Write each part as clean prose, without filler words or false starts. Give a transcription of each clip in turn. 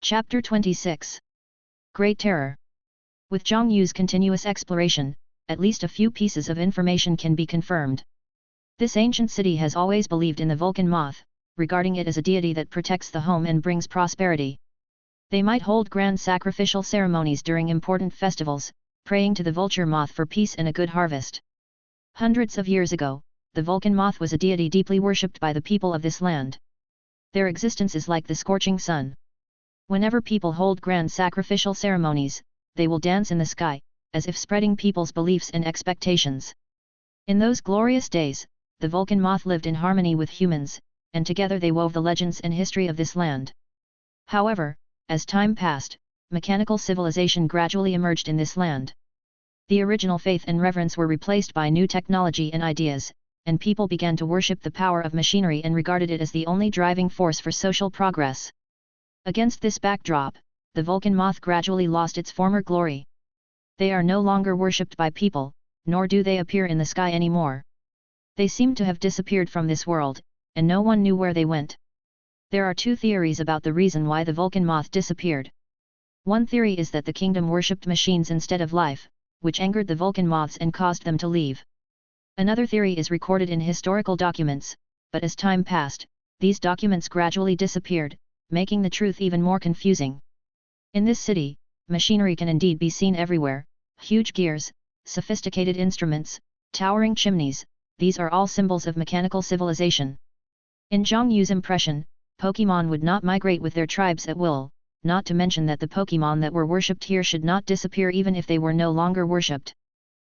Chapter 26. Great Terror. With Zhang Yu's continuous exploration, at least a few pieces of information can be confirmed. This ancient city has always believed in the Vulcan Moth, regarding it as a deity that protects the home and brings prosperity. They might hold grand sacrificial ceremonies during important festivals, praying to the vulture moth for peace and a good harvest. Hundreds of years ago, the Vulcan Moth was a deity deeply worshipped by the people of this land. Their existence is like the scorching sun. Whenever people hold grand sacrificial ceremonies, they will dance in the sky, as if spreading people's beliefs and expectations. In those glorious days, the Vulcan Moth lived in harmony with humans, and together they wove the legends and history of this land. However, as time passed, mechanical civilization gradually emerged in this land. The original faith and reverence were replaced by new technology and ideas, and people began to worship the power of machinery and regarded it as the only driving force for social progress. Against this backdrop, the Vulcan Moth gradually lost its former glory. They are no longer worshipped by people, nor do they appear in the sky anymore. They seem to have disappeared from this world, and no one knew where they went. There are two theories about the reason why the Vulcan Moth disappeared. One theory is that the kingdom worshipped machines instead of life, which angered the Vulcan Moths and caused them to leave. Another theory is recorded in historical documents, but as time passed, these documents gradually disappeared, making the truth even more confusing. In this city, machinery can indeed be seen everywhere: huge gears, sophisticated instruments, towering chimneys. These are all symbols of mechanical civilization. In Zhang Yu's impression, Pokémon would not migrate with their tribes at will, not to mention that the Pokémon that were worshipped here should not disappear even if they were no longer worshipped.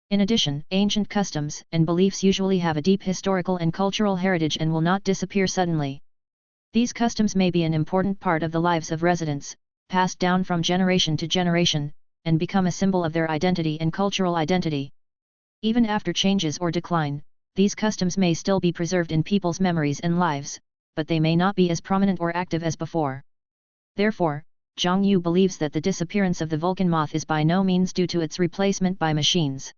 In addition, ancient customs and beliefs usually have a deep historical and cultural heritage and will not disappear suddenly. These customs may be an important part of the lives of residents, passed down from generation to generation, and become a symbol of their identity and cultural identity. Even after changes or decline, these customs may still be preserved in people's memories and lives, but they may not be as prominent or active as before. Therefore, Zhang Yu believes that the disappearance of the Vulcan Moth is by no means due to its replacement by machines.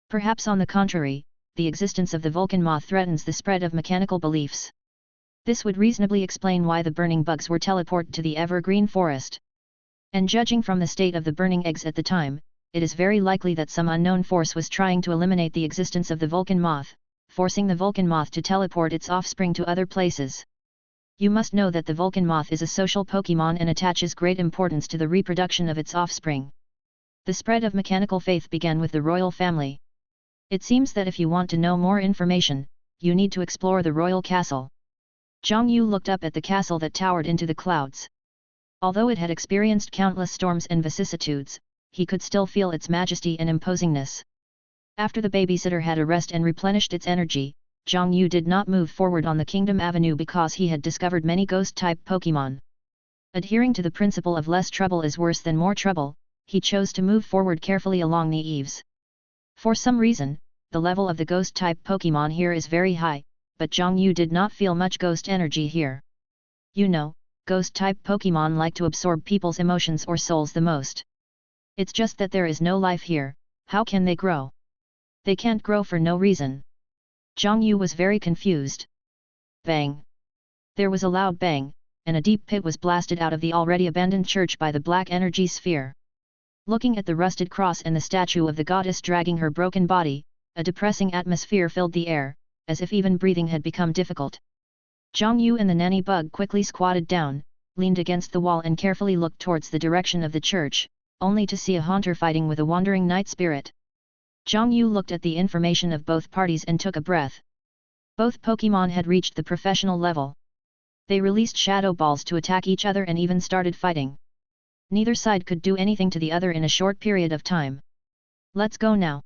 Perhaps on the contrary, the existence of the Vulcan Moth threatens the spread of mechanical beliefs. This would reasonably explain why the burning bugs were teleported to the evergreen forest. And judging from the state of the burning eggs at the time, it is very likely that some unknown force was trying to eliminate the existence of the Vulcan Moth, forcing the Vulcan Moth to teleport its offspring to other places. You must know that the Vulcan Moth is a social Pokémon and attaches great importance to the reproduction of its offspring. The spread of mechanical faith began with the royal family. It seems that if you want to know more information, you need to explore the royal castle. Zhang Yu looked up at the castle that towered into the clouds. Although it had experienced countless storms and vicissitudes, he could still feel its majesty and imposingness. After the babysitter had a rest and replenished its energy, Zhang Yu did not move forward on the Kingdom Avenue because he had discovered many ghost-type Pokémon. Adhering to the principle of less trouble is worse than more trouble, he chose to move forward carefully along the eaves. For some reason, the level of the ghost-type Pokémon here is very high, but Zhang Yu did not feel much ghost energy here. You know, ghost-type Pokémon like to absorb people's emotions or souls the most. It's just that there is no life here. How can they grow? They can't grow for no reason. Zhang Yu was very confused. Bang! There was a loud bang, and a deep pit was blasted out of the already abandoned church by the black energy sphere. Looking at the rusted cross and the statue of the goddess dragging her broken body, a depressing atmosphere filled the air, as if even breathing had become difficult. Zhang Yu and the nanny bug quickly squatted down, leaned against the wall and carefully looked towards the direction of the church, only to see a haunter fighting with a wandering night spirit. Zhang Yu looked at the information of both parties and took a breath. Both Pokémon had reached the professional level. They released shadow balls to attack each other and even started fighting. Neither side could do anything to the other in a short period of time. Let's go now.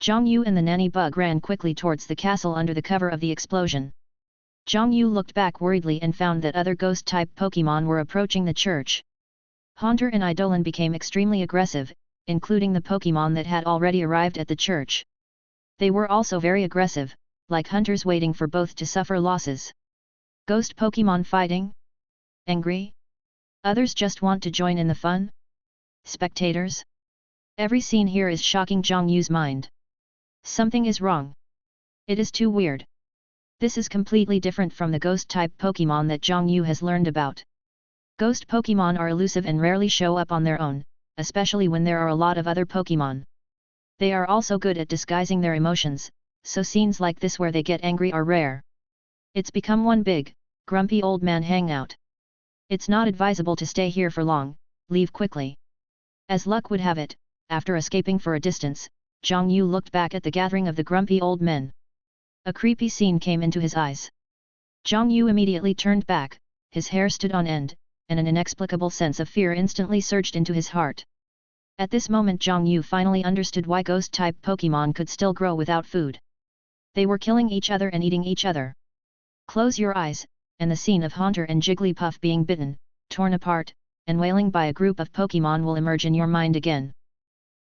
Zhang Yu and the nanny bug ran quickly towards the castle under the cover of the explosion. Zhang Yu looked back worriedly and found that other ghost-type Pokémon were approaching the church. Haunter and Eidolon became extremely aggressive, including the Pokémon that had already arrived at the church. They were also very aggressive, like hunters waiting for both to suffer losses. Ghost Pokémon fighting? Angry? Others just want to join in the fun? Spectators? Every scene here is shocking Zhang Yu's mind. Something is wrong. It is too weird. This is completely different from the ghost-type Pokémon that Zhang Yu has learned about. Ghost Pokémon are elusive and rarely show up on their own, especially when there are a lot of other Pokémon. They are also good at disguising their emotions, so scenes like this where they get angry are rare. It's become one big, grumpy old man hangout. It's not advisable to stay here for long, leave quickly. As luck would have it, after escaping for a distance, Zhang Yu looked back at the gathering of the grumpy old men. A creepy scene came into his eyes. Zhang Yu immediately turned back, his hair stood on end, and an inexplicable sense of fear instantly surged into his heart. At this moment Zhang Yu finally understood why ghost-type Pokémon could still grow without food. They were killing each other and eating each other. Close your eyes, and the scene of Haunter and Jigglypuff being bitten, torn apart, and wailing by a group of Pokémon will emerge in your mind again.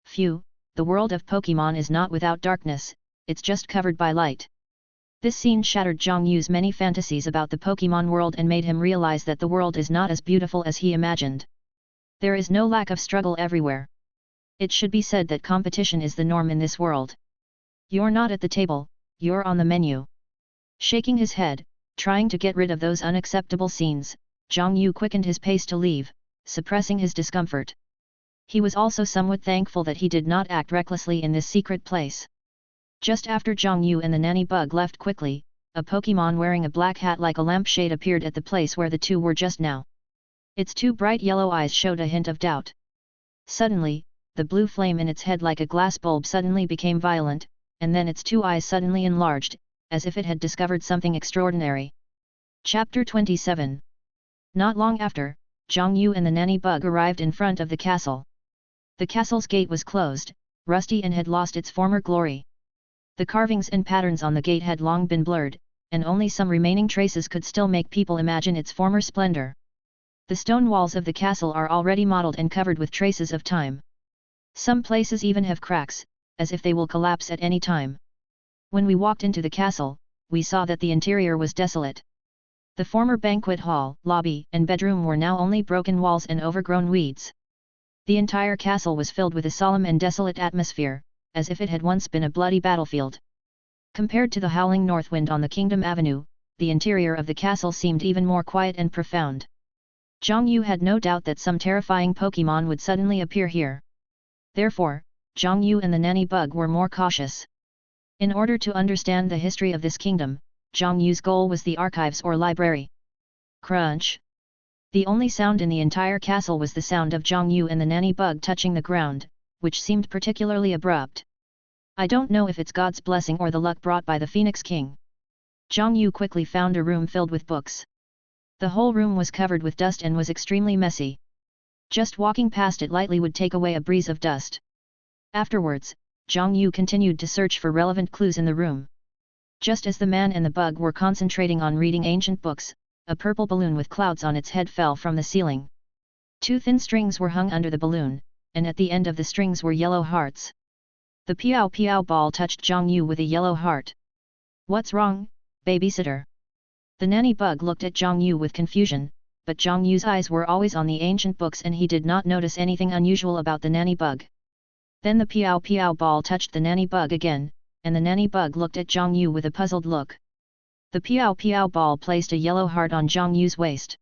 Phew, the world of Pokémon is not without darkness, it's just covered by light. This scene shattered Zhang Yu's many fantasies about the Pokémon world and made him realize that the world is not as beautiful as he imagined. There is no lack of struggle everywhere. It should be said that competition is the norm in this world. You're not at the table, you're on the menu. Shaking his head, trying to get rid of those unacceptable scenes, Zhang Yu quickened his pace to leave, suppressing his discomfort. He was also somewhat thankful that he did not act recklessly in this secret place. Just after Zhang Yu and the nanny bug left quickly, a Pokémon wearing a black hat like a lampshade appeared at the place where the two were just now. Its two bright yellow eyes showed a hint of doubt. Suddenly, the blue flame in its head like a glass bulb suddenly became violent, and then its two eyes suddenly enlarged, as if it had discovered something extraordinary. Chapter 27. Not long after, Zhang Yu and the nanny bug arrived in front of the castle. The castle's gate was closed, rusty and had lost its former glory. The carvings and patterns on the gate had long been blurred, and only some remaining traces could still make people imagine its former splendor. The stone walls of the castle are already mottled and covered with traces of time. Some places even have cracks, as if they will collapse at any time. When we walked into the castle, we saw that the interior was desolate. The former banquet hall, lobby, and bedroom were now only broken walls and overgrown weeds. The entire castle was filled with a solemn and desolate atmosphere, as if it had once been a bloody battlefield. Compared to the howling north wind on the Kingdom Avenue, the interior of the castle seemed even more quiet and profound. Zhang Yu had no doubt that some terrifying Pokémon would suddenly appear here. Therefore, Zhang Yu and the nanny bug were more cautious. In order to understand the history of this kingdom, Zhang Yu's goal was the archives or library. Crunch! The only sound in the entire castle was the sound of Zhang Yu and the nanny bug touching the ground, which seemed particularly abrupt. I don't know if it's God's blessing or the luck brought by the Phoenix King. Zhang Yu quickly found a room filled with books. The whole room was covered with dust and was extremely messy. Just walking past it lightly would take away a breeze of dust. Afterwards, Zhang Yu continued to search for relevant clues in the room. Just as the man and the bug were concentrating on reading ancient books, a purple balloon with clouds on its head fell from the ceiling. Two thin strings were hung under the balloon, and at the end of the strings were yellow hearts. The Piao Piao ball touched Zhang Yu with a yellow heart. What's wrong, babysitter? The nanny bug looked at Zhang Yu with confusion, but Zhang Yu's eyes were always on the ancient books and he did not notice anything unusual about the nanny bug. Then the Piao Piao ball touched the nanny bug again, and the nanny bug looked at Zhang Yu with a puzzled look. The Piao Piao ball placed a yellow heart on Zhang Yu's waist.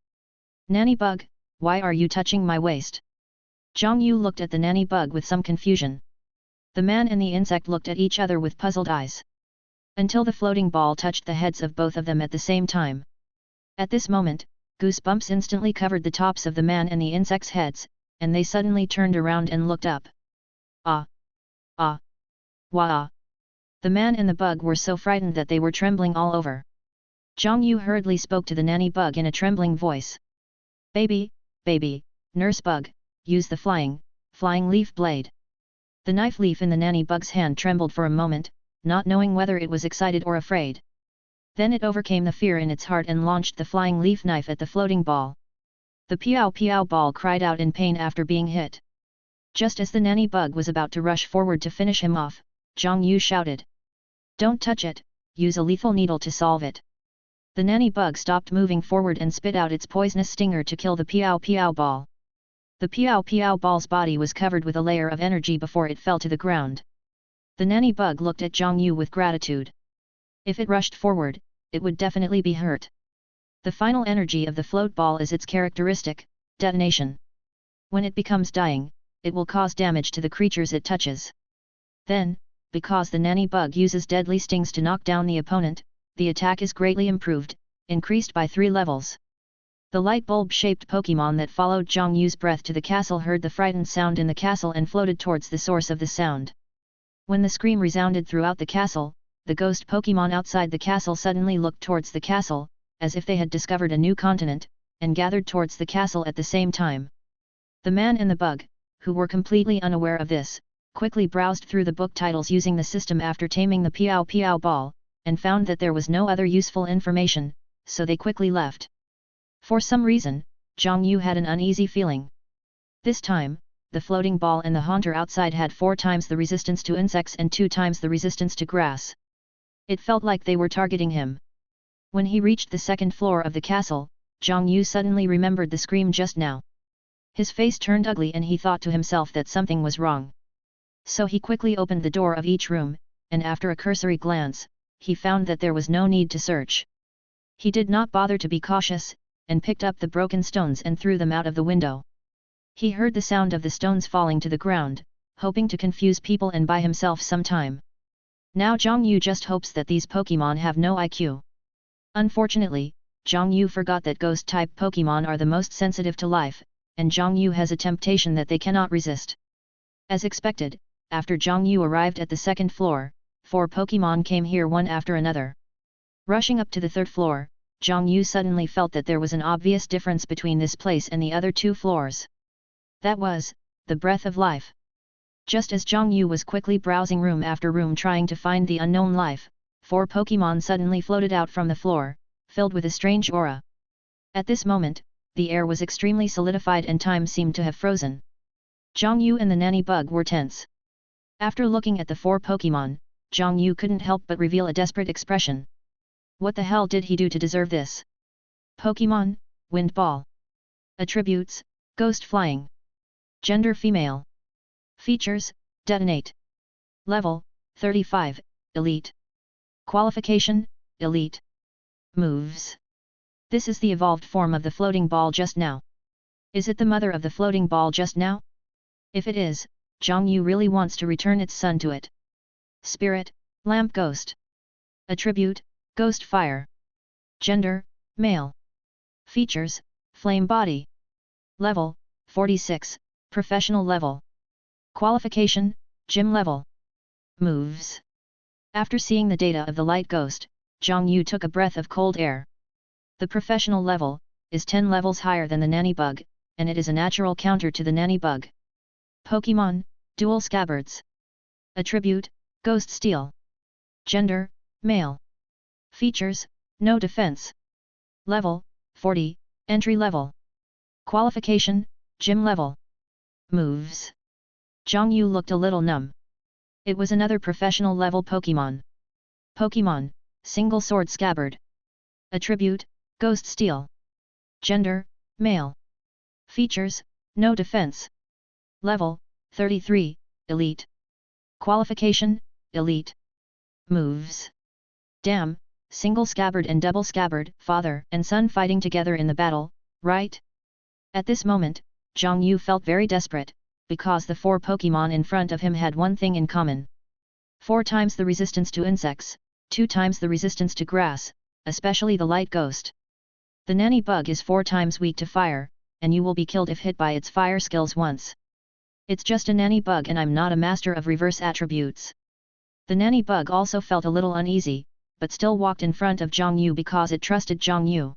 Nanny bug, why are you touching my waist? Zhang Yu looked at the nanny bug with some confusion. The man and the insect looked at each other with puzzled eyes. Until the floating ball touched the heads of both of them at the same time. At this moment, goosebumps instantly covered the tops of the man and the insect's heads, and they suddenly turned around and looked up. Ah! Ah! Wah! The man and the bug were so frightened that they were trembling all over. Zhang Yu hurriedly spoke to the nanny bug in a trembling voice. Baby, baby, nurse bug, use the flying leaf blade. The knife leaf in the nanny bug's hand trembled for a moment, not knowing whether it was excited or afraid. Then it overcame the fear in its heart and launched the flying leaf knife at the floating ball. The Piao Piao ball cried out in pain after being hit. Just as the nanny bug was about to rush forward to finish him off, Zhang Yu shouted. Don't touch it, use a lethal needle to solve it. The nanny bug stopped moving forward and spit out its poisonous stinger to kill the Piao Piao ball. The Piao Piao ball's body was covered with a layer of energy before it fell to the ground. The nanny bug looked at Zhang Yu with gratitude. If it rushed forward, it would definitely be hurt. The final energy of the float ball is its characteristic, detonation. When it becomes dying, it will cause damage to the creatures it touches. Then, because the nanny bug uses deadly stings to knock down the opponent, the attack is greatly improved, increased by 3 levels. The light bulb-shaped Pokémon that followed Zhang Yu's breath to the castle heard the frightened sound in the castle and floated towards the source of the sound. When the scream resounded throughout the castle, the ghost Pokémon outside the castle suddenly looked towards the castle, as if they had discovered a new continent, and gathered towards the castle at the same time. The man and the bug, who were completely unaware of this, quickly browsed through the book titles using the system after taming the Piao Piao ball, and found that there was no other useful information, so they quickly left. For some reason, Zhang Yu had an uneasy feeling. This time, the floating ball and the haunter outside had 4 times the resistance to insects and 2 times the resistance to grass. It felt like they were targeting him. When he reached the 2nd floor of the castle, Zhang Yu suddenly remembered the scream just now. His face turned ugly and he thought to himself that something was wrong. So he quickly opened the door of each room, and after a cursory glance, he found that there was no need to search. He did not bother to be cautious, and picked up the broken stones and threw them out of the window. He heard the sound of the stones falling to the ground, hoping to confuse people and buy himself some time. Now Zhang Yu just hopes that these Pokémon have no IQ. Unfortunately, Zhang Yu forgot that ghost-type Pokémon are the most sensitive to life, and Zhang Yu has a temptation that they cannot resist. As expected, after Zhang Yu arrived at the 2nd floor, 4 Pokémon came here one after another. Rushing up to the 3rd floor, Zhang Yu suddenly felt that there was an obvious difference between this place and the other 2 floors. That was, the breath of life. Just as Zhang Yu was quickly browsing room after room trying to find the unknown life, 4 Pokémon suddenly floated out from the floor, filled with a strange aura. At this moment, the air was extremely solidified and time seemed to have frozen. Zhang Yu and the nanny bug were tense. After looking at the 4 Pokémon, Zhang Yu couldn't help but reveal a desperate expression. What the hell did he do to deserve this? Pokémon, Wind Ball. Attributes, Ghost Flying. Gender female. Features, Detonate. Level, 35, Elite. Qualification, Elite. Moves. This is the evolved form of the floating ball just now. Is it the mother of the floating ball just now? If it is, Zhang Yu really wants to return its son to it. Spirit, Lamp Ghost. Attribute, Ghost Fire. Gender, male. Features, Flame Body. Level, 46, Professional level. Qualification, Gym level. Moves. After seeing the data of the light ghost, Zhang Yu took a breath of cold air. The professional level is 10 levels higher than the nanny bug, and it is a natural counter to the nanny bug. Pokémon, Dual Scabbards. Attribute, Ghost Steel. Gender, male. Features, no defense. Level, 40, entry level. Qualification, Gym level. Moves. Zhang Yu looked a little numb. It was another professional level Pokémon. Pokémon, Single Sword Scabbard. Attribute, Ghost Steel. Gender, male. Features, no defense. Level, 33, Elite. Qualification, Elite. Moves. Damn, Single Scabbard and Double Scabbard, father and son fighting together in the battle, right? At this moment, Zhang Yu felt very desperate, because the 4 Pokémon in front of him had one thing in common. 4 times the resistance to insects, 2 times the resistance to grass, especially the light ghost. The nanny bug is 4 times weak to fire, and you will be killed if hit by its fire skills once. It's just a nanny bug and I'm not a master of reverse attributes. The nanny bug also felt a little uneasy, but still walked in front of Zhang Yu because it trusted Zhang Yu.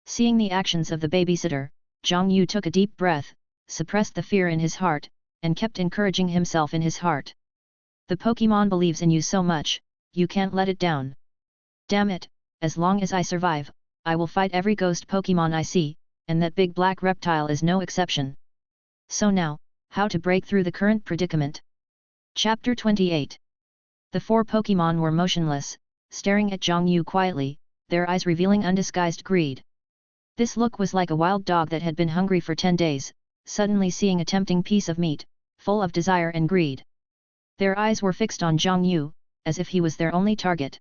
Seeing the actions of the babysitter, Zhang Yu took a deep breath, suppressed the fear in his heart, and kept encouraging himself in his heart. The Pokémon believes in you so much, you can't let it down. Damn it, as long as I survive, I will fight every ghost Pokémon I see, and that big black reptile is no exception. So now, how to break through the current predicament? Chapter 28. The 4 Pokémon were motionless, staring at Zhang Yu quietly, their eyes revealing undisguised greed. This look was like a wild dog that had been hungry for 10 days, suddenly seeing a tempting piece of meat, full of desire and greed. Their eyes were fixed on Zhang Yu, as if he was their only target.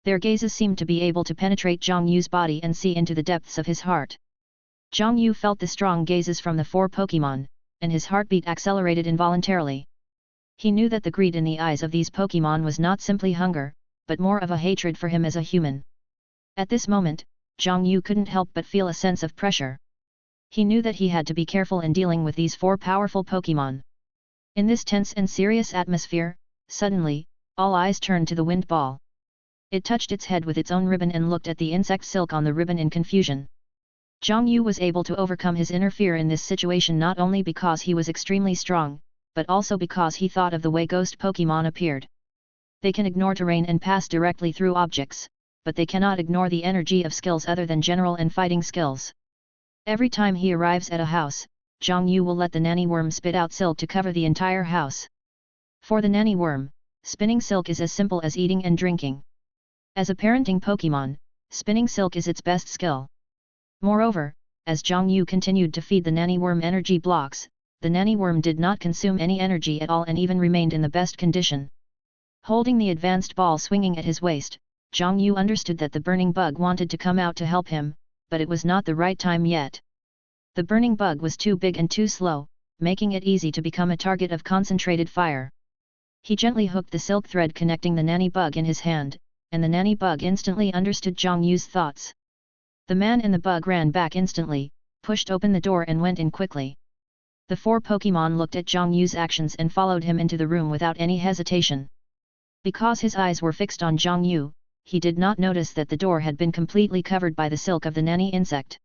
Their gazes seemed to be able to penetrate Zhang Yu's body and see into the depths of his heart. Zhang Yu felt the strong gazes from the 4 Pokémon, and his heartbeat accelerated involuntarily. He knew that the greed in the eyes of these Pokémon was not simply hunger, but more of a hatred for him as a human. At this moment, Zhang Yu couldn't help but feel a sense of pressure. He knew that he had to be careful in dealing with these 4 powerful Pokémon. In this tense and serious atmosphere, suddenly, all eyes turned to the wind ball. It touched its head with its own ribbon and looked at the insect silk on the ribbon in confusion. Zhang Yu was able to overcome his inner fear in this situation not only because he was extremely strong, but also because he thought of the way ghost Pokémon appeared. They can ignore terrain and pass directly through objects, but they cannot ignore the energy of skills other than general and fighting skills. Every time he arrives at a house, Zhang Yu will let the nanny worm spit out silk to cover the entire house. For the nanny worm, spinning silk is as simple as eating and drinking. As a parenting Pokémon, spinning silk is its best skill. Moreover, as Zhang Yu continued to feed the nanny worm energy blocks, the nanny worm did not consume any energy at all and even remained in the best condition. Holding the advanced ball swinging at his waist, Zhang Yu understood that the burning bug wanted to come out to help him, but it was not the right time yet. The burning bug was too big and too slow, making it easy to become a target of concentrated fire. He gently hooked the silk thread connecting the nanny bug in his hand, and the nanny bug instantly understood Zhang Yu's thoughts. The man and the bug ran back instantly, pushed open the door and went in quickly. The 4 Pokémon looked at Zhang Yu's actions and followed him into the room without any hesitation. Because his eyes were fixed on Zhang Yu, he did not notice that the door had been completely covered by the silk of the nanny insect.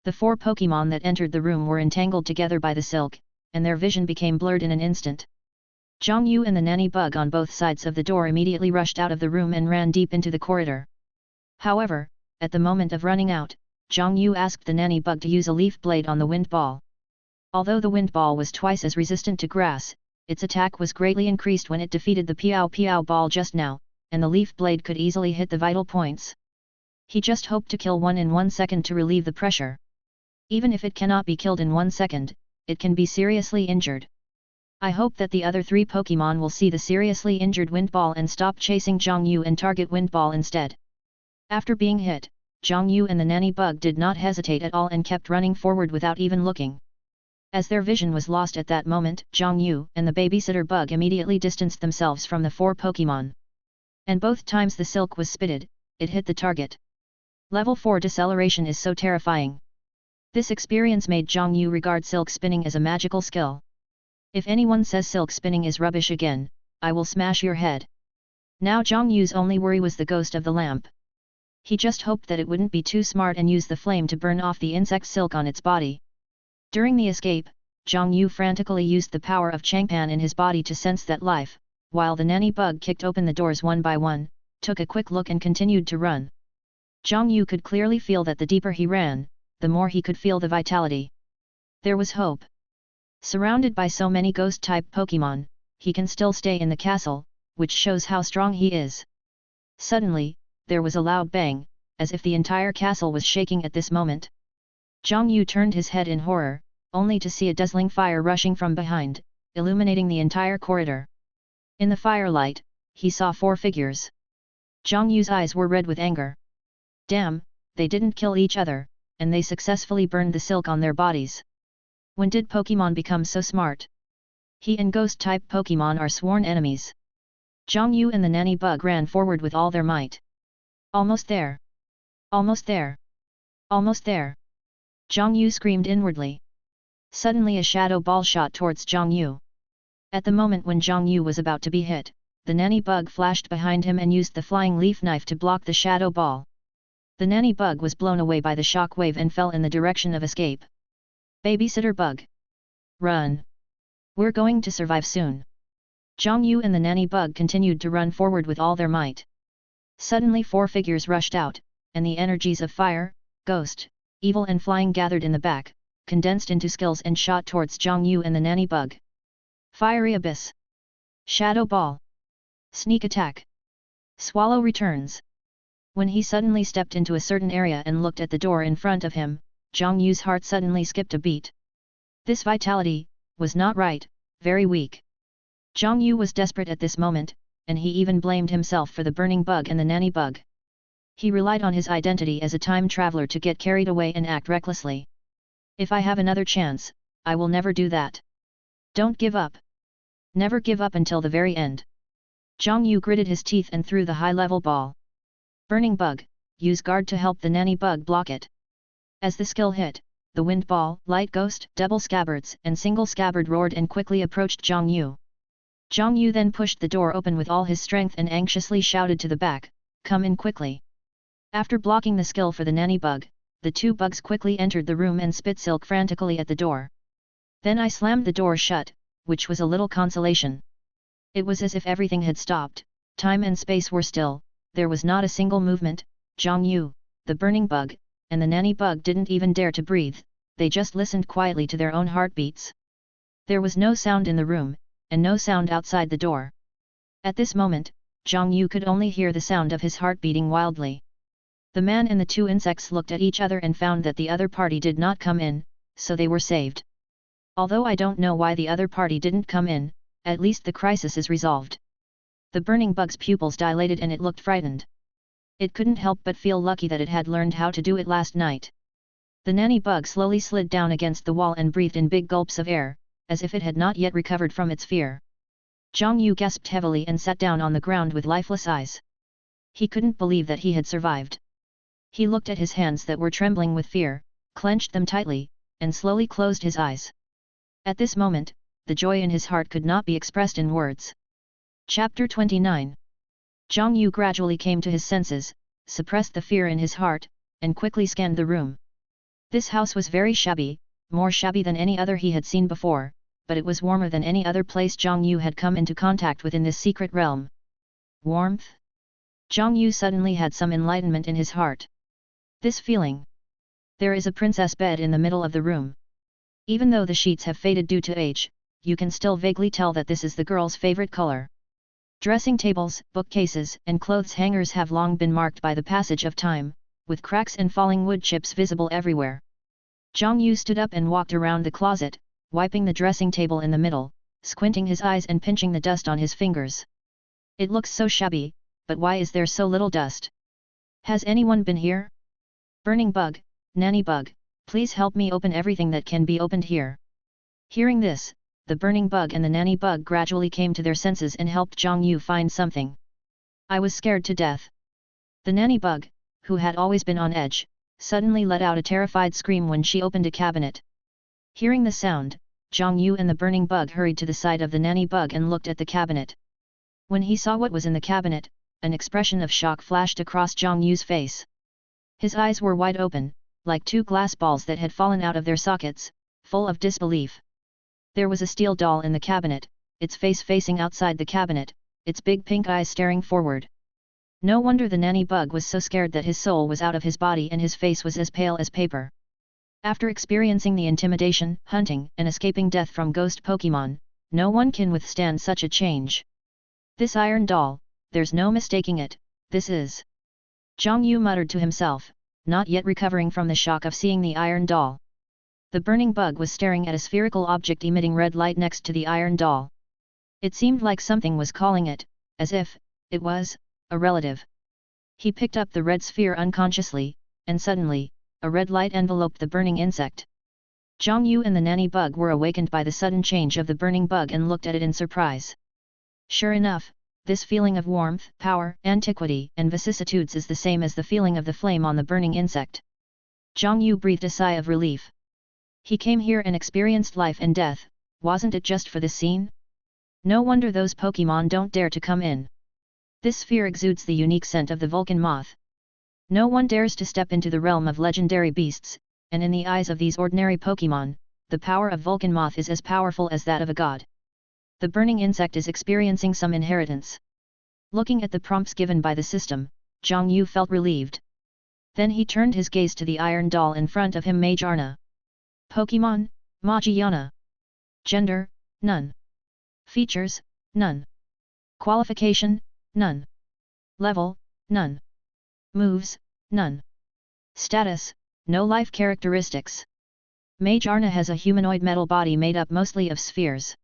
The 4 Pokémon that entered the room were entangled together by the silk, and their vision became blurred in an instant. Zhang Yu and the nanny bug on both sides of the door immediately rushed out of the room and ran deep into the corridor. However, at the moment of running out, Zhang Yu asked the nanny bug to use a leaf blade on the wind ball. Although the wind ball was twice as resistant to grass, its attack was greatly increased when it defeated the Piao Piao ball just now, and the leaf blade could easily hit the vital points. He just hoped to kill one in 1 second to relieve the pressure. Even if it cannot be killed in 1 second, it can be seriously injured. I hope that the other 3 Pokémon will see the seriously injured wind ball and stop chasing Zhang Yu and target wind ball instead. After being hit, Zhang Yu and the nanny bug did not hesitate at all and kept running forward without even looking. As their vision was lost at that moment, Zhang Yu and the babysitter bug immediately distanced themselves from the 4 Pokémon. And both times the silk was spitted, it hit the target. Level 4 deceleration is so terrifying. This experience made Zhang Yu regard silk spinning as a magical skill. If anyone says silk spinning is rubbish again, I will smash your head. Now Zhang Yu's only worry was the ghost of the lamp. He just hoped that it wouldn't be too smart and use the flame to burn off the insect silk on its body. During the escape, Zhang Yu frantically used the power of Changpan in his body to sense that life, while the nanny bug kicked open the doors one by one, took a quick look and continued to run. Zhang Yu could clearly feel that the deeper he ran, the more he could feel the vitality. There was hope. Surrounded by so many ghost-type Pokémon, he can still stay in the castle, which shows how strong he is. Suddenly, there was a loud bang, as if the entire castle was shaking at this moment. Zhang Yu turned his head in horror, only to see a dazzling fire rushing from behind, illuminating the entire corridor. In the firelight, he saw 4 figures. Zhang Yu's eyes were red with anger. Damn, they didn't kill each other, and they successfully burned the silk on their bodies. When did Pokémon become so smart? He and ghost-type Pokémon are sworn enemies. Zhang Yu and the nanny bug ran forward with all their might. Almost there! Almost there! Almost there! Zhang Yu screamed inwardly. Suddenly a shadow ball shot towards Zhang Yu. At the moment when Zhang Yu was about to be hit, the nanny bug flashed behind him and used the flying leaf knife to block the shadow ball. The nanny bug was blown away by the shock wave and fell in the direction of escape. Babysitter bug! Run! We're going to survive soon. Zhang Yu and the nanny bug continued to run forward with all their might. Suddenly 4 figures rushed out, and the energies of fire, ghost, evil and flying gathered in the back, condensed into skills and shot towards Zhang Yu and the nanny bug. Fiery Abyss. Shadow Ball. Sneak Attack. Swallow returns. When he suddenly stepped into a certain area and looked at the door in front of him, Zhang Yu's heart suddenly skipped a beat. This vitality was not right, very weak. Zhang Yu was desperate at this moment, and he even blamed himself for the burning bug and the nanny bug. He relied on his identity as a time traveler to get carried away and act recklessly. If I have another chance, I will never do that. Don't give up. Never give up until the very end. Zhang Yu gritted his teeth and threw the high-level ball. Burning bug, use guard to help the nanny bug block it. As the skill hit, the wind ball, light ghost, double scabbards and single scabbard roared and quickly approached Zhang Yu. Zhang Yu then pushed the door open with all his strength and anxiously shouted to the back, "Come in quickly." After blocking the skill for the nanny bug, the two bugs quickly entered the room and spit silk frantically at the door. Then I slammed the door shut, which was a little consolation. It was as if everything had stopped, time and space were still, there was not a single movement. Zhang Yu, the burning bug, and the nanny bug didn't even dare to breathe, they just listened quietly to their own heartbeats. There was no sound in the room, and no sound outside the door. At this moment, Zhang Yu could only hear the sound of his heart beating wildly. The man and the two insects looked at each other and found that the other party did not come in, so they were saved. Although I don't know why the other party didn't come in, at least the crisis is resolved. The burning bug's pupils dilated and it looked frightened. It couldn't help but feel lucky that it had learned how to do it last night. The nanny bug slowly slid down against the wall and breathed in big gulps of air, as if it had not yet recovered from its fear. Zhang Yu gasped heavily and sat down on the ground with lifeless eyes. He couldn't believe that he had survived. He looked at his hands that were trembling with fear, clenched them tightly, and slowly closed his eyes. At this moment, the joy in his heart could not be expressed in words. Chapter 29. Zhang Yu gradually came to his senses, suppressed the fear in his heart, and quickly scanned the room. This house was very shabby, more shabby than any other he had seen before, but it was warmer than any other place Zhang Yu had come into contact with in this secret realm. Warmth? Zhang Yu suddenly had some enlightenment in his heart. This feeling. There is a princess bed in the middle of the room. Even though the sheets have faded due to age, you can still vaguely tell that this is the girl's favorite color. Dressing tables, bookcases, and clothes hangers have long been marked by the passage of time, with cracks and falling wood chips visible everywhere. Zhang Yu stood up and walked around the closet, wiping the dressing table in the middle, squinting his eyes and pinching the dust on his fingers. It looks so shabby, but why is there so little dust? Has anyone been here? Burning bug, nanny bug, please help me open everything that can be opened here. Hearing this, the burning bug and the nanny bug gradually came to their senses and helped Zhang Yu find something. I was scared to death. The nanny bug, who had always been on edge, suddenly let out a terrified scream when she opened a cabinet. Hearing the sound, Zhang Yu and the burning bug hurried to the side of the nanny bug and looked at the cabinet. When he saw what was in the cabinet, an expression of shock flashed across Zhang Yu's face. His eyes were wide open, like two glass balls that had fallen out of their sockets, full of disbelief. There was a steel doll in the cabinet, its face facing outside the cabinet, its big pink eyes staring forward. No wonder the nanny bug was so scared that his soul was out of his body and his face was as pale as paper. After experiencing the intimidation, hunting, and escaping death from ghost Pokémon, no one can withstand such a change. This iron doll, there's no mistaking it, this is. Zhang Yu muttered to himself, not yet recovering from the shock of seeing the iron doll. The burning bug was staring at a spherical object emitting red light next to the iron doll. It seemed like something was calling it, as if it was a relative. He picked up the red sphere unconsciously, and suddenly, a red light enveloped the burning insect. Zhang Yu and the nanny bug were awakened by the sudden change of the burning bug and looked at it in surprise. Sure enough, this feeling of warmth, power, antiquity, and vicissitudes is the same as the feeling of the flame on the burning insect. Zhang Yu breathed a sigh of relief. He came here and experienced life and death, wasn't it just for this scene? No wonder those Pokémon don't dare to come in. This sphere exudes the unique scent of the Vulcan Moth. No one dares to step into the realm of legendary beasts, and in the eyes of these ordinary Pokémon, the power of Vulcan Moth is as powerful as that of a god. The burning insect is experiencing some inheritance. Looking at the prompts given by the system, Zhang Yu felt relieved. Then he turned his gaze to the iron doll in front of him. Mage Arna. Pokémon, Magiana. Gender, none. Features, none. Qualification, none. Level, none. Moves, none. Status, no life characteristics. Mage Arna has a humanoid metal body made up mostly of spheres.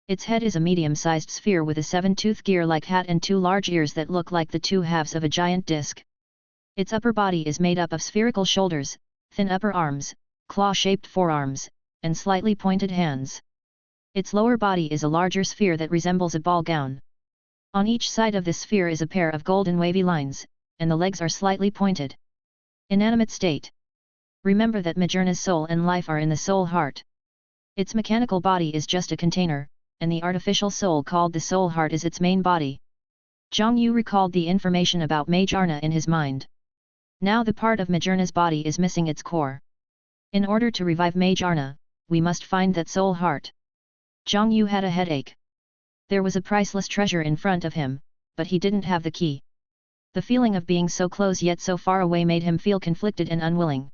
Its head is a medium-sized sphere with a 7-tooth gear-like hat and two large ears that look like the two halves of a giant disc. Its upper body is made up of spherical shoulders, thin upper arms, claw-shaped forearms, and slightly pointed hands. Its lower body is a larger sphere that resembles a ball gown. On each side of this sphere is a pair of golden wavy lines, and the legs are slightly pointed. Inanimate state. Remember that Majerna's soul and life are in the soul heart. Its mechanical body is just a container, and the artificial soul called the soul heart is its main body. Zhang Yu recalled the information about Majerna in his mind. Now the part of Majerna's body is missing its core. In order to revive Majerna, we must find that soul heart. Zhang Yu had a headache. There was a priceless treasure in front of him, but he didn't have the key. The feeling of being so close yet so far away made him feel conflicted and unwilling.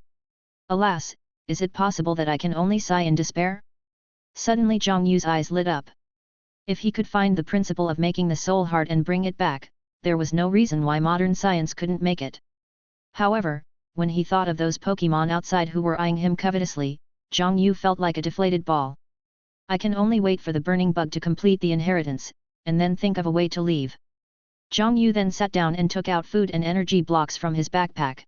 Alas, is it possible that I can only sigh in despair? Suddenly Zhang Yu's eyes lit up. If he could find the principle of making the soul heart and bring it back, there was no reason why modern science couldn't make it. However, when he thought of those Pokémon outside who were eyeing him covetously, Zhang Yu felt like a deflated ball. I can only wait for the burning bug to complete the inheritance, and then think of a way to leave. Zhang Yu then sat down and took out food and energy blocks from his backpack.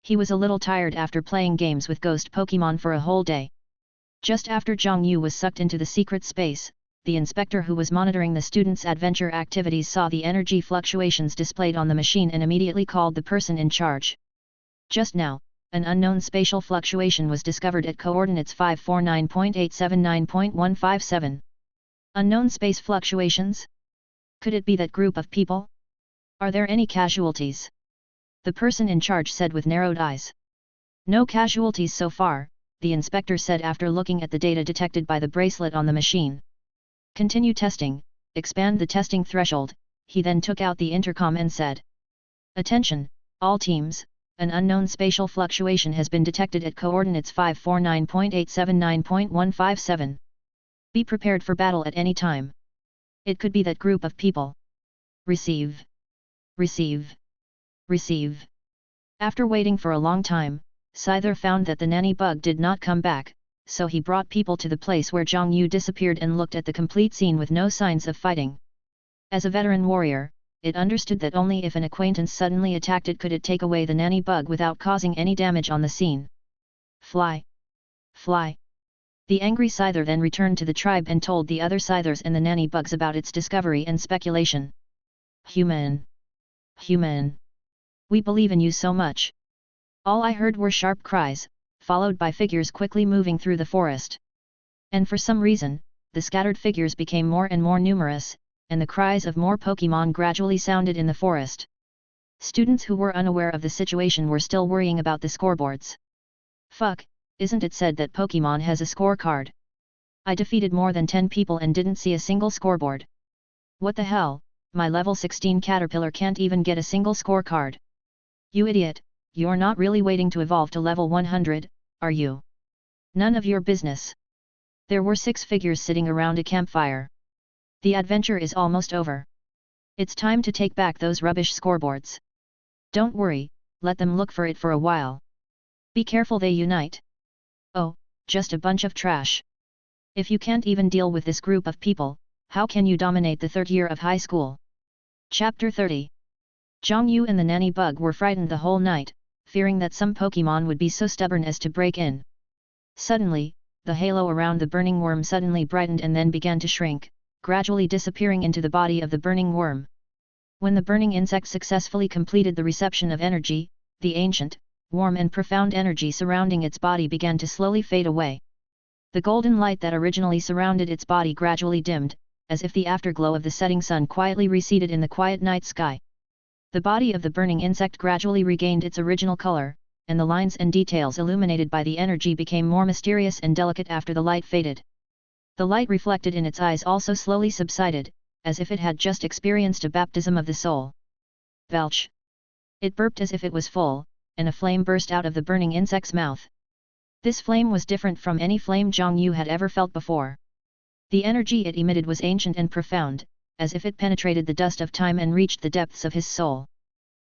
He was a little tired after playing games with ghost Pokémon for a whole day. Just after Zhang Yu was sucked into the secret space, the inspector who was monitoring the students' adventure activities saw the energy fluctuations displayed on the machine and immediately called the person in charge. Just now, an unknown spatial fluctuation was discovered at coordinates 549.879.157. Unknown space fluctuations? Could it be that group of people? Are there any casualties? The person in charge said with narrowed eyes. No casualties so far, the inspector said after looking at the data detected by the bracelet on the machine. Continue testing, expand the testing threshold. He then took out the intercom and said. Attention, all teams, an unknown spatial fluctuation has been detected at coordinates 549.879.157. Be prepared for battle at any time. It could be that group of people. Receive. Receive. Receive. After waiting for a long time, Scyther found that the nanny bug did not come back, so he brought people to the place where Zhang Yu disappeared and looked at the complete scene with no signs of fighting. As a veteran warrior, it understood that only if an acquaintance suddenly attacked it could it take away the nanny bug without causing any damage on the scene. Fly! Fly! The angry Scyther then returned to the tribe and told the other Scythers and the nanny bugs about its discovery and speculation. Human! Human! We believe in you so much. All I heard were sharp cries, followed by figures quickly moving through the forest. And for some reason, the scattered figures became more and more numerous, and the cries of more Pokémon gradually sounded in the forest. Students who were unaware of the situation were still worrying about the scoreboards. Fuck, isn't it said that Pokémon has a scorecard? I defeated more than 10 people and didn't see a single scoreboard. What the hell, my level 16 Caterpillar can't even get a single scorecard. You idiot, you're not really waiting to evolve to level 100, are you? None of your business. There were 6 figures sitting around a campfire. The adventure is almost over. It's time to take back those rubbish scoreboards. Don't worry, let them look for it for a while. Be careful they unite. Oh, just a bunch of trash. If you can't even deal with this group of people, how can you dominate the 3rd year of high school? Chapter 30. Zhang Yu and the nanny bug were frightened the whole night, fearing that some Pokémon would be so stubborn as to break in. Suddenly, the halo around the burning worm suddenly brightened and then began to shrink, gradually disappearing into the body of the burning worm. When the burning insect successfully completed the reception of energy, the ancient, warm and profound energy surrounding its body began to slowly fade away. The golden light that originally surrounded its body gradually dimmed, as if the afterglow of the setting sun quietly receded in the quiet night sky. The body of the burning insect gradually regained its original color, and the lines and details illuminated by the energy became more mysterious and delicate after the light faded. The light reflected in its eyes also slowly subsided, as if it had just experienced a baptism of the soul. Belch! It burped as if it was full, and a flame burst out of the burning insect's mouth. This flame was different from any flame Zhang Yu had ever felt before. The energy it emitted was ancient and profound, as if it penetrated the dust of time and reached the depths of his soul.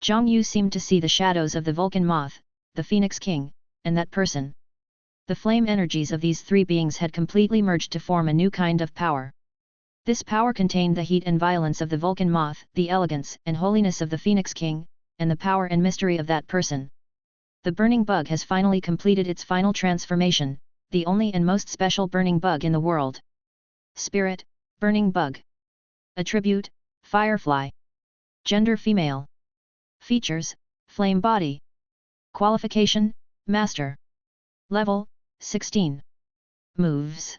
Zhang Yu seemed to see the shadows of the Vulcan Moth, the Phoenix King, and that person. The flame energies of these 3 beings had completely merged to form a new kind of power. This power contained the heat and violence of the Vulcan Moth, the elegance and holiness of the Phoenix King, and the power and mystery of that person. The burning bug has finally completed its final transformation, the only and most special burning bug in the world. Spirit, burning bug. Attribute, firefly. Gender female. Features, flame body. Qualification, master. Level, 16. Moves.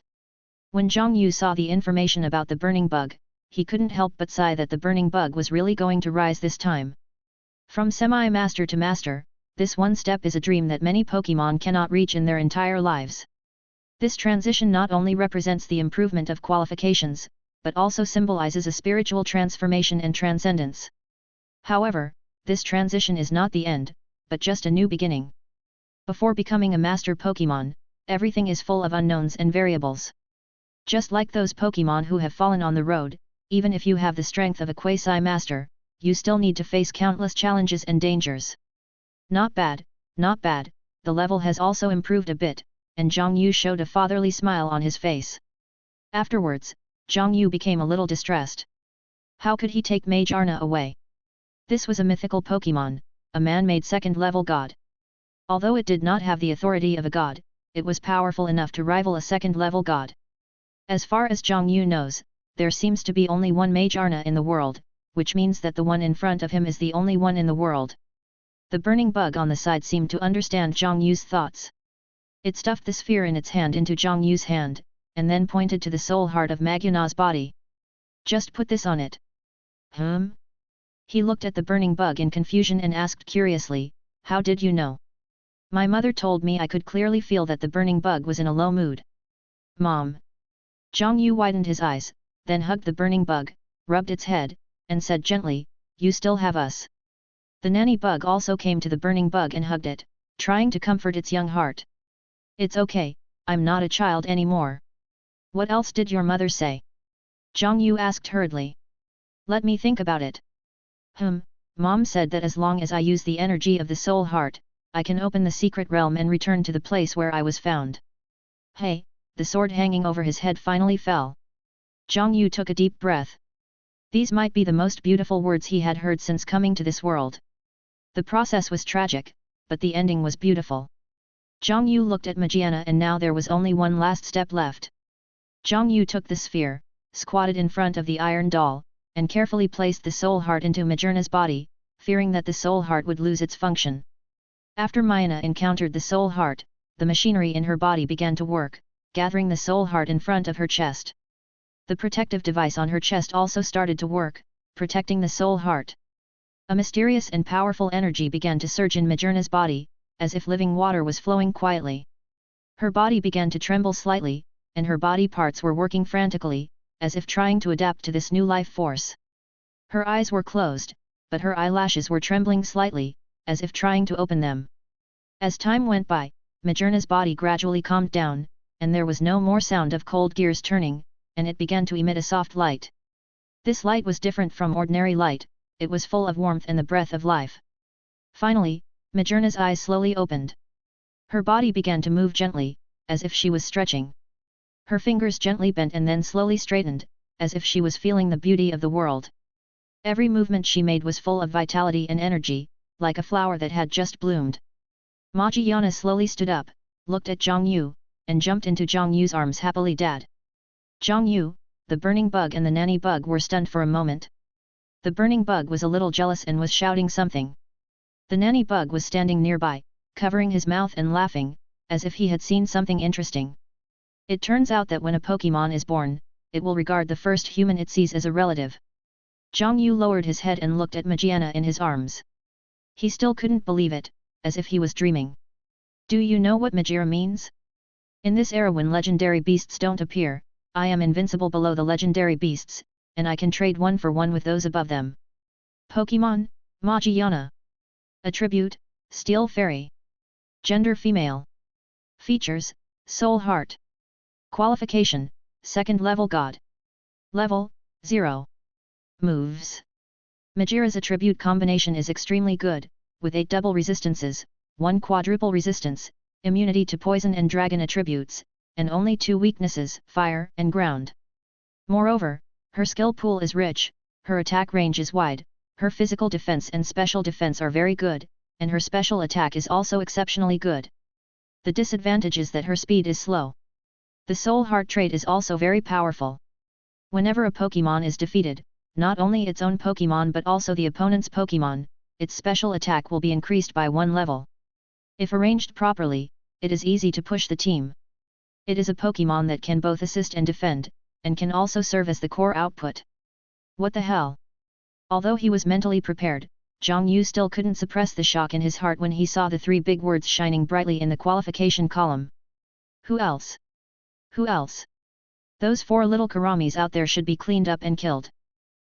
When Zhang Yu saw the information about the burning bug, he couldn't help but sigh that the burning bug was really going to rise this time. From semi-master to master, this one step is a dream that many Pokémon cannot reach in their entire lives. This transition not only represents the improvement of qualifications, but also symbolizes a spiritual transformation and transcendence. However, this transition is not the end, but just a new beginning. Before becoming a master Pokémon, everything is full of unknowns and variables. Just like those Pokémon who have fallen on the road, even if you have the strength of a quasi-master, you still need to face countless challenges and dangers. Not bad, not bad, the level has also improved a bit, and Zhang Yu showed a fatherly smile on his face. Afterwards, Zhang Yu became a little distressed. How could he take Mage Arna away? This was a mythical Pokémon, a man-made second-level god. Although it did not have the authority of a god, it was powerful enough to rival a second-level god. As far as Zhang Yu knows, there seems to be only one Mage Arna in the world, which means that the one in front of him is the only one in the world. The burning bug on the side seemed to understand Zhang Yu's thoughts. It stuffed the sphere in its hand into Zhang Yu's hand, and then pointed to the soul heart of Magyana's body. Just put this on it. He looked at the burning bug in confusion and asked curiously, how did you know? My mother told me I could clearly feel that the burning bug was in a low mood. Mom. Zhang Yu widened his eyes, then hugged the burning bug, rubbed its head, and said gently, you still have us. The nanny bug also came to the burning bug and hugged it, trying to comfort its young heart. It's okay, I'm not a child anymore. What else did your mother say? Zhang Yu asked hurriedly. Let me think about it. Mom said that as long as I use the energy of the soul heart, I can open the secret realm and return to the place where I was found. Hey, the sword hanging over his head finally fell. Zhang Yu took a deep breath. These might be the most beautiful words he had heard since coming to this world. The process was tragic, but the ending was beautiful. Zhang Yu looked at Magyana and now there was only one last step left. Zhang Yu took the sphere, squatted in front of the iron doll, and carefully placed the soul heart into Magyana's body, fearing that the soul heart would lose its function. After Magyana encountered the soul heart, the machinery in her body began to work, gathering the soul heart in front of her chest. The protective device on her chest also started to work, protecting the soul heart. A mysterious and powerful energy began to surge in Magyana's body, as if living water was flowing quietly. Her body began to tremble slightly, and her body parts were working frantically, as if trying to adapt to this new life force. Her eyes were closed, but her eyelashes were trembling slightly, as if trying to open them. As time went by, Magyana's body gradually calmed down, and there was no more sound of cold gears turning, and it began to emit a soft light. This light was different from ordinary light, it was full of warmth and the breath of life. Finally, Magyana's eyes slowly opened. Her body began to move gently, as if she was stretching. Her fingers gently bent and then slowly straightened, as if she was feeling the beauty of the world. Every movement she made was full of vitality and energy, like a flower that had just bloomed. Magyana slowly stood up, looked at Zhang Yu, and jumped into Zhang Yu's arms happily. Dad. Zhang Yu, the burning bug and the nanny bug were stunned for a moment. The burning bug was a little jealous and was shouting something. The nanny bug was standing nearby, covering his mouth and laughing, as if he had seen something interesting. It turns out that when a Pokémon is born, it will regard the first human it sees as a relative. Zhang Yu lowered his head and looked at Magyana in his arms. He still couldn't believe it, as if he was dreaming. Do you know what Magyara means? In this era when legendary beasts don't appear, I am invincible below the legendary beasts, and I can trade one for one with those above them. Pokémon, Magyana. Attribute, Steel Fairy. Gender female. Features, Soul Heart. Qualification, Second Level God. Level, 0. Moves. Magyara's attribute combination is extremely good, with 8 double resistances, 1 quadruple resistance, immunity to poison and dragon attributes, and only 2 weaknesses, fire and ground. Moreover, her skill pool is rich, her attack range is wide, her physical defense and special defense are very good, and her special attack is also exceptionally good. The disadvantage is that her speed is slow. The Soul Heart trait is also very powerful. Whenever a Pokémon is defeated, not only its own Pokémon but also the opponent's Pokémon, its special attack will be increased by 1 level. If arranged properly, it is easy to push the team. It is a Pokémon that can both assist and defend, and can also serve as the core output. What the hell? Although he was mentally prepared, Zhang Yu still couldn't suppress the shock in his heart when he saw the 3 big words shining brightly in the qualification column. Who else? Who else? Those 4 little Karamis out there should be cleaned up and killed.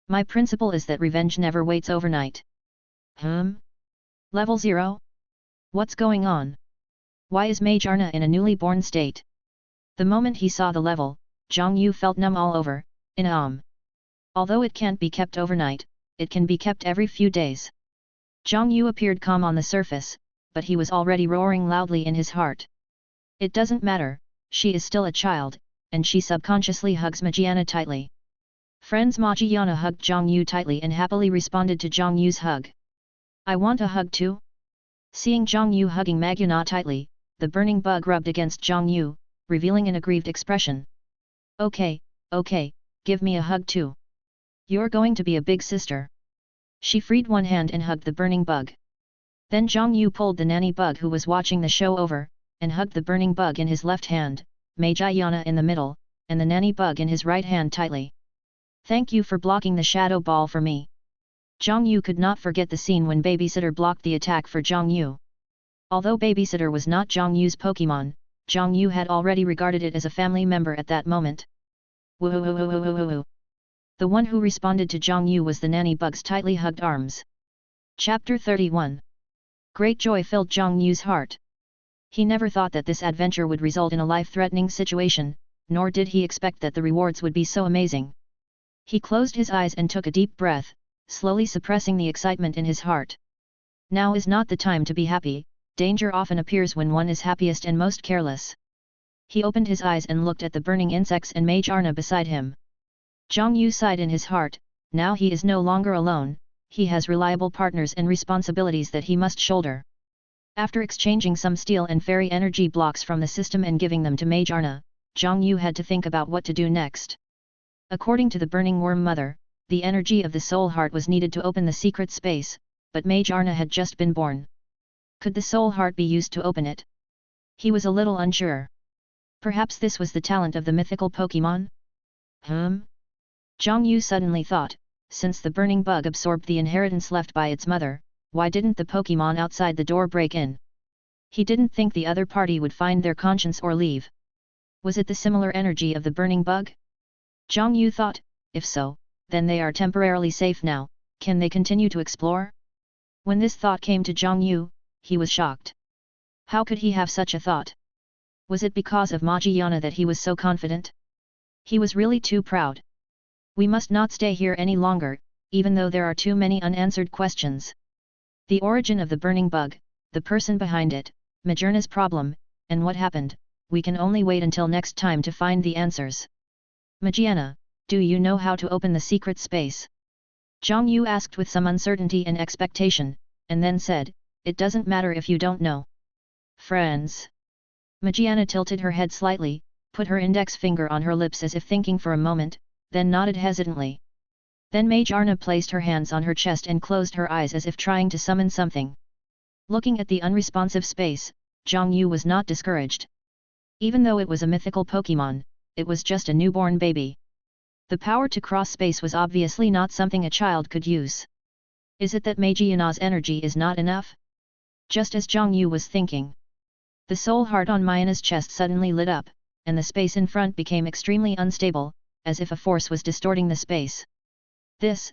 My principle is that revenge never waits overnight. Level 0? What's going on? Why is Mage Arna in a newly born state? The moment he saw the level, Zhang Yu felt numb all over, Although it can't be kept overnight, it can be kept every few days. Zhang Yu appeared calm on the surface, but he was already roaring loudly in his heart. It doesn't matter, she is still a child, and she subconsciously hugs Magiana tightly. Friends, Magiana hugged Zhang Yu tightly and happily responded to Zhang Yu's hug. I want a hug too? Seeing Zhang Yu hugging Magiana tightly, the burning bug rubbed against Zhang Yu, revealing an aggrieved expression. Okay, give me a hug too. You're going to be a big sister. She freed one hand and hugged the burning bug. Then Zhang Yu pulled the nanny bug who was watching the show over, and hugged the burning bug in his left hand, Magiana in the middle, and the nanny bug in his right hand tightly. Thank you for blocking the shadow ball for me. Zhang Yu could not forget the scene when Babysitter blocked the attack for Zhang Yu. Although Babysitter was not Zhang Yu's Pokémon, Zhang Yu had already regarded it as a family member at that moment. Woohoo! The one who responded to Zhang Yu was the nanny bug's tightly hugged arms. Chapter 31. Great joy filled Zhang Yu's heart. He never thought that this adventure would result in a life-threatening situation, nor did he expect that the rewards would be so amazing. He closed his eyes and took a deep breath, slowly suppressing the excitement in his heart. Now is not the time to be happy, danger often appears when one is happiest and most careless. He opened his eyes and looked at the burning insects and Mage Arna beside him. Zhang Yu sighed in his heart, now he is no longer alone, he has reliable partners and responsibilities that he must shoulder. After exchanging some steel and fairy energy blocks from the system and giving them to Mage Arna, Zhang Yu had to think about what to do next. According to the Burning Worm Mother, the energy of the Soul Heart was needed to open the secret space, but Mage Arna had just been born. Could the Soul Heart be used to open it? He was a little unsure. Perhaps this was the talent of the mythical Pokémon? Zhang Yu suddenly thought, since the burning bug absorbed the inheritance left by its mother, why didn't the Pokémon outside the door break in? He didn't think the other party would find their conscience or leave. Was it the similar energy of the burning bug? Zhang Yu thought, if so, then they are temporarily safe now, can they continue to explore? When this thought came to Zhang Yu, he was shocked. How could he have such a thought? Was it because of Magiana that he was so confident? He was really too proud. We must not stay here any longer, even though there are too many unanswered questions. The origin of the burning bug, the person behind it, Majerna's problem, and what happened, we can only wait until next time to find the answers. Magiana, do you know how to open the secret space? Zhang Yu asked with some uncertainty and expectation, and then said, it doesn't matter if you don't know. Friends. Magiana tilted her head slightly, put her index finger on her lips as if thinking for a moment, then nodded hesitantly. Then Mage Arna placed her hands on her chest and closed her eyes as if trying to summon something. Looking at the unresponsive space, Zhang Yu was not discouraged. Even though it was a mythical Pokémon, it was just a newborn baby. The power to cross space was obviously not something a child could use. Is it that Magiana's energy is not enough? Just as Zhang Yu was thinking. The soul heart on Mayana's chest suddenly lit up, and the space in front became extremely unstable, as if a force was distorting the space. This,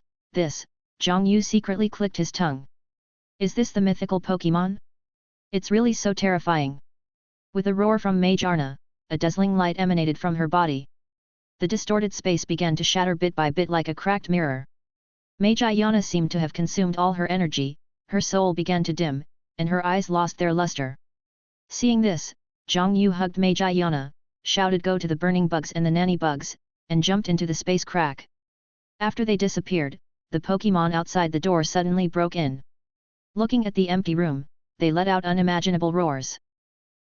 Zhang Yu secretly clicked his tongue. Is this the mythical Pokémon? It's really so terrifying. With a roar from Mage Arna, a dazzling light emanated from her body. The distorted space began to shatter bit by bit like a cracked mirror. Magiana seemed to have consumed all her energy, her soul began to dim, and her eyes lost their luster. Seeing this, Zhang Yu hugged Magiana, shouted go to the burning bugs and the nanny bugs, and jumped into the space crack. After they disappeared, the Pokémon outside the door suddenly broke in. Looking at the empty room, they let out unimaginable roars.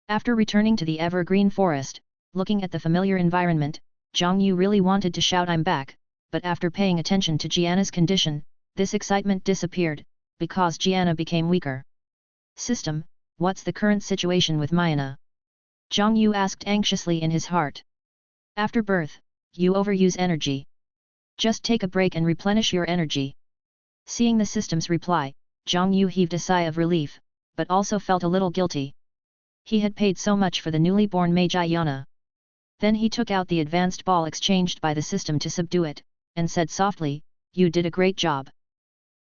After returning to the evergreen forest, looking at the familiar environment, Zhang Yu really wanted to shout "I'm back," but after paying attention to Gianna's condition, this excitement disappeared, because Gianna became weaker. System, what's the current situation with Mayana? Zhang Yu asked anxiously in his heart. After birth, you overuse energy. Just take a break and replenish your energy. Seeing the system's reply, Zhang Yu heaved a sigh of relief, but also felt a little guilty. He had paid so much for the newly born Magi Yana. Then he took out the advanced ball exchanged by the system to subdue it, and said softly, "You did a great job.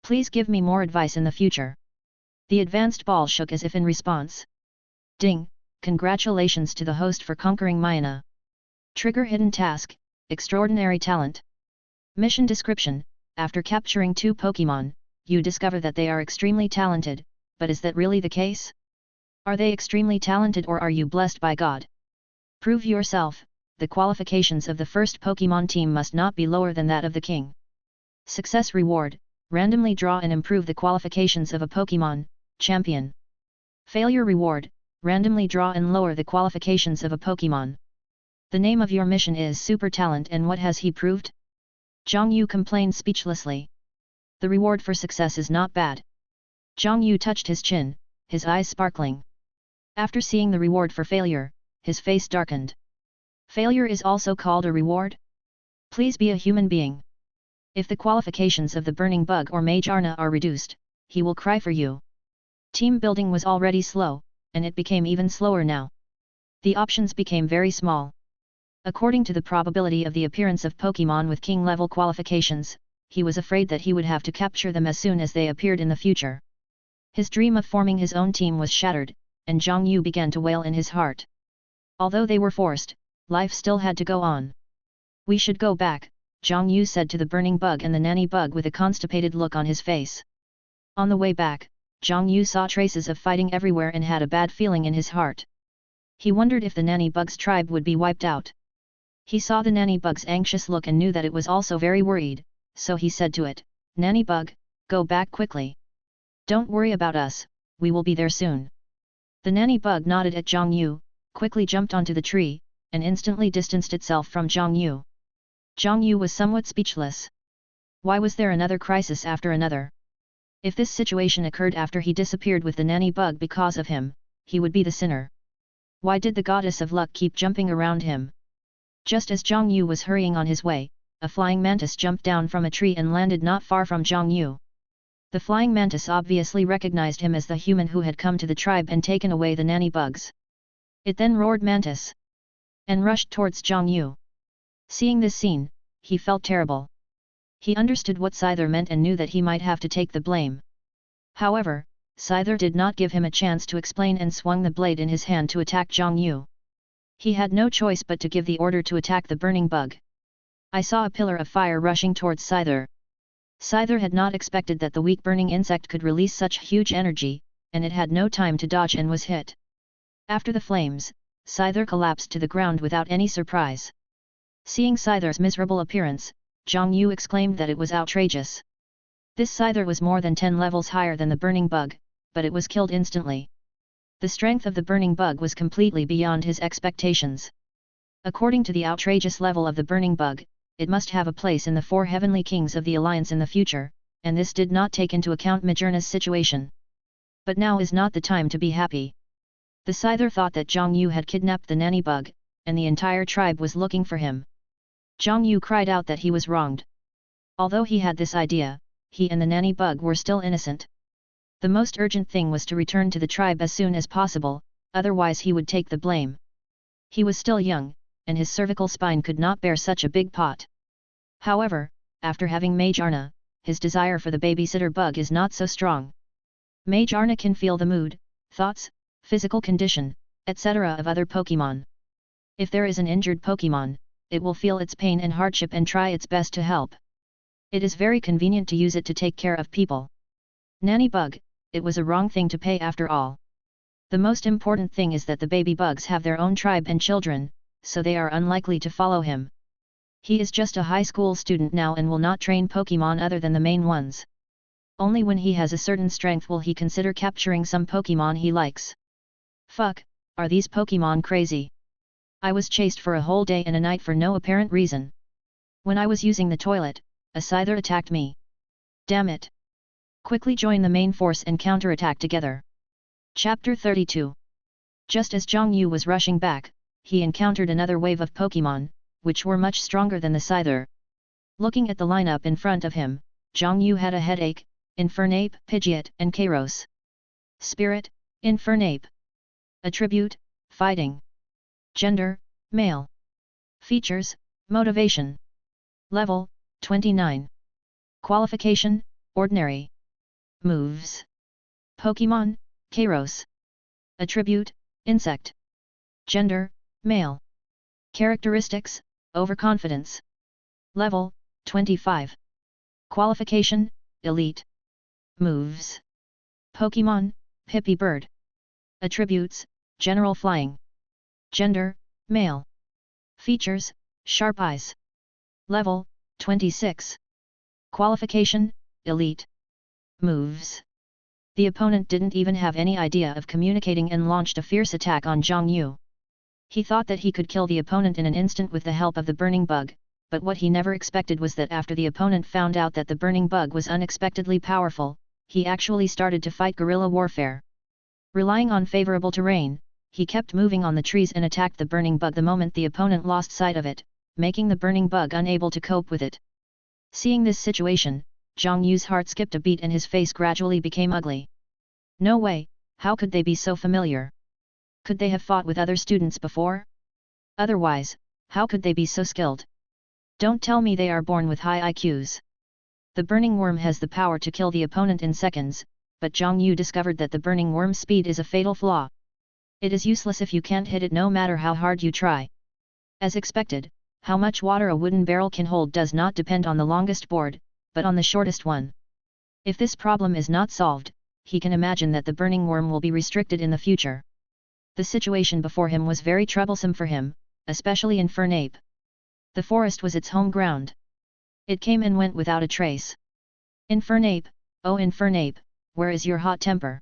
Please give me more advice in the future." The advanced ball shook as if in response. Ding! Congratulations to the host for conquering Mayana. Trigger hidden task, extraordinary talent. Mission description: after capturing 2 Pokémon, you discover that they are extremely talented, but is that really the case? Are they extremely talented or are you blessed by God? Prove yourself. The qualifications of the first Pokémon team must not be lower than that of the king. Success reward: randomly draw and improve the qualifications of a Pokémon champion. Failure reward: randomly draw and lower the qualifications of a Pokémon. The name of your mission is Super Talent, and what has he proved? Zhang Yu complained speechlessly. The reward for success is not bad. Zhang Yu touched his chin, his eyes sparkling. After seeing the reward for failure, his face darkened. Failure is also called a reward? Please be a human being. If the qualifications of the burning bug or Mage Arna are reduced, he will cry for you. Team building was already slow, and it became even slower now. The options became very small. According to the probability of the appearance of Pokémon with king-level qualifications, he was afraid that he would have to capture them as soon as they appeared in the future. His dream of forming his own team was shattered, and Zhang Yu began to wail in his heart. Although they were forced, life still had to go on. We should go back, Zhang Yu said to the burning bug and the nanny bug with a constipated look on his face. On the way back, Zhang Yu saw traces of fighting everywhere and had a bad feeling in his heart. He wondered if the nanny bug's tribe would be wiped out. He saw the nanny bug's anxious look and knew that it was also very worried, so he said to it, "Nanny bug, go back quickly. Don't worry about us, we will be there soon." The nanny bug nodded at Zhang Yu, quickly jumped onto the tree, and instantly distanced itself from Zhang Yu. Zhang Yu was somewhat speechless. Why was there another crisis after another? If this situation occurred after he disappeared with the nanny bug because of him, he would be the sinner. Why did the goddess of luck keep jumping around him? Just as Zhang Yu was hurrying on his way, a flying mantis jumped down from a tree and landed not far from Zhang Yu. The flying mantis obviously recognized him as the human who had come to the tribe and taken away the nanny bugs. It then roared "Mantis!" and rushed towards Zhang Yu. Seeing this scene, he felt terrible. He understood what Scyther meant and knew that he might have to take the blame. However, Scyther did not give him a chance to explain and swung the blade in his hand to attack Zhang Yu. He had no choice but to give the order to attack the burning bug. I saw a pillar of fire rushing towards Scyther. Scyther had not expected that the weak burning insect could release such huge energy, and it had no time to dodge and was hit. After the flames, Scyther collapsed to the ground without any surprise. Seeing Scyther's miserable appearance, Zhang Yu exclaimed that it was outrageous. This Scyther was more than 10 levels higher than the burning bug, but it was killed instantly. The strength of the burning bug was completely beyond his expectations. According to the outrageous level of the burning bug, it must have a place in the 4 heavenly kings of the alliance in the future, and this did not take into account Majourna's situation. But now is not the time to be happy. The Scyther thought that Zhang Yu had kidnapped the nanny bug, and the entire tribe was looking for him. Zhang Yu cried out that he was wronged. Although he had this idea, he and the nanny bug were still innocent. The most urgent thing was to return to the tribe as soon as possible, otherwise he would take the blame. He was still young, and his cervical spine could not bear such a big pot. However, after having Mage Arna, his desire for the babysitter bug is not so strong. Mage Arna can feel the mood, thoughts, physical condition, etc. of other Pokémon. If there is an injured Pokémon, it will feel its pain and hardship and try its best to help. It is very convenient to use it to take care of people. Nanny bug, it was a wrong thing to pay after all. The most important thing is that the baby bugs have their own tribe and children, so they are unlikely to follow him. He is just a high school student now and will not train Pokémon other than the main ones. Only when he has a certain strength will he consider capturing some Pokémon he likes. Fuck, are these Pokémon crazy? I was chased for a whole day and a night for no apparent reason. When I was using the toilet, a Scyther attacked me. Damn it. Quickly join the main force and counterattack together. Chapter 32. Just as Zhang Yu was rushing back, he encountered another wave of Pokémon, which were much stronger than the Scyther. Looking at the lineup in front of him, Zhang Yu had a headache. Infernape, Pidgeot and Kairos. Spirit, Infernape. Attribute, Fighting. Gender, Male. Features, Motivation. Level, 29. Qualification, Ordinary. Moves. Pokémon, Kairos. Attribute, Insect. Gender, Male. Characteristics, Overconfidence. Level, 25. Qualification, Elite. Moves. Pokémon, Pippy Bird. Attributes, General Flying. Gender, Male. Features, Sharp Eyes. Level, 26. Qualification, Elite. Moves. The opponent didn't even have any idea of communicating and launched a fierce attack on Zhang Yu. He thought that he could kill the opponent in an instant with the help of the burning bug, but what he never expected was that after the opponent found out that the burning bug was unexpectedly powerful, he actually started to fight guerrilla warfare. Relying on favorable terrain, he kept moving on the trees and attacked the burning bug the moment the opponent lost sight of it, making the burning bug unable to cope with it. Seeing this situation, Zhang Yu's heart skipped a beat and his face gradually became ugly. No way, how could they be so familiar? Could they have fought with other students before? Otherwise, how could they be so skilled? Don't tell me they are born with high IQs. The burning worm has the power to kill the opponent in seconds, but Zhang Yu discovered that the burning worm's speed is a fatal flaw. It is useless if you can't hit it no matter how hard you try. As expected, how much water a wooden barrel can hold does not depend on the longest board, but on the shortest one. If this problem is not solved, he can imagine that the burning worm will be restricted in the future. The situation before him was very troublesome for him, especially in Infernape. The forest was its home ground. It came and went without a trace. Infernape, oh Infernape, where is your hot temper?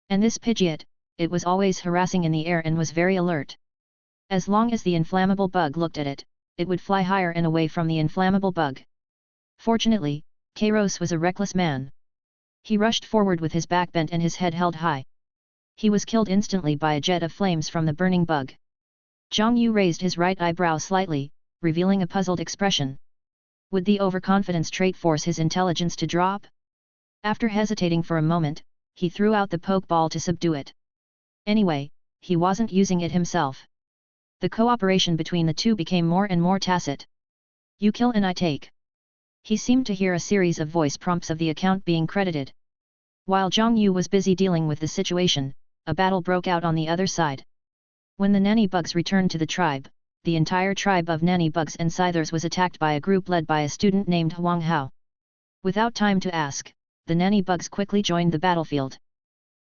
And this Pidgeot, it was always harassing in the air and was very alert. As long as the inflammable bug looked at it, it would fly higher and away from the inflammable bug. Fortunately, Kairos was a reckless man. He rushed forward with his back bent and his head held high. He was killed instantly by a jet of flames from the burning bug. Zhang Yu raised his right eyebrow slightly, revealing a puzzled expression. Would the overconfidence trait force his intelligence to drop? After hesitating for a moment, he threw out the Pokeball to subdue it. Anyway, he wasn't using it himself. The cooperation between the two became more and more tacit. You kill and I take. He seemed to hear a series of voice prompts of the account being credited. While Zhang Yu was busy dealing with the situation, a battle broke out on the other side. When the nanny bugs returned to the tribe, the entire tribe of nanny bugs and scythers was attacked by a group led by a student named Huang Hao. Without time to ask, the nanny bugs quickly joined the battlefield.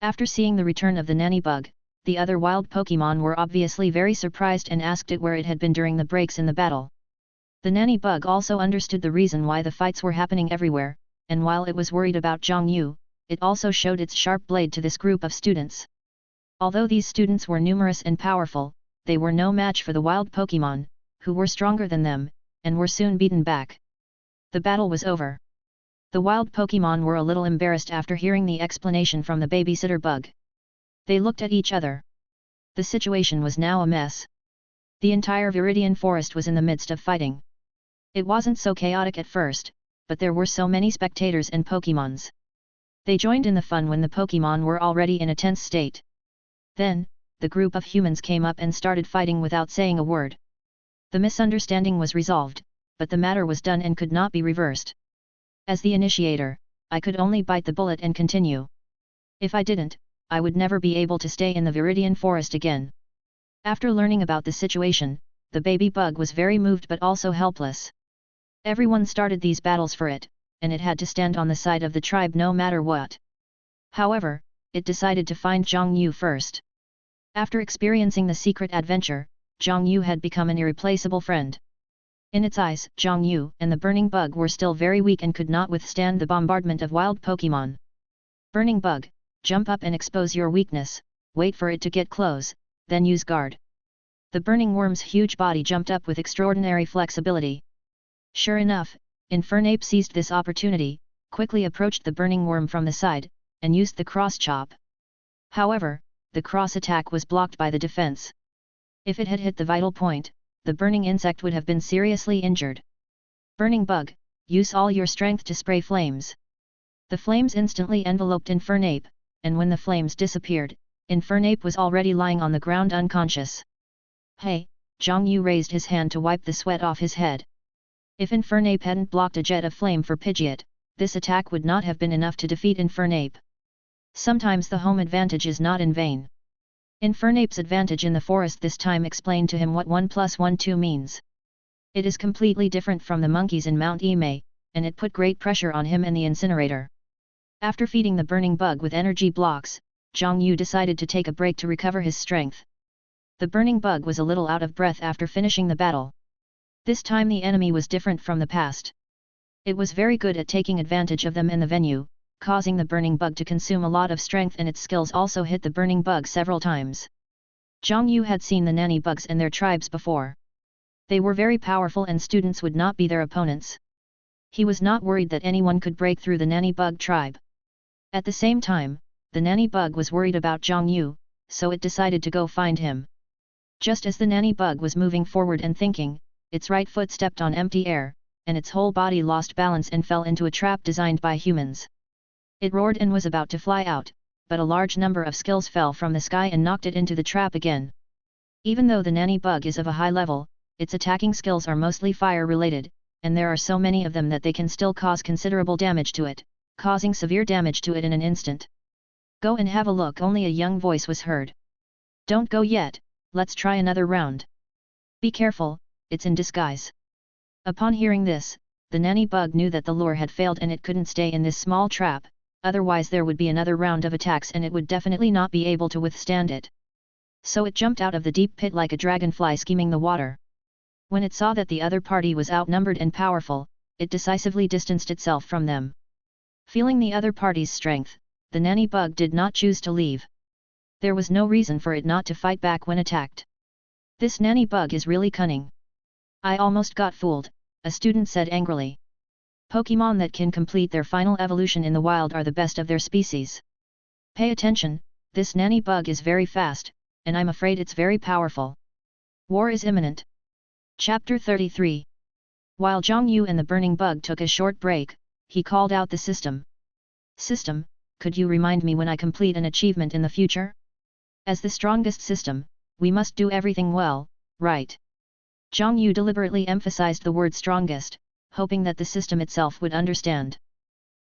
After seeing the return of the nanny bug, the other wild Pokémon were obviously very surprised and asked it where it had been during the breaks in the battle. The nanny bug also understood the reason why the fights were happening everywhere, and while it was worried about Zhang Yu, it also showed its sharp blade to this group of students. Although these students were numerous and powerful, they were no match for the wild Pokémon, who were stronger than them, and were soon beaten back. The battle was over. The wild Pokémon were a little embarrassed after hearing the explanation from the babysitter bug. They looked at each other. The situation was now a mess. The entire Viridian forest was in the midst of fighting. It wasn't so chaotic at first, but there were so many spectators and Pokémons. They joined in the fun when the Pokémon were already in a tense state. Then, the group of humans came up and started fighting without saying a word. The misunderstanding was resolved, but the matter was done and could not be reversed. As the initiator, I could only bite the bullet and continue. If I didn't, I would never be able to stay in the Viridian forest again. After learning about the situation, the baby bug was very moved but also helpless. Everyone started these battles for it, and it had to stand on the side of the tribe no matter what. However, it decided to find Zhang Yu first. After experiencing the secret adventure, Zhang Yu had become an irreplaceable friend. In its eyes, Zhang Yu and the burning bug were still very weak and could not withstand the bombardment of wild Pokémon. Burning bug, jump up and expose your weakness, wait for it to get close, then use guard. The burning worm's huge body jumped up with extraordinary flexibility. Sure enough, Infernape seized this opportunity, quickly approached the burning worm from the side, and used the cross chop. However, the cross attack was blocked by the defense. If it had hit the vital point, the burning insect would have been seriously injured. Burning bug, use all your strength to spray flames. The flames instantly enveloped Infernape, and when the flames disappeared, Infernape was already lying on the ground unconscious. Hey, Zhang Yu raised his hand to wipe the sweat off his head. If Infernape hadn't blocked a jet of flame for Pidgeot, this attack would not have been enough to defeat Infernape. Sometimes the home advantage is not in vain. Infernape's advantage in the forest this time explained to him what 1 + 1 2 means. It is completely different from the monkeys in Mount Imei, and it put great pressure on him and the incinerator. After feeding the burning bug with energy blocks, Zhang Yu decided to take a break to recover his strength. The burning bug was a little out of breath after finishing the battle. This time the enemy was different from the past. It was very good at taking advantage of them in the venue, causing the burning bug to consume a lot of strength, and its skills also hit the burning bug several times. Zhang Yu had seen the nanny bugs and their tribes before. They were very powerful and students would not be their opponents. He was not worried that anyone could break through the nanny bug tribe. At the same time, the nanny bug was worried about Zhang Yu, so it decided to go find him. Just as the nanny bug was moving forward and thinking, its right foot stepped on empty air, and its whole body lost balance and fell into a trap designed by humans. It roared and was about to fly out, but a large number of skills fell from the sky and knocked it into the trap again. Even though the nanny bug is of a high level, its attacking skills are mostly fire-related, and there are so many of them that they can still cause considerable damage to it, causing severe damage to it in an instant. Go and have a look. Only a young voice was heard. Don't go yet, let's try another round. Be careful, it's in disguise. Upon hearing this, the nanny bug knew that the lure had failed and it couldn't stay in this small trap, otherwise there would be another round of attacks and it would definitely not be able to withstand it. So it jumped out of the deep pit like a dragonfly skimming the water. When it saw that the other party was outnumbered and powerful, it decisively distanced itself from them. Feeling the other party's strength, the nanny bug did not choose to leave. There was no reason for it not to fight back when attacked. This nanny bug is really cunning. I almost got fooled, a student said angrily. Pokémon that can complete their final evolution in the wild are the best of their species. Pay attention, this nanny bug is very fast, and I'm afraid it's very powerful. War is imminent. Chapter 33. While Zhang Yu and the burning bug took a short break, he called out the system. System, could you remind me when I complete an achievement in the future? As the strongest system, we must do everything well, right? Zhang Yu deliberately emphasized the word strongest, hoping that the system itself would understand.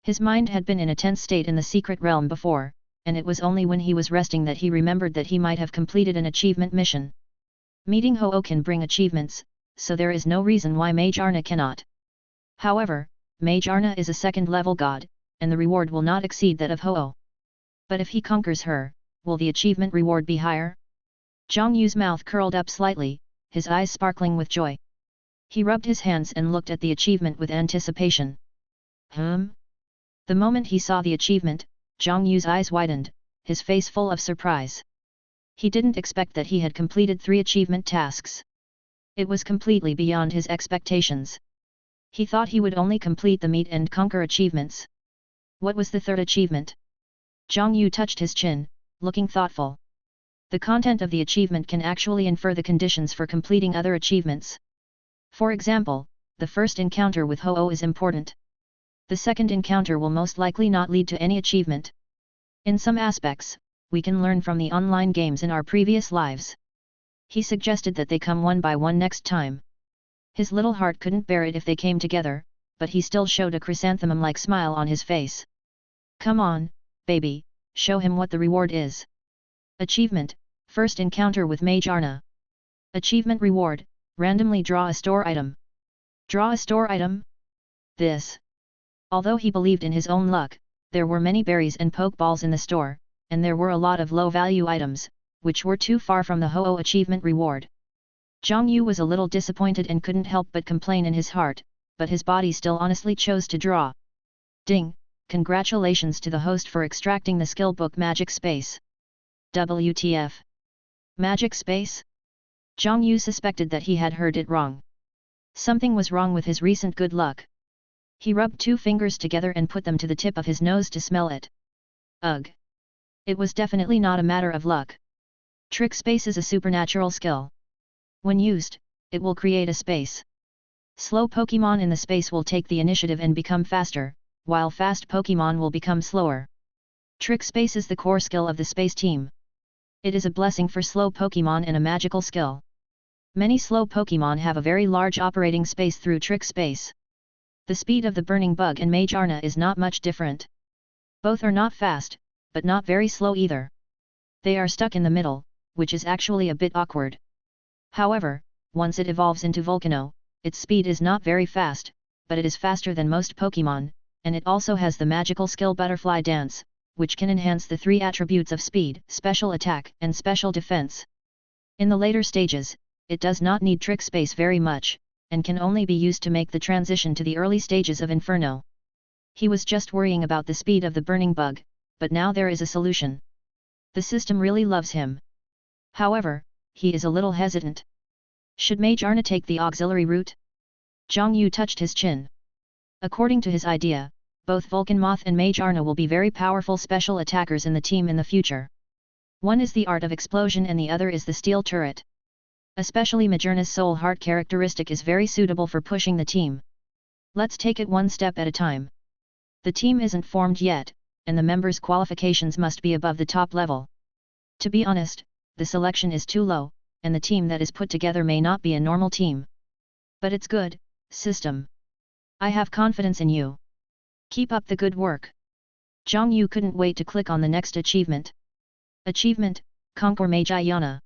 His mind had been in a tense state in the secret realm before, and it was only when he was resting that he remembered that he might have completed an achievement mission. Meeting Ho-Oh can bring achievements, so there is no reason why Mage Arna cannot. However, Mage Arna is a second-level god, and the reward will not exceed that of Ho-Oh. But if he conquers her, will the achievement reward be higher? Zhang Yu's mouth curled up slightly, his eyes sparkling with joy. He rubbed his hands and looked at the achievement with anticipation. The moment he saw the achievement, Zhang Yu's eyes widened, his face full of surprise. He didn't expect that he had completed 3 achievement tasks. It was completely beyond his expectations. He thought he would only complete the meet and conquer achievements. What was the 3rd achievement? Zhang Yu touched his chin, looking thoughtful. The content of the achievement can actually infer the conditions for completing other achievements. For example, the first encounter with Ho-Oh is important. The second encounter will most likely not lead to any achievement. In some aspects, we can learn from the online games in our previous lives. He suggested that they come one by one next time. His little heart couldn't bear it if they came together, but he still showed a chrysanthemum-like smile on his face. Come on, baby, show him what the reward is. Achievement, first encounter with Mage Arna. Achievement reward, randomly draw a store item. Draw a store item? This. Although he believed in his own luck, there were many berries and pokeballs in the store, and there were a lot of low-value items, which were too far from the Ho-Oh achievement reward. Zhang Yu was a little disappointed and couldn't help but complain in his heart, but his body still honestly chose to draw. Ding! Congratulations to the host for extracting the skill book Magic Space. WTF? Magic Space? Zhang Yu suspected that he had heard it wrong. Something was wrong with his recent good luck. He rubbed 2 fingers together and put them to the tip of his nose to smell it. Ugh! It was definitely not a matter of luck. Trick Space is a supernatural skill. When used, it will create a space. Slow Pokémon in the space will take the initiative and become faster, while fast Pokémon will become slower. Trick Space is the core skill of the space team. It is a blessing for slow Pokémon and a magical skill. Many slow Pokémon have a very large operating space through Trick Space. The speed of the Burning Bug and Mage Arna is not much different. Both are not fast, but not very slow either. They are stuck in the middle, which is actually a bit awkward. However, once it evolves into Volcano, its speed is not very fast, but it is faster than most Pokémon, and it also has the magical skill Butterfly Dance, which can enhance the 3 attributes of speed, special attack, and special defense. In the later stages, it does not need Trick Space very much, and can only be used to make the transition to the early stages of Inferno. He was just worrying about the speed of the Burning Bug, but now there is a solution. The system really loves him. However, he is a little hesitant. Should Mage Arna take the auxiliary route? Zhang Yu touched his chin. According to his idea, both Vulcan Moth and Mage Arna will be very powerful special attackers in the team in the future. One is the Art of Explosion and the other is the Steel Turret. Especially Majourna's Soul Heart characteristic is very suitable for pushing the team. Let's take it one step at a time. The team isn't formed yet, and the members' qualifications must be above the top level. To be honest, the selection is too low, and the team that is put together may not be a normal team. But it's good, system. I have confidence in you. Keep up the good work. Zhang Yu couldn't wait to click on the next achievement. Achievement, Conquer Mage Ayana.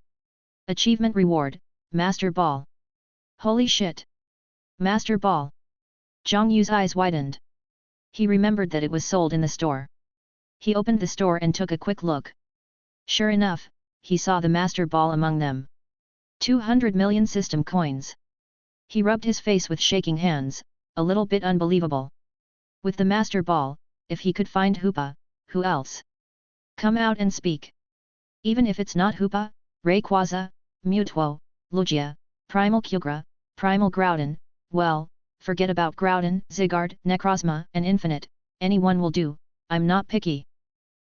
Achievement reward, Master Ball. Holy shit! Master Ball! Zhang Yu's eyes widened. He remembered that it was sold in the store. He opened the store and took a quick look. Sure enough, he saw the Master Ball among them. 200 million system coins. He rubbed his face with shaking hands, a little bit unbelievable. With the Master Ball, if he could find Hoopa, who else? Come out and speak. Even if it's not Hoopa, Rayquaza, Mewtwo, Lugia, Primal Kyogre, Primal Groudon, well, forget about Groudon, Zygarde, Necrozma, and Infinite, anyone will do, I'm not picky.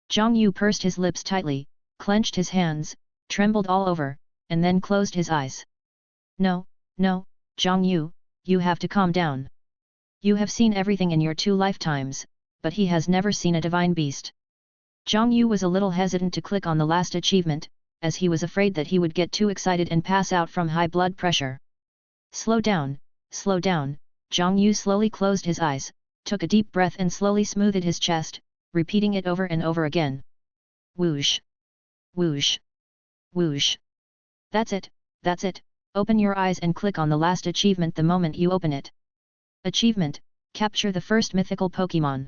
Zhang Yu pursed his lips tightly, clenched his hands, trembled all over, and then closed his eyes. No, Zhang Yu, you have to calm down. You have seen everything in your 2 lifetimes, but he has never seen a divine beast. Zhang Yu was a little hesitant to click on the last achievement, as he was afraid that he would get too excited and pass out from high blood pressure. Slow down, Zhang Yu slowly closed his eyes, took a deep breath and slowly smoothed his chest, repeating it over and over again. Whoosh! Whoosh! Whoosh! That's it, open your eyes and click on the last achievement the moment you open it. Achievement, capture the first mythical Pokémon.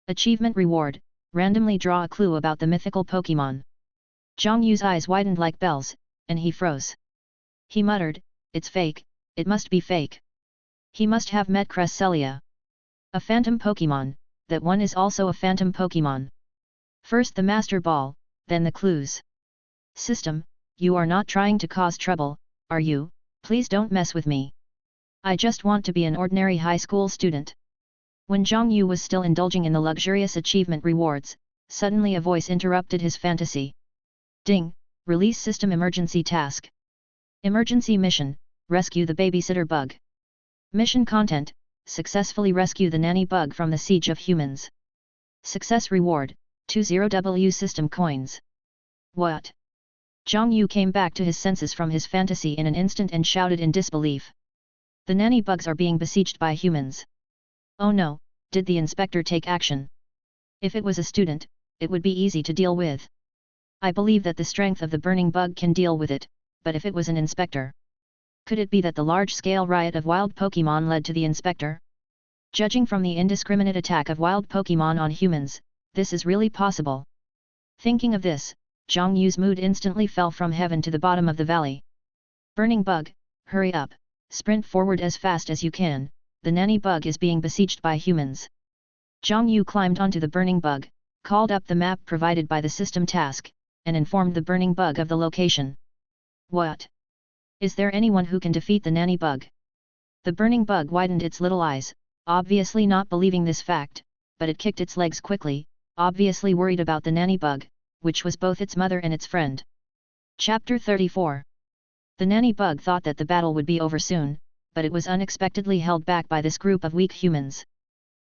Achievement reward, randomly draw a clue about the mythical Pokémon. Zhang Yu's eyes widened like bells, and he froze. He muttered, it's fake, it must be fake. He must have met Cresselia. A phantom Pokémon, that one is also a phantom Pokémon. First the Master Ball, then the clues. System, you are not trying to cause trouble, are you? Please don't mess with me. I just want to be an ordinary high school student. When Zhang Yu was still indulging in the luxurious achievement rewards, suddenly a voice interrupted his fantasy. Ding! Release System Emergency Task. Emergency Mission, Rescue the Babysitter Bug. Mission Content, Successfully rescue the nanny bug from the siege of humans. Success Reward, 20W System Coins. What? Zhang Yu came back to his senses from his fantasy in an instant and shouted in disbelief. The nanny bugs are being besieged by humans. Oh no, did the inspector take action? If it was a student, it would be easy to deal with. I believe that the strength of the burning bug can deal with it, but if it was an inspector, could it be that the large-scale riot of wild Pokémon led to the inspector? Judging from the indiscriminate attack of wild Pokémon on humans, this is really possible. Thinking of this, Zhang Yu's mood instantly fell from heaven to the bottom of the valley. Burning bug, hurry up, sprint forward as fast as you can, the nanny bug is being besieged by humans. Zhang Yu climbed onto the burning bug, called up the map provided by the system task, and informed the burning bug of the location. What? Is there anyone who can defeat the nanny bug? The burning bug widened its little eyes, obviously not believing this fact, but it kicked its legs quickly, obviously worried about the nanny bug, which was both its mother and its friend. Chapter 34. The nanny bug thought that the battle would be over soon, but it was unexpectedly held back by this group of weak humans.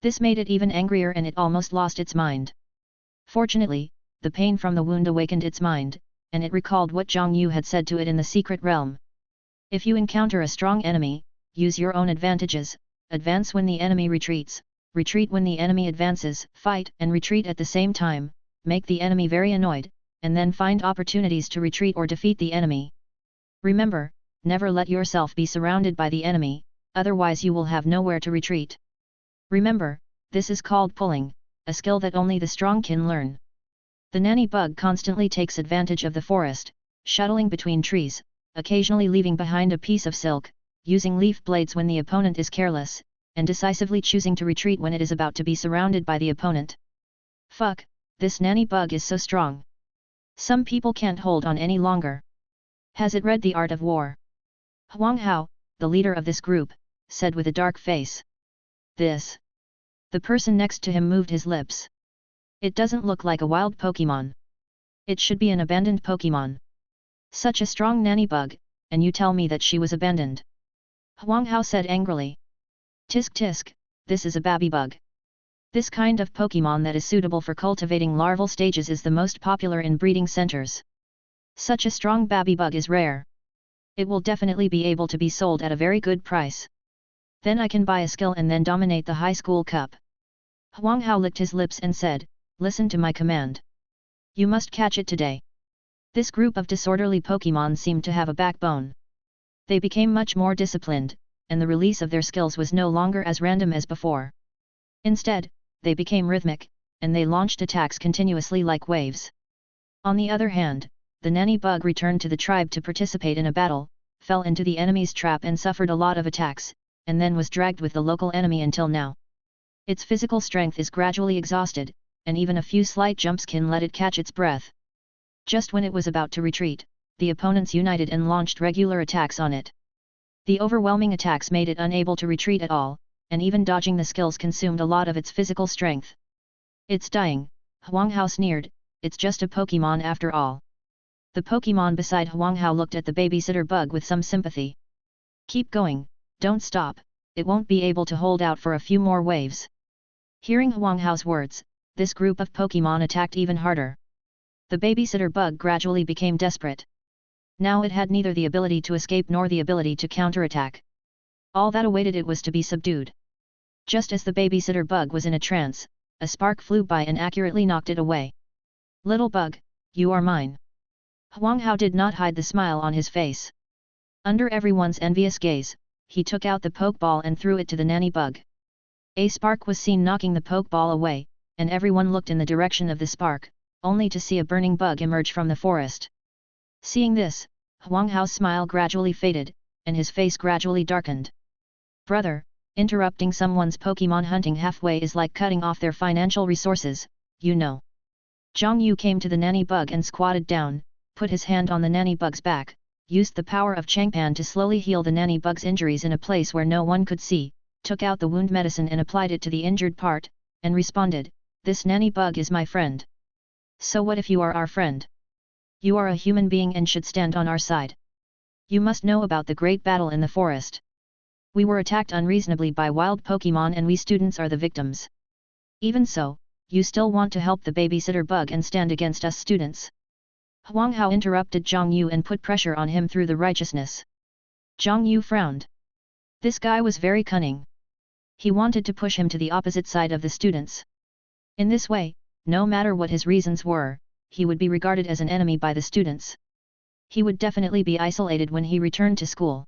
This made it even angrier and it almost lost its mind. Fortunately, the pain from the wound awakened its mind, and it recalled what Zhang Yu had said to it in the secret realm. If you encounter a strong enemy, use your own advantages, advance when the enemy retreats, retreat when the enemy advances, fight and retreat at the same time, make the enemy very annoyed, and then find opportunities to retreat or defeat the enemy. Remember, never let yourself be surrounded by the enemy, otherwise you will have nowhere to retreat. Remember, this is called pulling, a skill that only the strong can learn. The nanny bug constantly takes advantage of the forest, shuttling between trees, occasionally leaving behind a piece of silk, using leaf blades when the opponent is careless, and decisively choosing to retreat when it is about to be surrounded by the opponent. Fuck, this nanny bug is so strong. Some people can't hold on any longer. Has it read the art of war? Huang Hao, the leader of this group, said with a dark face. This. The person next to him moved his lips. It doesn't look like a wild Pokémon. It should be an abandoned Pokémon. Such a strong nanny bug, and you tell me that she was abandoned. Huang Hao said angrily. Tisk tisk, this is a baby bug. This kind of Pokémon that is suitable for cultivating larval stages is the most popular in breeding centers. Such a strong baby bug is rare. It will definitely be able to be sold at a very good price. Then I can buy a skill and then dominate the high school cup. Huang Hao licked his lips and said, listen to my command. You must catch it today. This group of disorderly Pokémon seemed to have a backbone. They became much more disciplined, and the release of their skills was no longer as random as before. Instead, they became rhythmic, and they launched attacks continuously like waves. On the other hand, the nanny bug returned to the tribe to participate in a battle, fell into the enemy's trap and suffered a lot of attacks, and then was dragged with the local enemy until now. Its physical strength is gradually exhausted, and even a few slight jumps can let it catch its breath. Just when it was about to retreat, the opponents united and launched regular attacks on it. The overwhelming attacks made it unable to retreat at all, and even dodging the skills consumed a lot of its physical strength. It's dying, Huang Hao sneered, it's just a Pokémon after all. The Pokémon beside Huang Hao looked at the babysitter bug with some sympathy. Keep going, don't stop, it won't be able to hold out for a few more waves. Hearing Huang Hao's words, this group of Pokémon attacked even harder. The babysitter bug gradually became desperate. Now it had neither the ability to escape nor the ability to counterattack. All that awaited it was to be subdued. Just as the babysitter bug was in a trance, a spark flew by and accurately knocked it away. Little bug, you are mine. Huang Hao did not hide the smile on his face. Under everyone's envious gaze, he took out the pokeball and threw it to the nanny bug. A spark was seen knocking the pokeball away, and everyone looked in the direction of the spark, only to see a burning bug emerge from the forest. Seeing this, Huang Hao's smile gradually faded, and his face gradually darkened. Brother, interrupting someone's Pokémon hunting halfway is like cutting off their financial resources, you know. Zhang Yu came to the nanny bug and squatted down, put his hand on the nanny bug's back, used the power of Changpan to slowly heal the nanny bug's injuries in a place where no one could see, took out the wound medicine and applied it to the injured part, and responded, this nanny bug is my friend. So what if you are our friend? You are a human being and should stand on our side. You must know about the great battle in the forest. We were attacked unreasonably by wild Pokémon and we students are the victims. Even so, you still want to help the babysitter bug and stand against us students. Huang Hao interrupted Zhang Yu and put pressure on him through the righteousness. Zhang Yu frowned. This guy was very cunning. He wanted to push him to the opposite side of the students. In this way, no matter what his reasons were, he would be regarded as an enemy by the students. He would definitely be isolated when he returned to school.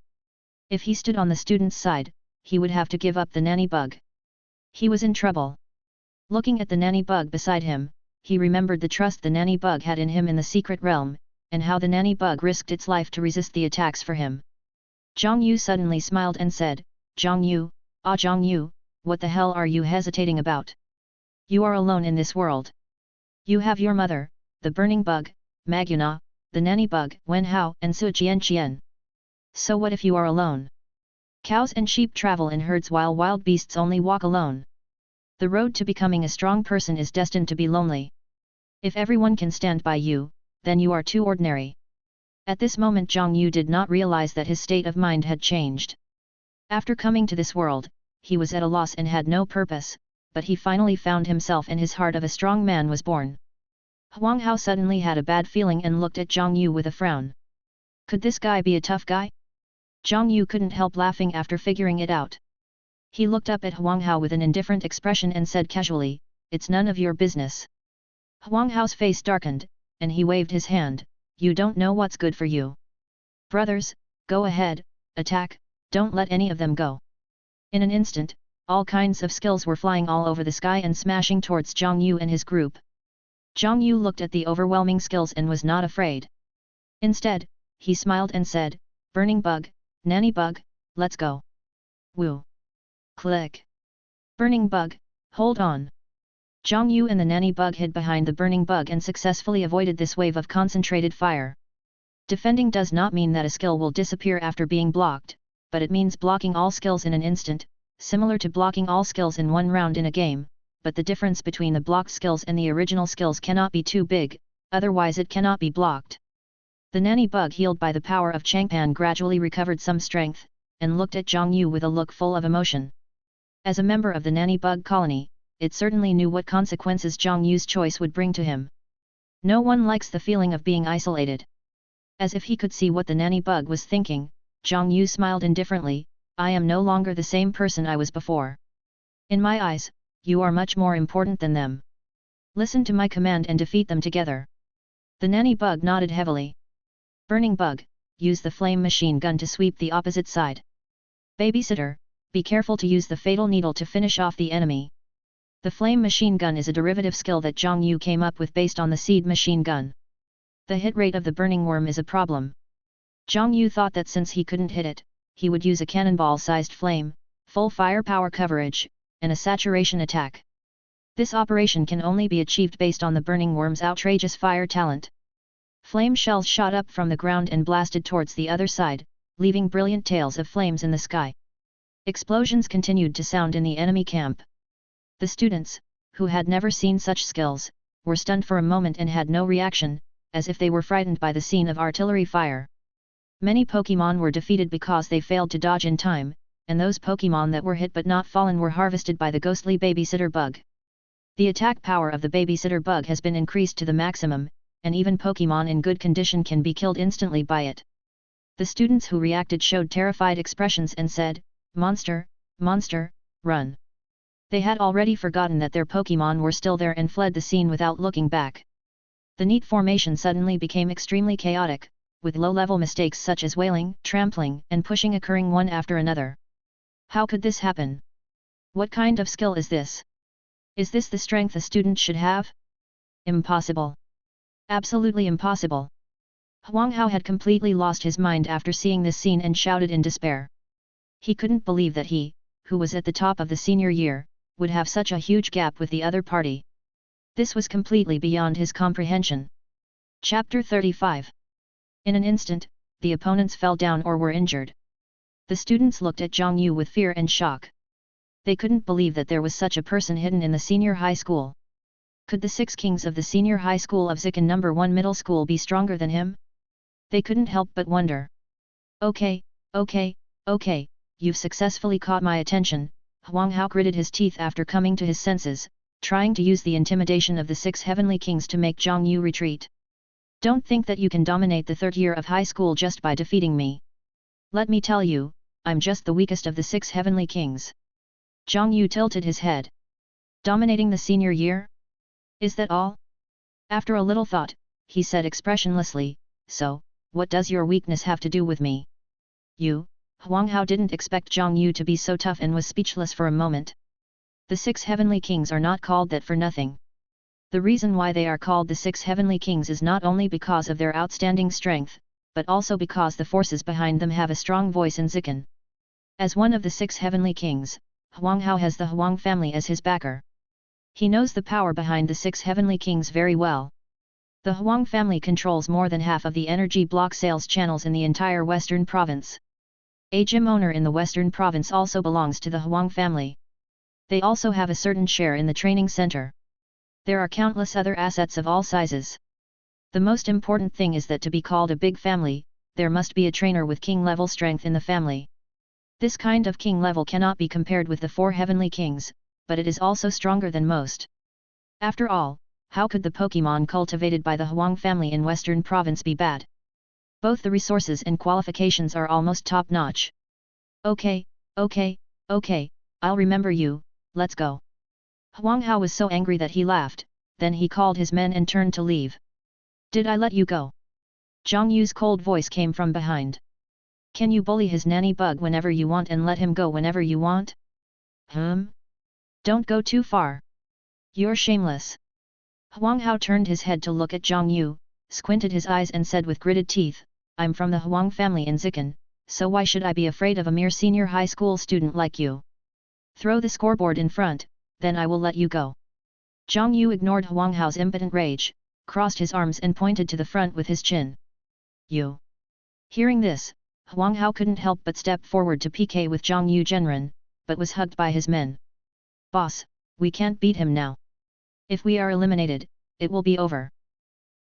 If he stood on the students' side, he would have to give up the nanny bug. He was in trouble. Looking at the nanny bug beside him, he remembered the trust the nanny bug had in him in the secret realm, and how the nanny bug risked its life to resist the attacks for him. Zhang Yu suddenly smiled and said, Zhang Yu, ah Zhang Yu, what the hell are you hesitating about? You are alone in this world. You have your mother, the burning bug, Magyuna, the nanny bug, Wen Hao and Su Qian. So what if you are alone? Cows and sheep travel in herds while wild beasts only walk alone. The road to becoming a strong person is destined to be lonely. If everyone can stand by you, then you are too ordinary. At this moment Zhang Yu did not realize that his state of mind had changed. After coming to this world, he was at a loss and had no purpose, but he finally found himself and his heart of a strong man was born. Huang Hao suddenly had a bad feeling and looked at Zhang Yu with a frown. Could this guy be a tough guy? Zhang Yu couldn't help laughing after figuring it out. He looked up at Huang Hao with an indifferent expression and said casually, it's none of your business. Huang Hao's face darkened, and he waved his hand, you don't know what's good for you. Brothers, go ahead, attack, don't let any of them go. In an instant, all kinds of skills were flying all over the sky and smashing towards Zhang Yu and his group. Zhang Yu looked at the overwhelming skills and was not afraid. Instead, he smiled and said, burning bug, nanny bug, let's go. Woo. Click. Burning bug, hold on. Zhang Yu and the nanny bug hid behind the burning bug and successfully avoided this wave of concentrated fire. Defending does not mean that a skill will disappear after being blocked, but it means blocking all skills in an instant, similar to blocking all skills in one round in a game, but the difference between the blocked skills and the original skills cannot be too big, otherwise it cannot be blocked. The nanny bug healed by the power of Changpan gradually recovered some strength, and looked at Zhang Yu with a look full of emotion. As a member of the nanny bug colony, it certainly knew what consequences Zhang Yu's choice would bring to him. No one likes the feeling of being isolated. As if he could see what the nanny bug was thinking, Zhang Yu smiled indifferently, I am no longer the same person I was before. In my eyes, you are much more important than them. Listen to my command and defeat them together. The nanny bug nodded heavily. Burning bug, use the flame machine gun to sweep the opposite side. Babysitter, be careful to use the fatal needle to finish off the enemy. The flame machine gun is a derivative skill that Zhang Yu came up with based on the seed machine gun. The hit rate of the burning worm is a problem. Zhang Yu thought that since he couldn't hit it, he would use a cannonball-sized flame, full firepower coverage, and a saturation attack. This operation can only be achieved based on the burning worm's outrageous fire talent. Flame shells shot up from the ground and blasted towards the other side, leaving brilliant tails of flames in the sky. Explosions continued to sound in the enemy camp. The students, who had never seen such skills, were stunned for a moment and had no reaction, as if they were frightened by the scene of artillery fire. Many Pokémon were defeated because they failed to dodge in time, and those Pokémon that were hit but not fallen were harvested by the ghostly babysitter bug. The attack power of the babysitter bug has been increased to the maximum, and even Pokémon in good condition can be killed instantly by it. The students who reacted showed terrified expressions and said, Monster, monster, run. They had already forgotten that their Pokémon were still there and fled the scene without looking back. The neat formation suddenly became extremely chaotic, with low-level mistakes such as wailing, trampling, and pushing occurring one after another. How could this happen? What kind of skill is this? Is this the strength a student should have? Impossible. Absolutely impossible. Huang Hao had completely lost his mind after seeing this scene and shouted in despair. He couldn't believe that he, who was at the top of the senior year, would have such a huge gap with the other party. This was completely beyond his comprehension. Chapter 35. In an instant, the opponents fell down or were injured. The students looked at Zhang Yu with fear and shock. They couldn't believe that there was such a person hidden in the senior high school. Could the 6 kings of the senior high school of Zikan No. 1 middle school be stronger than him? They couldn't help but wonder. Okay, you've successfully caught my attention. Huang Hao gritted his teeth after coming to his senses, trying to use the intimidation of the 6 heavenly kings to make Zhang Yu retreat. Don't think that you can dominate the 3rd year of high school just by defeating me. Let me tell you, I'm just the weakest of the 6 heavenly kings. Zhang Yu tilted his head. Dominating the senior year? Is that all? After a little thought, he said expressionlessly, so, what does your weakness have to do with me? You? Huang Hao didn't expect Zhang Yu to be so tough and was speechless for a moment. The 6 heavenly kings are not called that for nothing. The reason why they are called the 6 heavenly kings is not only because of their outstanding strength, but also because the forces behind them have a strong voice in Zikan. As one of the 6 heavenly kings, Huang Hao has the Huang family as his backer. He knows the power behind the 6 heavenly kings very well. The Huang family controls more than half of the energy block sales channels in the entire Western Province. A gym owner in the Western Province also belongs to the Huang family. They also have a certain share in the training center. There are countless other assets of all sizes. The most important thing is that to be called a big family, there must be a trainer with king-level strength in the family. This kind of king level cannot be compared with the 4 heavenly kings, but it is also stronger than most. After all, how could the Pokémon cultivated by the Huang family in Western Province be bad? Both the resources and qualifications are almost top-notch. Okay, I'll remember you, let's go. Huang Hao was so angry that he laughed, then he called his men and turned to leave. Did I let you go? Zhang Yu's cold voice came from behind. Can you bully his nanny bug whenever you want and let him go whenever you want? Don't go too far. You're shameless. Huang Hao turned his head to look at Zhang Yu, squinted his eyes and said with gritted teeth, I'm from the Huang family in Zikan, so why should I be afraid of a mere senior high school student like you? Throw the scoreboard in front, then I will let you go. Zhang Yu ignored Huang Hao's impotent rage, crossed his arms and pointed to the front with his chin. You. Hearing this, Huang Hao couldn't help but step forward to PK with Zhang Yu Genren, but was hugged by his men. Boss, we can't beat him now. If we are eliminated, it will be over.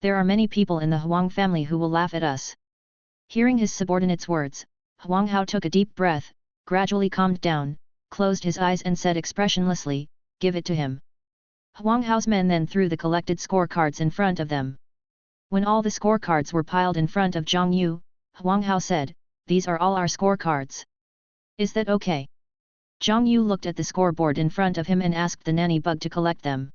There are many people in the Huang family who will laugh at us. Hearing his subordinate's words, Huang Hao took a deep breath, gradually calmed down, closed his eyes and said expressionlessly, give it to him. Huang Hao's men then threw the collected scorecards in front of them. When all the scorecards were piled in front of Zhang Yu, Huang Hao said, these are all our scorecards. Is that okay? Zhang Yu looked at the scoreboard in front of him and asked the nanny bug to collect them.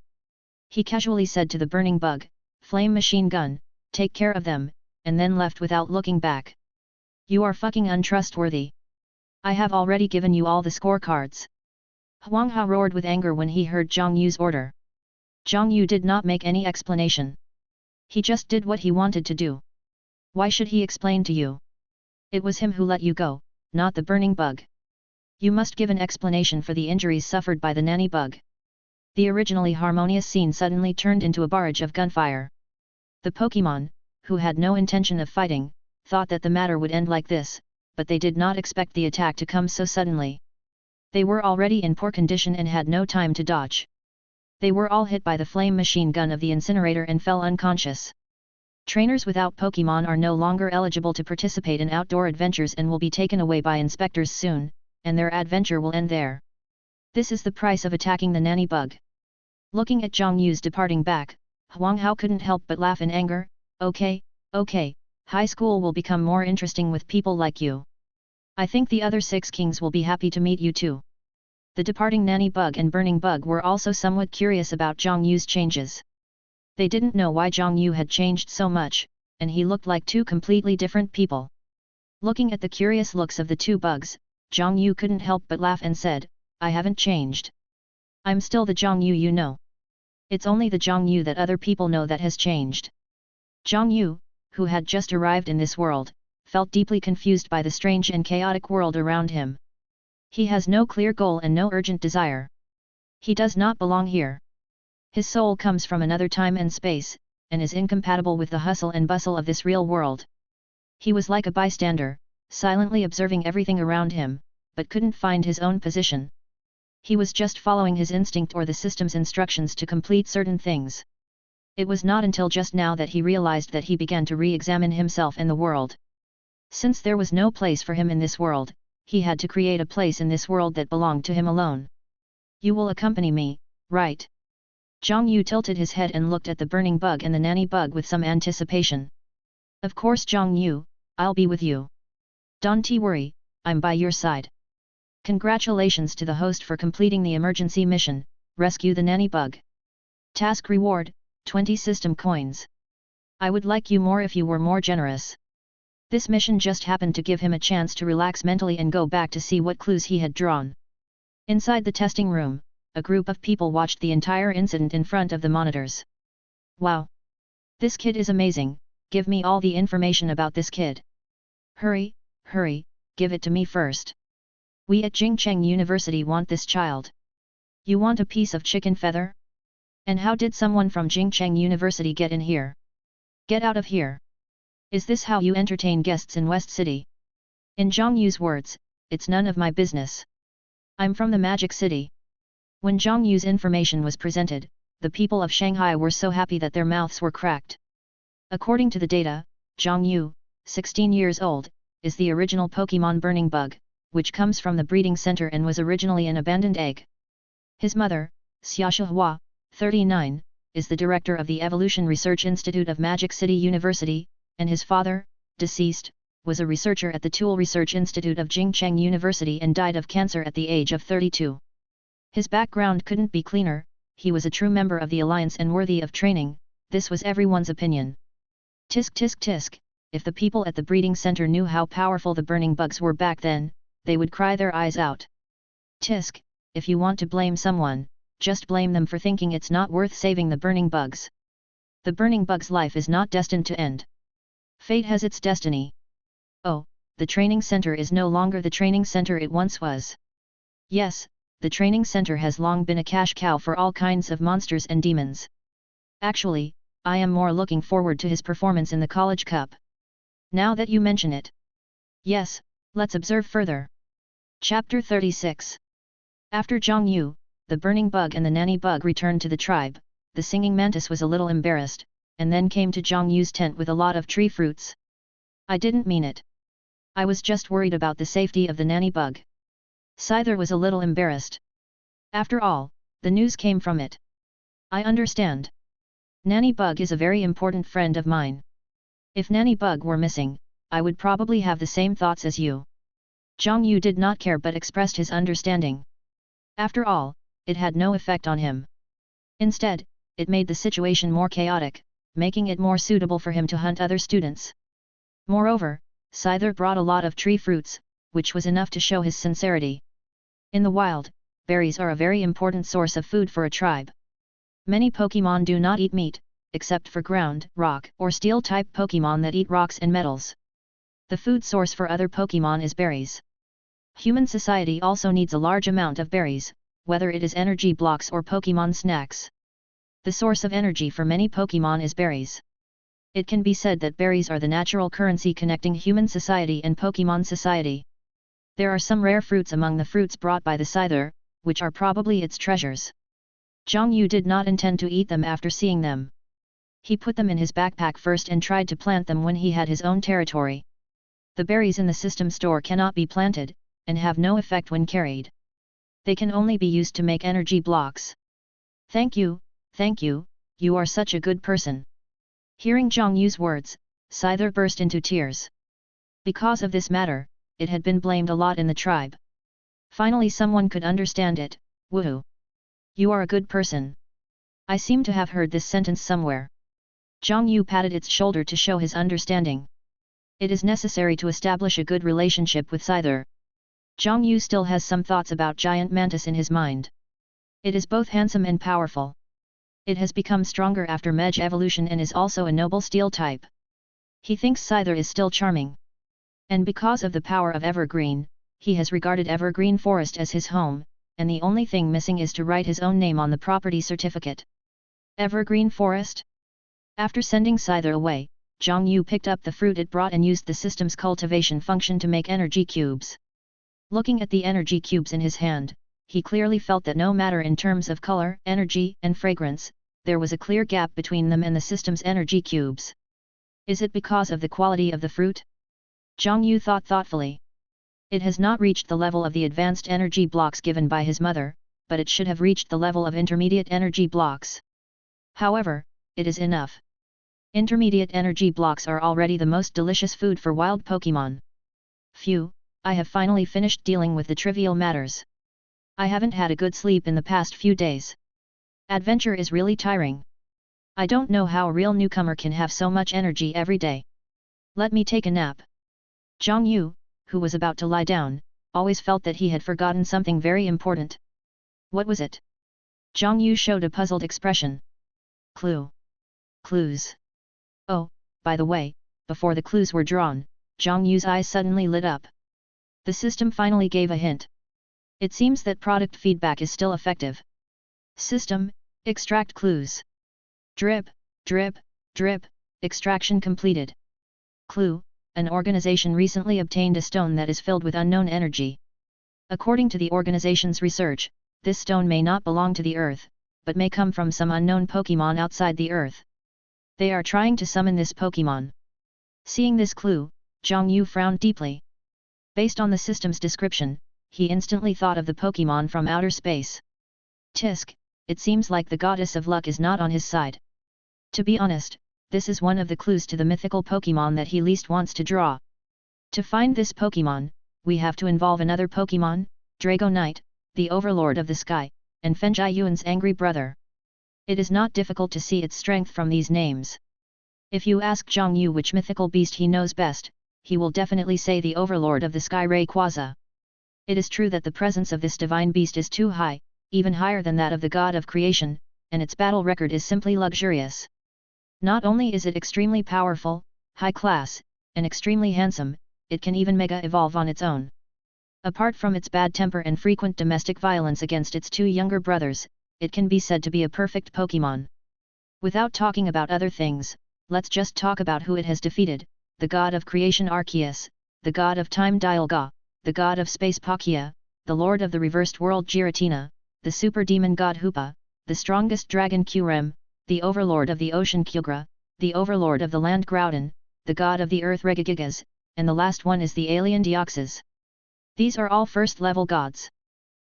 He casually said to the burning bug, flame machine gun, take care of them, and then left without looking back. You are fucking untrustworthy. I have already given you all the scorecards. Huang Hao roared with anger when he heard Zhang Yu's order. Zhang Yu did not make any explanation. He just did what he wanted to do. Why should he explain to you? It was him who let you go, not the burning bug. You must give an explanation for the injuries suffered by the nanny bug. The originally harmonious scene suddenly turned into a barrage of gunfire. The Pokémon, who had no intention of fighting, thought that the matter would end like this, but they did not expect the attack to come so suddenly. They were already in poor condition and had no time to dodge. They were all hit by the flame machine gun of the incinerator and fell unconscious. Trainers without Pokémon are no longer eligible to participate in outdoor adventures and will be taken away by inspectors soon, and their adventure will end there. This is the price of attacking the nanny bug. Looking at Zhang Yu's departing back, Huang Hao couldn't help but laugh in anger. Okay, high school will become more interesting with people like you. I think the other 6 kings will be happy to meet you too. The departing nanny bug and burning bug were also somewhat curious about Zhang Yu's changes. They didn't know why Zhang Yu had changed so much, and he looked like 2 completely different people. Looking at the curious looks of the 2 bugs, Zhang Yu couldn't help but laugh and said, I haven't changed. I'm still the Zhang Yu you know. It's only the Zhang Yu that other people know that has changed. Zhang Yu, who had just arrived in this world, felt deeply confused by the strange and chaotic world around him. He has no clear goal and no urgent desire. He does not belong here. His soul comes from another time and space, and is incompatible with the hustle and bustle of this real world. He was like a bystander, silently observing everything around him, but couldn't find his own position. He was just following his instinct or the system's instructions to complete certain things. It was not until just now that he realized that he began to re-examine himself and the world. Since there was no place for him in this world, he had to create a place in this world that belonged to him alone. You will accompany me, right? Zhang Yu tilted his head and looked at the burning bug and the nanny bug with some anticipation. Of course Zhang Yu, I'll be with you. Don't worry, I'm by your side. Congratulations to the host for completing the emergency mission, rescue the nanny bug. Task reward, 20 system coins. I would like you more if you were more generous. This mission just happened to give him a chance to relax mentally and go back to see what clues he had drawn. Inside the testing room, a group of people watched the entire incident in front of the monitors. Wow! This kid is amazing, give me all the information about this kid. Hurry, hurry, give it to me first. We at Jingcheng University want this child. You want a piece of chicken feather? And how did someone from Jingcheng University get in here? Get out of here. Is this how you entertain guests in West City? In Zhang Yu's words, it's none of my business. I'm from the Magic City. When Zhang Yu's information was presented, the people of Shanghai were so happy that their mouths were cracked. According to the data, Zhang Yu, 16 years old, is the original Pokémon burning bug, which comes from the breeding center and was originally an abandoned egg. His mother, Xia Hua, 39, is the director of the Evolution Research Institute of Magic City University, and his father, deceased, was a researcher at the Tool Research Institute of Jingcheng University and died of cancer at the age of 32. His background couldn't be cleaner, he was a true member of the Alliance and worthy of training, this was everyone's opinion. Tisk tisk tisk, if the people at the breeding center knew how powerful the burning bugs were back then, they would cry their eyes out. Tisk, if you want to blame someone, just blame them for thinking it's not worth saving the burning bugs. The burning bug's life is not destined to end. Fate has its destiny. Oh, the training center is no longer the training center it once was. Yes, the training center has long been a cash cow for all kinds of monsters and demons. Actually, I am more looking forward to his performance in the College Cup. Now that you mention it. Yes, let's observe further. Chapter 36. After Zhang Yu, the burning bug and the nanny bug returned to the tribe, the singing mantis was a little embarrassed, and then came to Zhang Yu's tent with a lot of tree fruits. I didn't mean it. I was just worried about the safety of the nanny bug. Scyther was a little embarrassed. After all, the news came from it. I understand. Nanny bug is a very important friend of mine. If nanny bug were missing, I would probably have the same thoughts as you. Zhang Yu did not care but expressed his understanding. After all, it had no effect on him. Instead, it made the situation more chaotic, making it more suitable for him to hunt other students. Moreover, Scyther brought a lot of tree fruits, which was enough to show his sincerity. In the wild, berries are a very important source of food for a tribe. Many Pokémon do not eat meat, except for ground, rock, or steel-type Pokémon that eat rocks and metals. The food source for other Pokémon is berries. Human society also needs a large amount of berries, whether it is energy blocks or Pokémon snacks. The source of energy for many Pokémon is berries. It can be said that berries are the natural currency connecting human society and Pokémon society. There are some rare fruits among the fruits brought by the Scyther, which are probably its treasures. Zhang Yu did not intend to eat them after seeing them. He put them in his backpack first and tried to plant them when he had his own territory. The berries in the system store cannot be planted, and have no effect when carried. They can only be used to make energy blocks. Thank you, you are such a good person. Hearing Zhang Yu's words, Scyther burst into tears. Because of this matter, it had been blamed a lot in the tribe. Finally someone could understand it, woohoo. You are a good person. I seem to have heard this sentence somewhere. Zhang Yu patted its shoulder to show his understanding. It is necessary to establish a good relationship with Scyther. Zhang Yu still has some thoughts about Giant Mantis in his mind. It is both handsome and powerful. It has become stronger after Mege evolution and is also a noble steel type. He thinks Scyther is still charming. And because of the power of Evergreen, he has regarded Evergreen Forest as his home, and the only thing missing is to write his own name on the property certificate. Evergreen Forest? After sending Scyther away, Zhang Yu picked up the fruit it brought and used the system's cultivation function to make energy cubes. Looking at the energy cubes in his hand, he clearly felt that no matter in terms of color, energy, and fragrance, there was a clear gap between them and the system's energy cubes. Is it because of the quality of the fruit? Zhang Yu thought thoughtfully. It has not reached the level of the advanced energy blocks given by his mother, but it should have reached the level of intermediate energy blocks. However, it is enough. Intermediate energy blocks are already the most delicious food for wild Pokémon. Phew, I have finally finished dealing with the trivial matters. I haven't had a good sleep in the past few days. Adventure is really tiring. I don't know how a real newcomer can have so much energy every day. Let me take a nap. Zhang Yu, who was about to lie down, always felt that he had forgotten something very important. What was it? Zhang Yu showed a puzzled expression. Clue. Clues. Oh, by the way, before the clues were drawn, Zhang Yu's eyes suddenly lit up. The system finally gave a hint. It seems that product feedback is still effective. System, extract clues. Drip, drip, drip, extraction completed. Clue, an organization recently obtained a stone that is filled with unknown energy. According to the organization's research, this stone may not belong to the Earth, but may come from some unknown Pokémon outside the Earth. They are trying to summon this Pokémon. Seeing this clue, Zhang Yu frowned deeply. Based on the system's description, he instantly thought of the Pokémon from outer space. Tisk, it seems like the goddess of luck is not on his side. To be honest, this is one of the clues to the mythical Pokémon that he least wants to draw. To find this Pokémon, we have to involve another Pokémon, Dragonite, the overlord of the sky, and Fenjai Yuan's angry brother. It is not difficult to see its strength from these names. If you ask Zhang Yu which mythical beast he knows best, he will definitely say the overlord of the sky Rayquaza. It is true that the presence of this divine beast is too high, even higher than that of the god of creation, and its battle record is simply luxurious. Not only is it extremely powerful, high class, and extremely handsome, it can even mega evolve on its own. Apart from its bad temper and frequent domestic violence against its two younger brothers, it can be said to be a perfect Pokémon. Without talking about other things, let's just talk about who it has defeated: the god of creation Arceus, the god of time Dialga, the god of space Palkia, the lord of the reversed world Giratina, the super demon god Hoopa, the strongest dragon Qrem, the overlord of the ocean Kyugra, the overlord of the land Groudon, the god of the earth Regigigas, and the last one is the alien Deoxys. These are all first-level gods.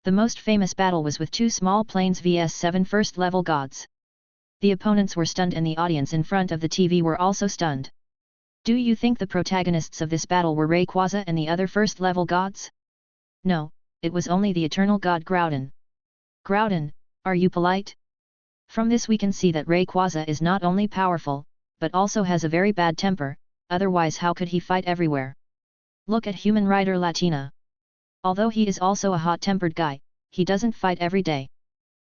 The most famous battle was with two small planes vs 7 first-level gods. The opponents were stunned and the audience in front of the TV were also stunned. Do you think the protagonists of this battle were Rayquaza and the other first-level gods? No, it was only the eternal god Groudon. Groudon, are you polite? From this we can see that Rayquaza is not only powerful, but also has a very bad temper, otherwise how could he fight everywhere? Look at human rider Latina. Although he is also a hot-tempered guy, he doesn't fight every day.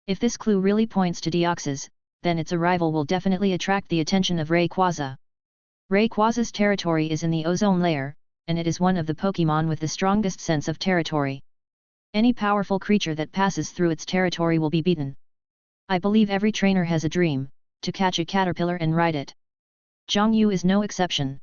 If this clue really points to Deoxys, then its arrival will definitely attract the attention of Rayquaza. Rayquaza's territory is in the ozone layer, and it is one of the Pokémon with the strongest sense of territory. Any powerful creature that passes through its territory will be beaten. I believe every trainer has a dream, to catch a caterpillar and ride it. Zhang Yu is no exception.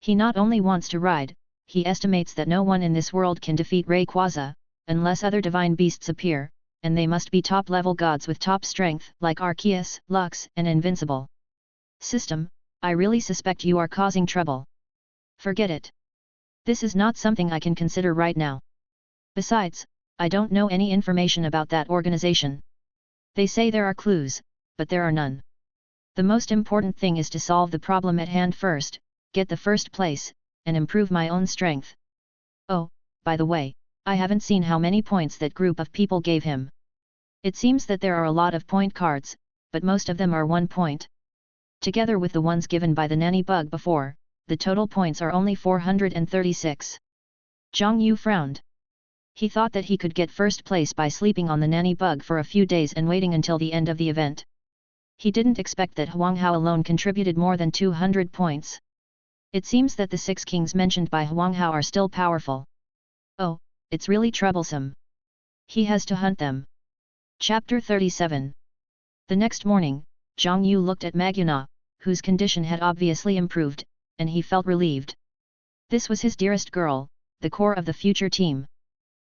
He not only wants to ride, he estimates that no one in this world can defeat Rayquaza, unless other divine beasts appear, and they must be top-level gods with top strength like Arceus, Lux, and Invincible. System, I really suspect you are causing trouble. Forget it. This is not something I can consider right now. Besides, I don't know any information about that organization. They say there are clues, but there are none. The most important thing is to solve the problem at hand first, get the first place, and improve my own strength. Oh, by the way, I haven't seen how many points that group of people gave him. It seems that there are a lot of point cards, but most of them are 1 point. Together with the ones given by the nanny bug before, the total points are only 436. Zhang Yu frowned. He thought that he could get first place by sleeping on the nanny bug for a few days and waiting until the end of the event. He didn't expect that Huang Hao alone contributed more than 200 points. It seems that the 6 kings mentioned by Huang Hao are still powerful. Oh, it's really troublesome. He has to hunt them. Chapter 37. The next morning, Zhang Yu looked at Magyuna, whose condition had obviously improved, and he felt relieved. This was his dearest girl, the core of the future team.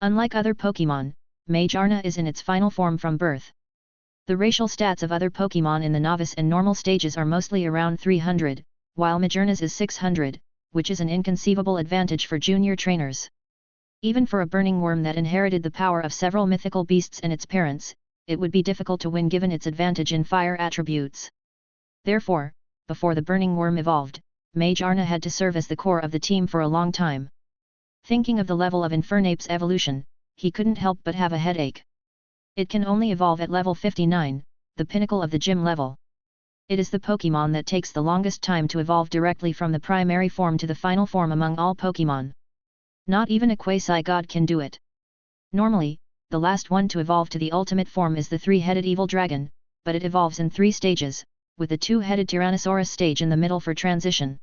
Unlike other Pokémon, Magearna is in its final form from birth. The racial stats of other Pokémon in the novice and normal stages are mostly around 300, while Magearna's is 600, which is an inconceivable advantage for junior trainers. Even for a burning worm that inherited the power of several mythical beasts and its parents, it would be difficult to win given its advantage in fire attributes. Therefore, before the burning worm evolved, Magearna had to serve as the core of the team for a long time. Thinking of the level of Infernape's evolution, he couldn't help but have a headache. It can only evolve at level 59, the pinnacle of the gym level. It is the Pokémon that takes the longest time to evolve directly from the primary form to the final form among all Pokémon. Not even a quasi-god can do it. Normally, the last one to evolve to the ultimate form is the 3-headed evil dragon, but it evolves in 3 stages, with the two-headed Tyrannosaurus stage in the middle for transition.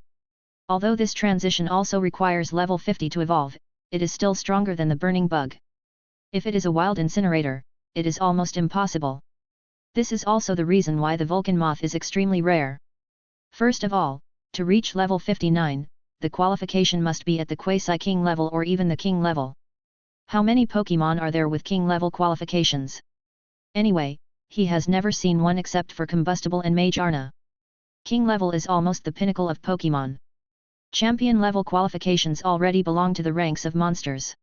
Although this transition also requires level 50 to evolve, it is still stronger than the burning bug. If it is a wild incinerator, it is almost impossible. This is also the reason why the Vulcan Moth is extremely rare. First of all, to reach level 59, the qualification must be at the Quasi-King level or even the King level. How many Pokémon are there with King level qualifications? Anyway, he has never seen one except for Combustible and Mage Arna. King level is almost the pinnacle of Pokémon. Champion level qualifications already belong to the ranks of monsters.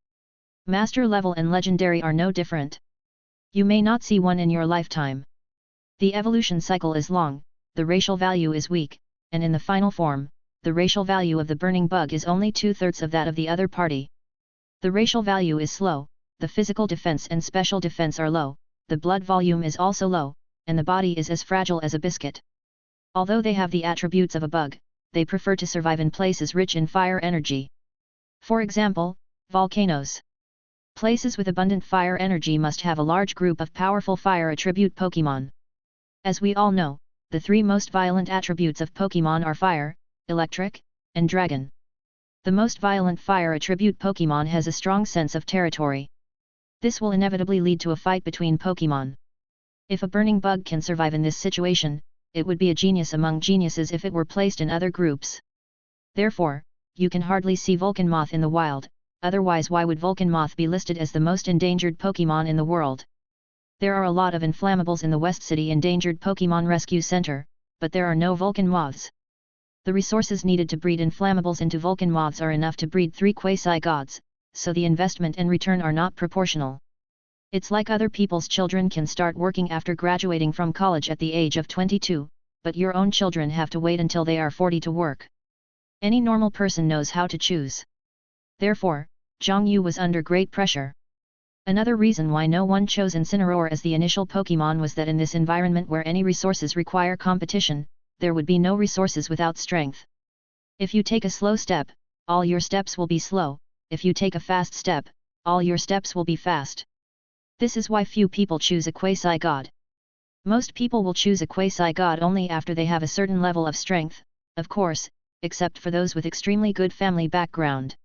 Master level and Legendary are no different. You may not see one in your lifetime. The evolution cycle is long, the racial value is weak, and in the final form, the racial value of the burning bug is only 2/3 of that of the other party. The racial value is slow, the physical defense and special defense are low, the blood volume is also low, and the body is as fragile as a biscuit. Although they have the attributes of a bug, they prefer to survive in places rich in fire energy. For example, volcanoes. Places with abundant fire energy must have a large group of powerful fire attribute Pokémon. As we all know, the three most violent attributes of Pokémon are fire, electric, and dragon. The most violent fire attribute Pokémon has a strong sense of territory. This will inevitably lead to a fight between Pokémon. If a burning bug can survive in this situation, it would be a genius among geniuses if it were placed in other groups. Therefore, you can hardly see Vulcan Moth in the wild, otherwise why would Vulcan Moth be listed as the most endangered Pokémon in the world? There are a lot of inflammables in the West City Endangered Pokémon Rescue Center, but there are no Vulcan Moths. The resources needed to breed inflammables into Vulcan Moths are enough to breed 3 quasi-gods, so the investment and return are not proportional. It's like other people's children can start working after graduating from college at the age of 22, but your own children have to wait until they are 40 to work. Any normal person knows how to choose. Therefore, Zhang Yu was under great pressure. Another reason why no one chose Incineroar as the initial Pokémon was that in this environment where any resources require competition, there would be no resources without strength. If you take a slow step, all your steps will be slow, if you take a fast step, all your steps will be fast. This is why few people choose a quasi-god. Most people will choose a quasi-god only after they have a certain level of strength, of course, except for those with extremely good family background.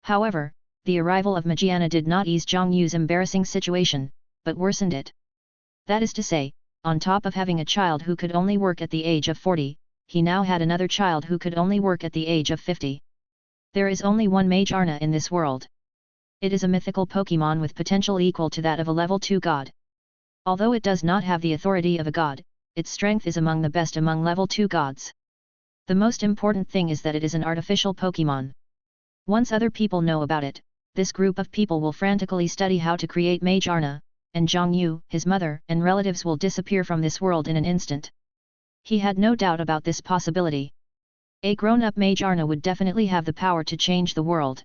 However, the arrival of Magiana did not ease Zhang Yu's embarrassing situation, but worsened it. That is to say, on top of having a child who could only work at the age of 40, he now had another child who could only work at the age of 50. There is only one Mage Arna in this world. It is a mythical Pokémon with potential equal to that of a level 2 god. Although it does not have the authority of a god, its strength is among the best among level 2 gods. The most important thing is that it is an artificial Pokémon. Once other people know about it, this group of people will frantically study how to create Mage Arna, and Zhang Yu, his mother and relatives will disappear from this world in an instant. He had no doubt about this possibility. A grown-up Mage Arna would definitely have the power to change the world.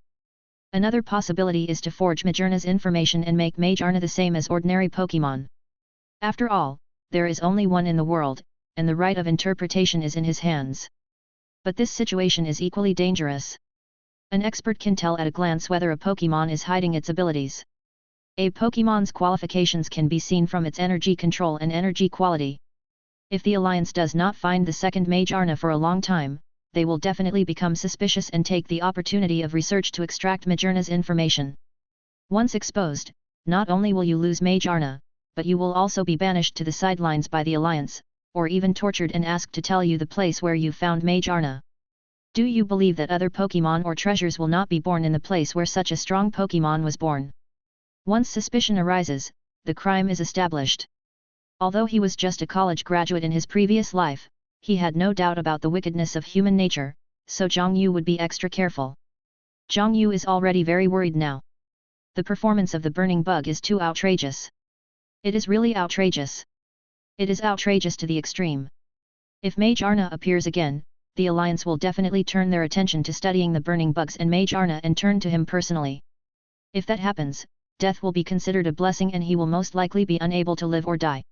Another possibility is to forge Mage Arna's information and make Mage Arna the same as ordinary Pokémon. After all, there is only one in the world, and the right of interpretation is in his hands. But this situation is equally dangerous. An expert can tell at a glance whether a Pokémon is hiding its abilities. A Pokémon's qualifications can be seen from its energy control and energy quality. If the Alliance does not find the second Mage Arna for a long time, they will definitely become suspicious and take the opportunity of research to extract Mage Arna's information. Once exposed, not only will you lose Mage Arna, but you will also be banished to the sidelines by the Alliance, or even tortured and asked to tell you the place where you found Mage Arna. Do you believe that other Pokémon or treasures will not be born in the place where such a strong Pokémon was born? Once suspicion arises, the crime is established. Although he was just a college graduate in his previous life, he had no doubt about the wickedness of human nature, so Zhang Yu would be extra careful. Zhang Yu is already very worried now. The performance of the burning bug is too outrageous. It is really outrageous. It is outrageous to the extreme. If Mage Arna appears again, the Alliance will definitely turn their attention to studying the burning bugs and Mage Arna and turn to him personally. If that happens, death will be considered a blessing and he will most likely be unable to live or die.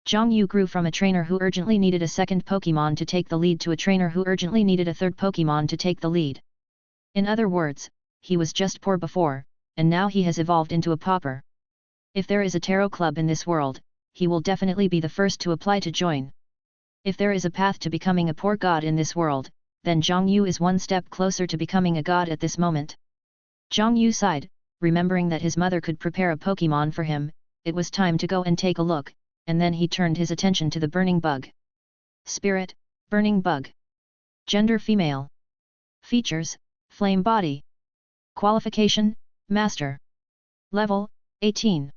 Zhang Yu grew from a trainer who urgently needed a second Pokémon to take the lead to a trainer who urgently needed a third Pokémon to take the lead. In other words, he was just poor before, and now he has evolved into a pauper. If there is a tarot club in this world, he will definitely be the first to apply to join. If there is a path to becoming a poor god in this world, then Zhang Yu is one step closer to becoming a god at this moment. Zhang Yu sighed, remembering that his mother could prepare a Pokémon for him. It was time to go and take a look, and then he turned his attention to the burning bug. Spirit, burning bug. Gender female. Features, flame body. Qualification, master. Level, 18.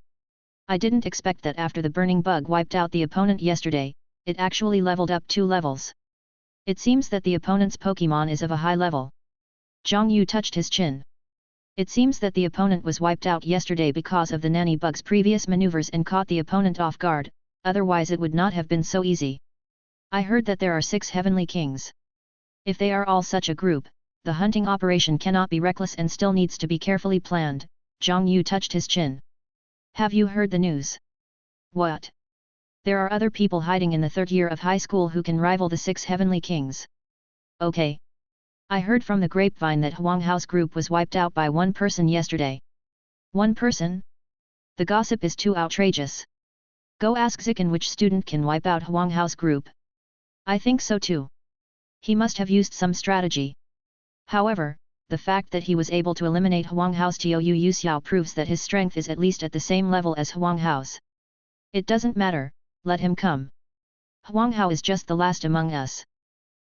I didn't expect that after the burning bug wiped out the opponent yesterday, it actually leveled up 2 levels. It seems that the opponent's Pokémon is of a high level. Zhang Yu touched his chin. It seems that the opponent was wiped out yesterday because of the nanny bug's previous maneuvers and caught the opponent off guard, otherwise it would not have been so easy. I heard that there are 6 heavenly kings. If they are all such a group, the hunting operation cannot be reckless and still needs to be carefully planned. Zhang Yu touched his chin. Have you heard the news? What? There are other people hiding in the 3rd year of high school who can rival the 6 heavenly kings. Okay. I heard from the grapevine that Huang Hao's group was wiped out by one person yesterday. One person? The gossip is too outrageous. Go ask Zikan which student can wipe out Huang Hao's group. I think so too. He must have used some strategy. However, the fact that he was able to eliminate Huang Hao's Tou Yuxiao proves that his strength is at least at the same level as Huang Hao's. It doesn't matter, let him come. Huang Hao is just the last among us.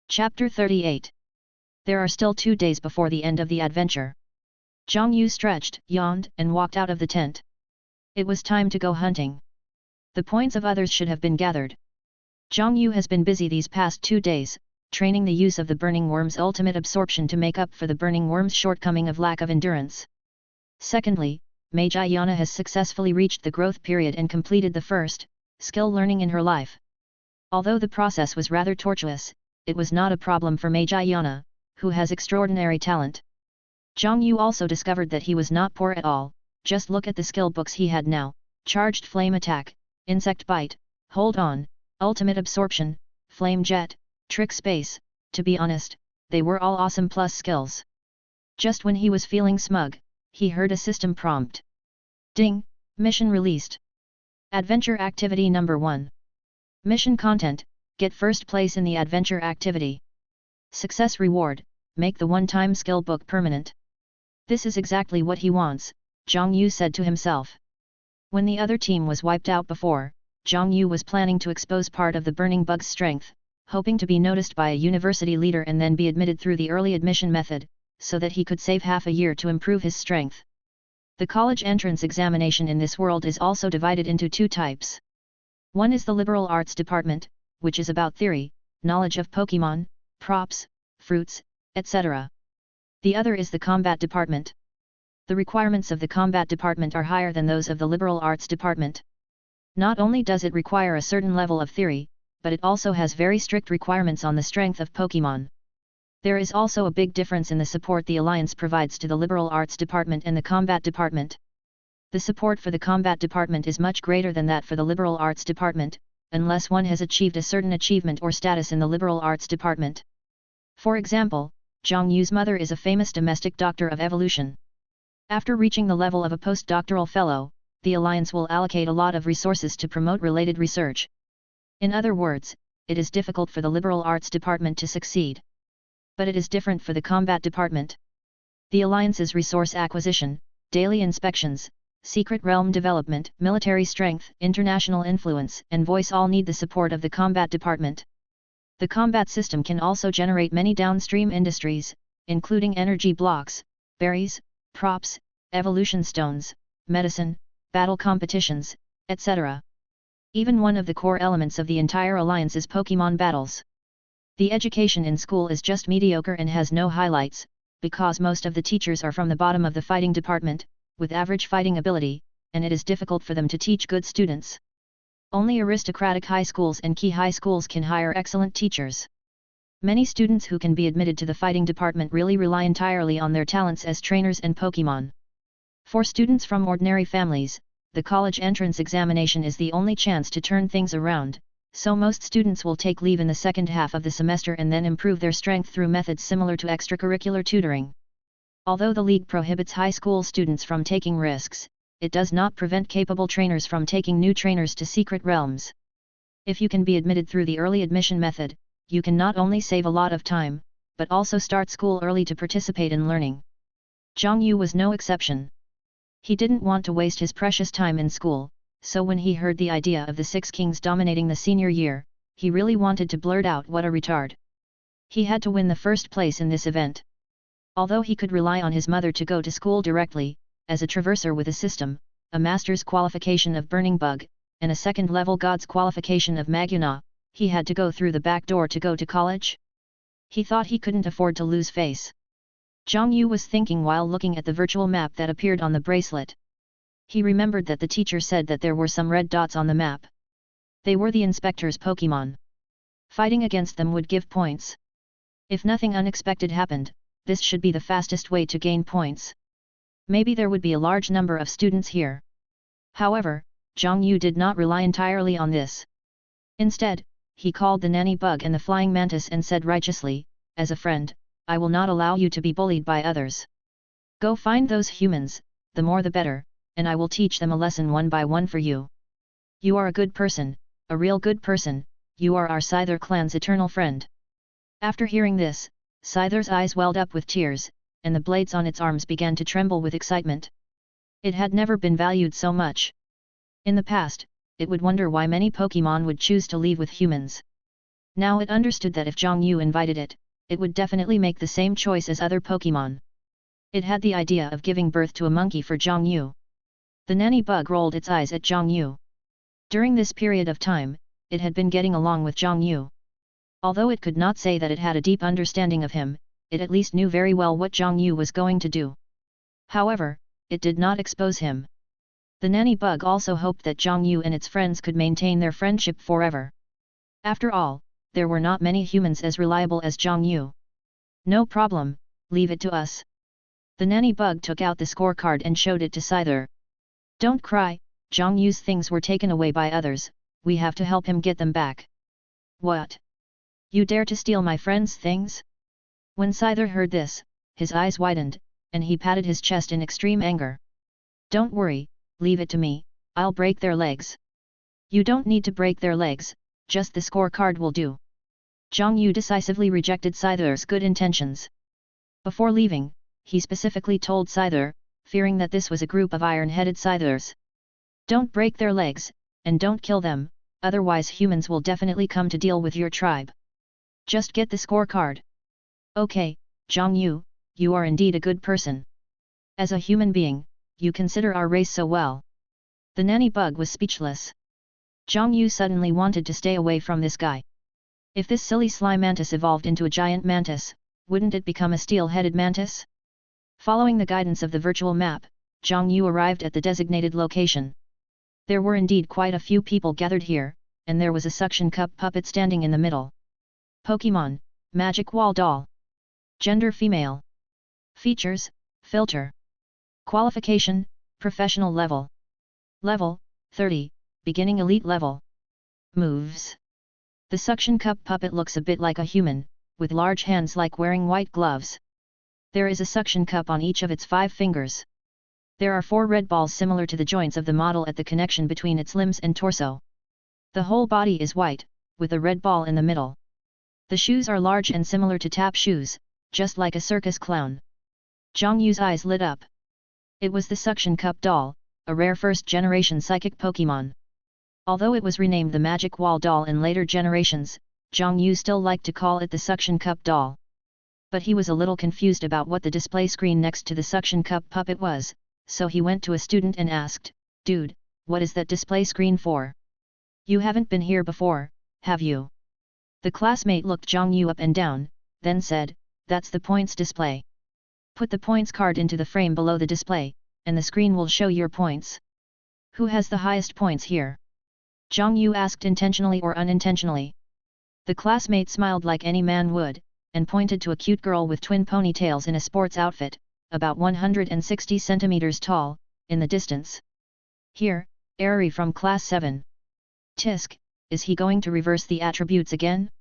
Chapter 38. There are still 2 days before the end of the adventure. Zhang Yu stretched, yawned, and walked out of the tent. It was time to go hunting. The points of others should have been gathered. Zhang Yu has been busy these past 2 days, training the use of the burning worm's ultimate absorption to make up for the burning worm's shortcoming of lack of endurance. Secondly, Magi Yana has successfully reached the growth period and completed the first skill learning in her life. Although the process was rather tortuous, it was not a problem for Magi Yana, who has extraordinary talent. Zhang Yu also discovered that he was not poor at all. Just look at the skill books he had now: Charged Flame Attack, Insect Bite, Hold On, Ultimate Absorption, Flame Jet, Trick Space. To be honest, they were all awesome plus skills. Just when he was feeling smug, he heard a system prompt. Ding! Mission released. Adventure Activity Number 1. Mission Content: get first place in the adventure activity. Success Reward: make the one-time skill book permanent. This is exactly what he wants, Zhang Yu said to himself. When the other team was wiped out before, Zhang Yu was planning to expose part of the burning bug's strength, hoping to be noticed by a university leader and then be admitted through the early admission method, so that he could save half a year to improve his strength. The college entrance examination in this world is also divided into 2 types. One is the liberal arts department, which is about theory, knowledge of Pokémon, props, fruits, etc. The other is the combat department. The requirements of the combat department are higher than those of the liberal arts department. Not only does it require a certain level of theory, but it also has very strict requirements on the strength of Pokémon. There is also a big difference in the support the Alliance provides to the liberal arts department and the combat department. The support for the combat department is much greater than that for the liberal arts department, unless one has achieved a certain achievement or status in the liberal arts department. For example, Zhang Yu's mother is a famous domestic doctor of evolution. After reaching the level of a postdoctoral fellow, the Alliance will allocate a lot of resources to promote related research. In other words, it is difficult for the liberal arts department to succeed. But it is different for the combat department. The Alliance's resource acquisition, daily inspections, secret realm development, military strength, international influence, and voice all need the support of the combat department. The combat system can also generate many downstream industries, including energy blocks, berries, props, evolution stones, medicine, battle competitions, etc. Even one of the core elements of the entire alliance is Pokémon battles. The education in school is just mediocre and has no highlights, because most of the teachers are from the bottom of the fighting department, with average fighting ability, and it is difficult for them to teach good students. Only aristocratic high schools and key high schools can hire excellent teachers. Many students who can be admitted to the fighting department really rely entirely on their talents as trainers and Pokémon. For students from ordinary families, the college entrance examination is the only chance to turn things around, so most students will take leave in the second half of the semester and then improve their strength through methods similar to extracurricular tutoring. Although the League prohibits high school students from taking risks, it does not prevent capable trainers from taking new trainers to secret realms. If you can be admitted through the early admission method, you can not only save a lot of time, but also start school early to participate in learning. Zhang Yu was no exception. He didn't want to waste his precious time in school, so when he heard the idea of the 6 kings dominating the senior year, he really wanted to blurt out what a retard. He had to win the first place in this event. Although he could rely on his mother to go to school directly, as a traverser with a system, a master's qualification of Burning Bug, and a second-level god's qualification of Maguna, he had to go through the back door to go to college? He thought he couldn't afford to lose face. Zhang Yu was thinking while looking at the virtual map that appeared on the bracelet. He remembered that the teacher said that there were some red dots on the map. They were the inspector's Pokémon. Fighting against them would give points. If nothing unexpected happened, this should be the fastest way to gain points. Maybe there would be a large number of students here. However, Zhang Yu did not rely entirely on this. Instead, he called the nanny bug and the flying mantis and said righteously, "As a friend, I will not allow you to be bullied by others. Go find those humans, the more the better, and I will teach them a lesson one by one for you. You are a good person, a real good person, you are our Scyther clan's eternal friend." After hearing this, Scyther's eyes welled up with tears, and the blades on its arms began to tremble with excitement. It had never been valued so much. In the past, it would wonder why many Pokémon would choose to leave with humans. Now it understood that if Zhang Yu invited it, it would definitely make the same choice as other Pokémon. It had the idea of giving birth to a monkey for Zhang Yu. The nanny bug rolled its eyes at Zhang Yu. During this period of time, it had been getting along with Zhang Yu. Although it could not say that it had a deep understanding of him, it at least knew very well what Zhang Yu was going to do. However, it did not expose him. The nanny bug also hoped that Zhang Yu and its friends could maintain their friendship forever. After all, there were not many humans as reliable as Zhang Yu. "No problem, leave it to us." The nanny bug took out the scorecard and showed it to Scyther. "Don't cry, Zhang Yu's things were taken away by others, we have to help him get them back." "What? You dare to steal my friend's things?" When Scyther heard this, his eyes widened, and he patted his chest in extreme anger. "Don't worry, leave it to me, I'll break their legs." "You don't need to break their legs, just the scorecard will do." Zhang Yu decisively rejected Scyther's good intentions. Before leaving, he specifically told Scyther, fearing that this was a group of iron-headed Scythers. "Don't break their legs, and don't kill them, otherwise humans will definitely come to deal with your tribe. Just get the scorecard." "Okay, Zhang Yu, you are indeed a good person. As a human being, you consider our race so well." The nanny bug was speechless. Zhang Yu suddenly wanted to stay away from this guy. If this silly slime mantis evolved into a giant mantis, wouldn't it become a steel-headed mantis? Following the guidance of the virtual map, Zhang Yu arrived at the designated location. There were indeed quite a few people gathered here, and there was a suction cup puppet standing in the middle. Pokémon, Magic Wall Doll. Gender female. Features, filter. Qualification, professional level. Level, 30, beginning elite level. Moves. The suction cup puppet looks a bit like a human, with large hands like wearing white gloves. There is a suction cup on each of its 5 fingers. There are 4 red balls similar to the joints of the model at the connection between its limbs and torso. The whole body is white, with a red ball in the middle. The shoes are large and similar to tap shoes, just like a circus clown. Zhang Yu's eyes lit up. It was the suction cup doll, a rare first-generation psychic Pokémon. Although it was renamed the Magic Wall Doll in later generations, Zhang Yu still liked to call it the suction cup doll. But he was a little confused about what the display screen next to the suction cup puppet was, so he went to a student and asked, "Dude, what is that display screen for? You haven't been here before, have you?" The classmate looked Zhang Yu up and down, then said, "That's the points display. Put the points card into the frame below the display, and the screen will show your points." "Who has the highest points here?" Zhang Yu asked intentionally or unintentionally. The classmate smiled like any man would, and pointed to a cute girl with twin ponytails in a sports outfit, about 160 centimeters tall, in the distance. "Here, Ari from class 7. Tisk, is he going to reverse the attributes again?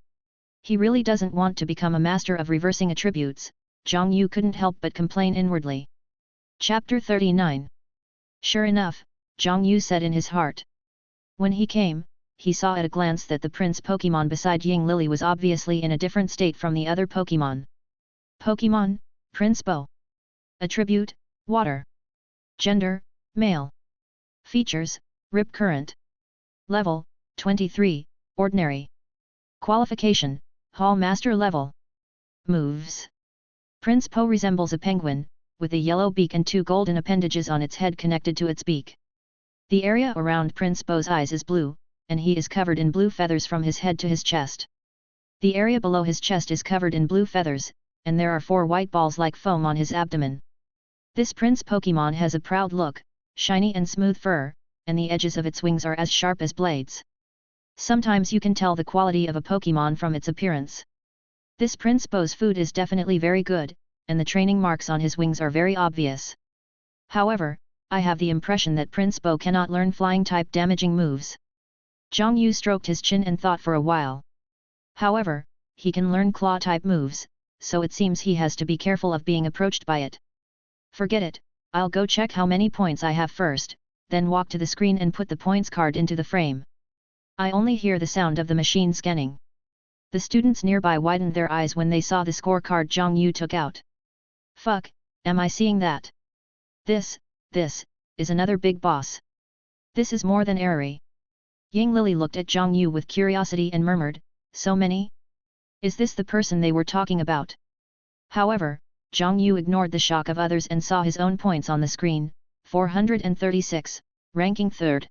He really doesn't want to become a master of reversing attributes," Zhang Yu couldn't help but complain inwardly. Chapter 39. Sure enough, Zhang Yu said in his heart. When he came, he saw at a glance that the Prince Pokémon beside Ying Lily was obviously in a different state from the other Pokémon. Pokémon, Prince Bo. Attribute, Water. Gender, Male. Features, Rip Current. Level, 23, Ordinary. Qualification, Hall Master level. Moves. Prince Po resembles a penguin, with a yellow beak and 2 golden appendages on its head connected to its beak. The area around Prince Po's eyes is blue, and he is covered in blue feathers from his head to his chest. The area below his chest is covered in blue feathers, and there are 4 white balls like foam on his abdomen. This Prince Pokémon has a proud look, shiny and smooth fur, and the edges of its wings are as sharp as blades. Sometimes you can tell the quality of a Pokémon from its appearance. This Prince Po's food is definitely very good, and the training marks on his wings are very obvious. However, I have the impression that Prince Po cannot learn flying-type damaging moves. Zhang Yu stroked his chin and thought for a while. However, he can learn claw-type moves, so it seems he has to be careful of being approached by it. Forget it, I'll go check how many points I have first, then walk to the screen and put the points card into the frame. I only hear the sound of the machine scanning. The students nearby widened their eyes when they saw the scorecard Zhang Yu took out. Fuck, am I seeing that? This is another big boss. This is more than airy. Ying Lily looked at Zhang Yu with curiosity and murmured, so many? Is this the person they were talking about? However, Zhang Yu ignored the shock of others and saw his own points on the screen, 436, ranking 3rd.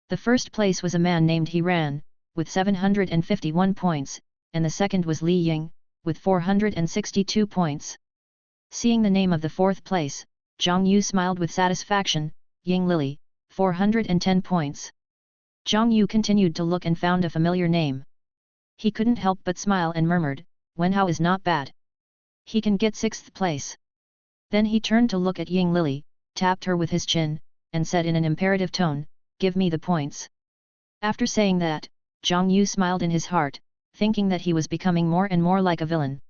The first place was a man named He Ran, with 751 points, and the second was Li Ying, with 462 points. Seeing the name of the 4th place, Zhang Yu smiled with satisfaction, Ying Lily, 410 points. Zhang Yu continued to look and found a familiar name. He couldn't help but smile and murmured, Wenhao is not bad. He can get 6th place. Then he turned to look at Ying Lily, tapped her with his chin, and said in an imperative tone, give me the points. After saying that, Zhang Yu smiled in his heart, thinking that he was becoming more and more like a villain.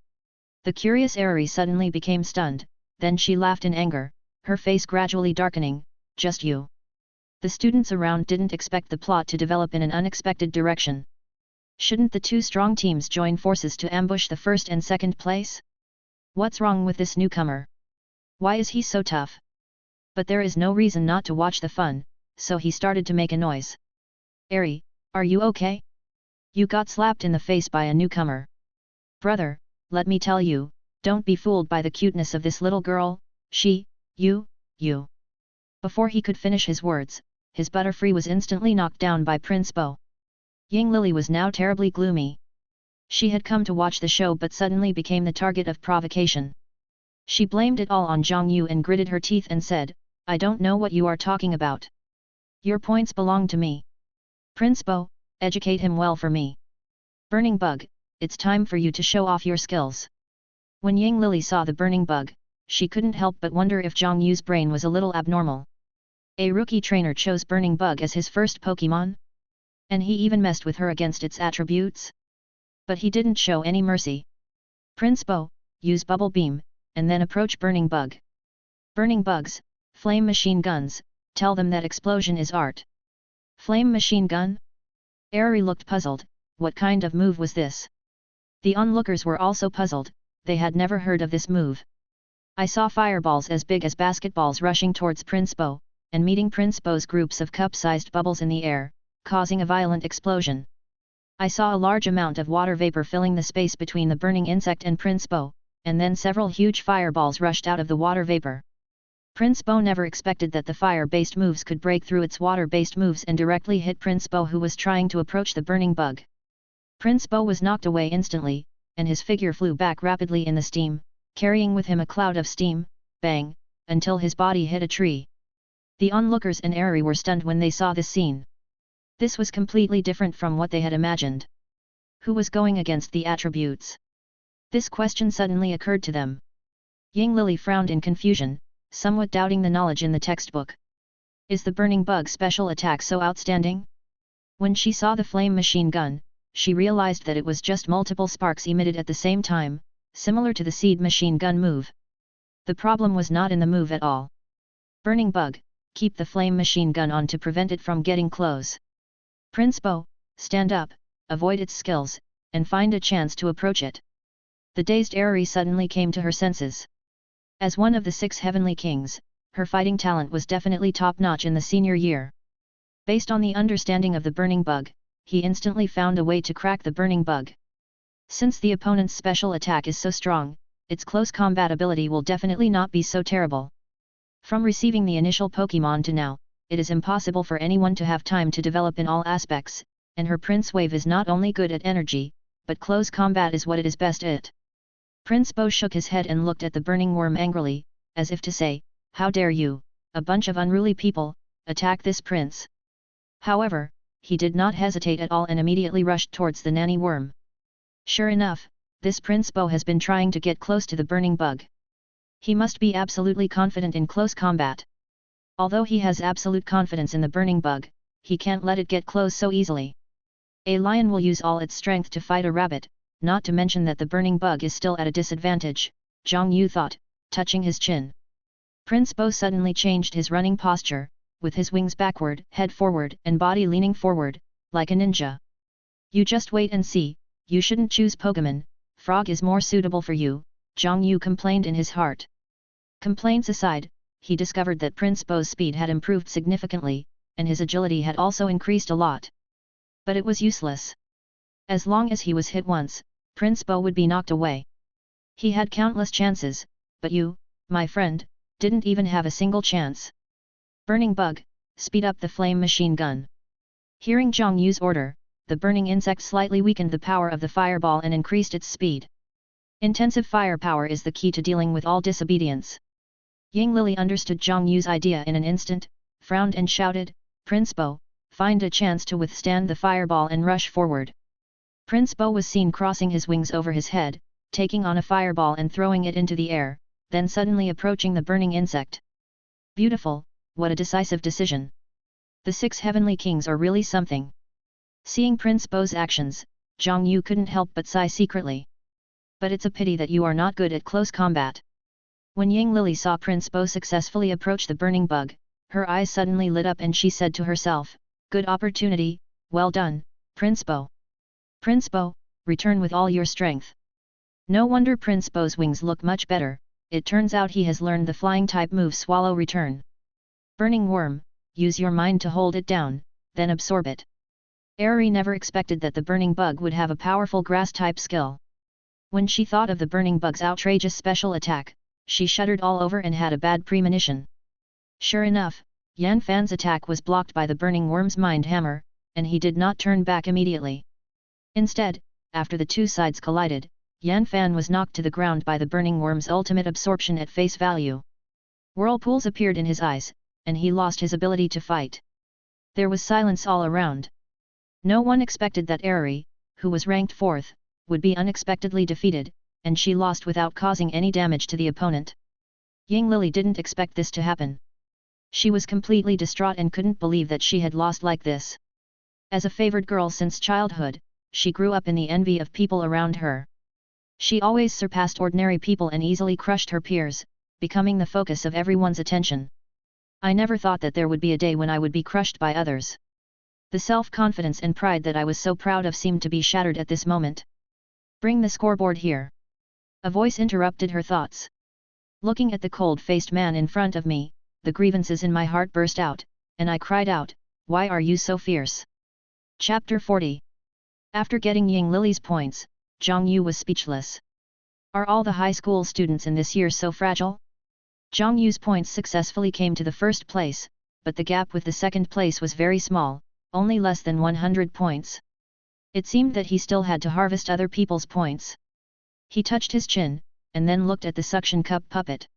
The curious Aerie suddenly became stunned, then she laughed in anger, her face gradually darkening, just you. The students around didn't expect the plot to develop in an unexpected direction. Shouldn't the 2 strong teams join forces to ambush the 1st and 2nd place? What's wrong with this newcomer? Why is he so tough? But there is no reason not to watch the fun, so he started to make a noise. Aerie, are you okay? You got slapped in the face by a newcomer. Brother, let me tell you, don't be fooled by the cuteness of this little girl, you. Before he could finish his words, his Butterfree was instantly knocked down by Prince Bo. Ying Lily was now terribly gloomy. She had come to watch the show but suddenly became the target of provocation. She blamed it all on Zhang Yu and gritted her teeth and said, I don't know what you are talking about. Your points belong to me. Prince Bo, educate him well for me. Burning Bug, it's time for you to show off your skills. When Ying Lily saw the Burning Bug, she couldn't help but wonder if Zhang Yu's brain was a little abnormal. A rookie trainer chose Burning Bug as his first Pokémon? And he even messed with her against its attributes? But he didn't show any mercy. Prince Bo, use Bubble Beam, and then approach Burning Bug. Burning Bugs, flame machine guns, tell them that explosion is art. Flame machine gun? Aerie looked puzzled, what kind of move was this? The onlookers were also puzzled, they had never heard of this move. I saw fireballs as big as basketballs rushing towards Prince Bo, and meeting Prince Bo's groups of cup-sized bubbles in the air, causing a violent explosion. I saw a large amount of water vapor filling the space between the burning insect and Prince Bo, and then several huge fireballs rushed out of the water vapor. Prince Bo never expected that the fire-based moves could break through its water-based moves and directly hit Prince Bo, who was trying to approach the burning bug. Prince Bo was knocked away instantly, and his figure flew back rapidly in the steam, carrying with him a cloud of steam, bang, until his body hit a tree. The onlookers and Aerie were stunned when they saw this scene. This was completely different from what they had imagined. Who was going against the attributes? This question suddenly occurred to them. Ying Lily frowned in confusion, somewhat doubting the knowledge in the textbook. Is the burning bug special attack so outstanding? When she saw the flame machine gun, she realized that it was just multiple sparks emitted at the same time, similar to the seed machine gun move. The problem was not in the move at all. Burning bug, keep the flame machine gun on to prevent it from getting close. Prince Bo, stand up, avoid its skills, and find a chance to approach it. The dazed Aerie suddenly came to her senses. As one of the 6 heavenly kings, her fighting talent was definitely top-notch in the senior year. Based on the understanding of the burning bug, he instantly found a way to crack the burning bug. Since the opponent's special attack is so strong, its close combat ability will definitely not be so terrible. From receiving the initial Pokémon to now, it is impossible for anyone to have time to develop in all aspects, and her Prince Wave is not only good at energy, but close combat is what it is best at. Prince Bo shook his head and looked at the burning worm angrily, as if to say, "How dare you, a bunch of unruly people, attack this prince?" However, he did not hesitate at all and immediately rushed towards the nanny worm. Sure enough, this Prince Bo has been trying to get close to the burning bug. He must be absolutely confident in close combat. Although he has absolute confidence in the burning bug, he can't let it get close so easily. A lion will use all its strength to fight a rabbit, not to mention that the burning bug is still at a disadvantage, Zhang Yu thought, touching his chin. Prince Bo suddenly changed his running posture, with his wings backward, head forward and body leaning forward, like a ninja. "You just wait and see, you shouldn't choose Pokémon, Frog is more suitable for you," Zhang Yu complained in his heart. Complaints aside, he discovered that Prince Bo's speed had improved significantly, and his agility had also increased a lot. But it was useless. As long as he was hit once, Prince Bo would be knocked away. He had countless chances, but you, my friend, didn't even have a single chance. Burning bug, speed up the flame machine gun. Hearing Zhang Yu's order, the burning insect slightly weakened the power of the fireball and increased its speed. Intensive firepower is the key to dealing with all disobedience. Ying Lily understood Zhang Yu's idea in an instant, frowned and shouted, "Prince Bo, find a chance to withstand the fireball and rush forward." Prince Bo was seen crossing his wings over his head, taking on a fireball and throwing it into the air, then suddenly approaching the burning insect. Beautiful, what a decisive decision. The 6 heavenly kings are really something. Seeing Prince Bo's actions, Zhang Yu couldn't help but sigh secretly. But it's a pity that you are not good at close combat. When Ying Lily saw Prince Bo successfully approach the burning bug, her eyes suddenly lit up and she said to herself, "Good opportunity, well done, Prince Bo. Prince Bo, return with all your strength." No wonder Prince Bo's wings look much better, it turns out he has learned the flying type move Swallow Return. Burning worm, use your mind to hold it down, then absorb it. Aerie never expected that the burning bug would have a powerful grass type skill. When she thought of the burning bug's outrageous special attack, she shuddered all over and had a bad premonition. Sure enough, Yan Fan's attack was blocked by the burning worm's mind hammer, and he did not turn back immediately. Instead, after the two sides collided, Yan Fan was knocked to the ground by the burning worm's ultimate absorption at face value. Whirlpools appeared in his eyes, and he lost his ability to fight. There was silence all around. No one expected that Aerie, who was ranked 4th, would be unexpectedly defeated, and she lost without causing any damage to the opponent. Ying Lily didn't expect this to happen. She was completely distraught and couldn't believe that she had lost like this. As a favored girl since childhood, she grew up in the envy of people around her. She always surpassed ordinary people and easily crushed her peers, becoming the focus of everyone's attention. I never thought that there would be a day when I would be crushed by others. The self-confidence and pride that I was so proud of seemed to be shattered at this moment. "Bring the scoreboard here." A voice interrupted her thoughts. Looking at the cold-faced man in front of me, the grievances in my heart burst out, and I cried out, "Why are you so fierce?" Chapter 40. After getting Ying Lily's points, Zhang Yu was speechless. Are all the high school students in this year so fragile? Zhang Yu's points successfully came to the first place, but the gap with the second place was very small, only less than 100 points. It seemed that he still had to harvest other people's points. He touched his chin, and then looked at the suction cup puppet.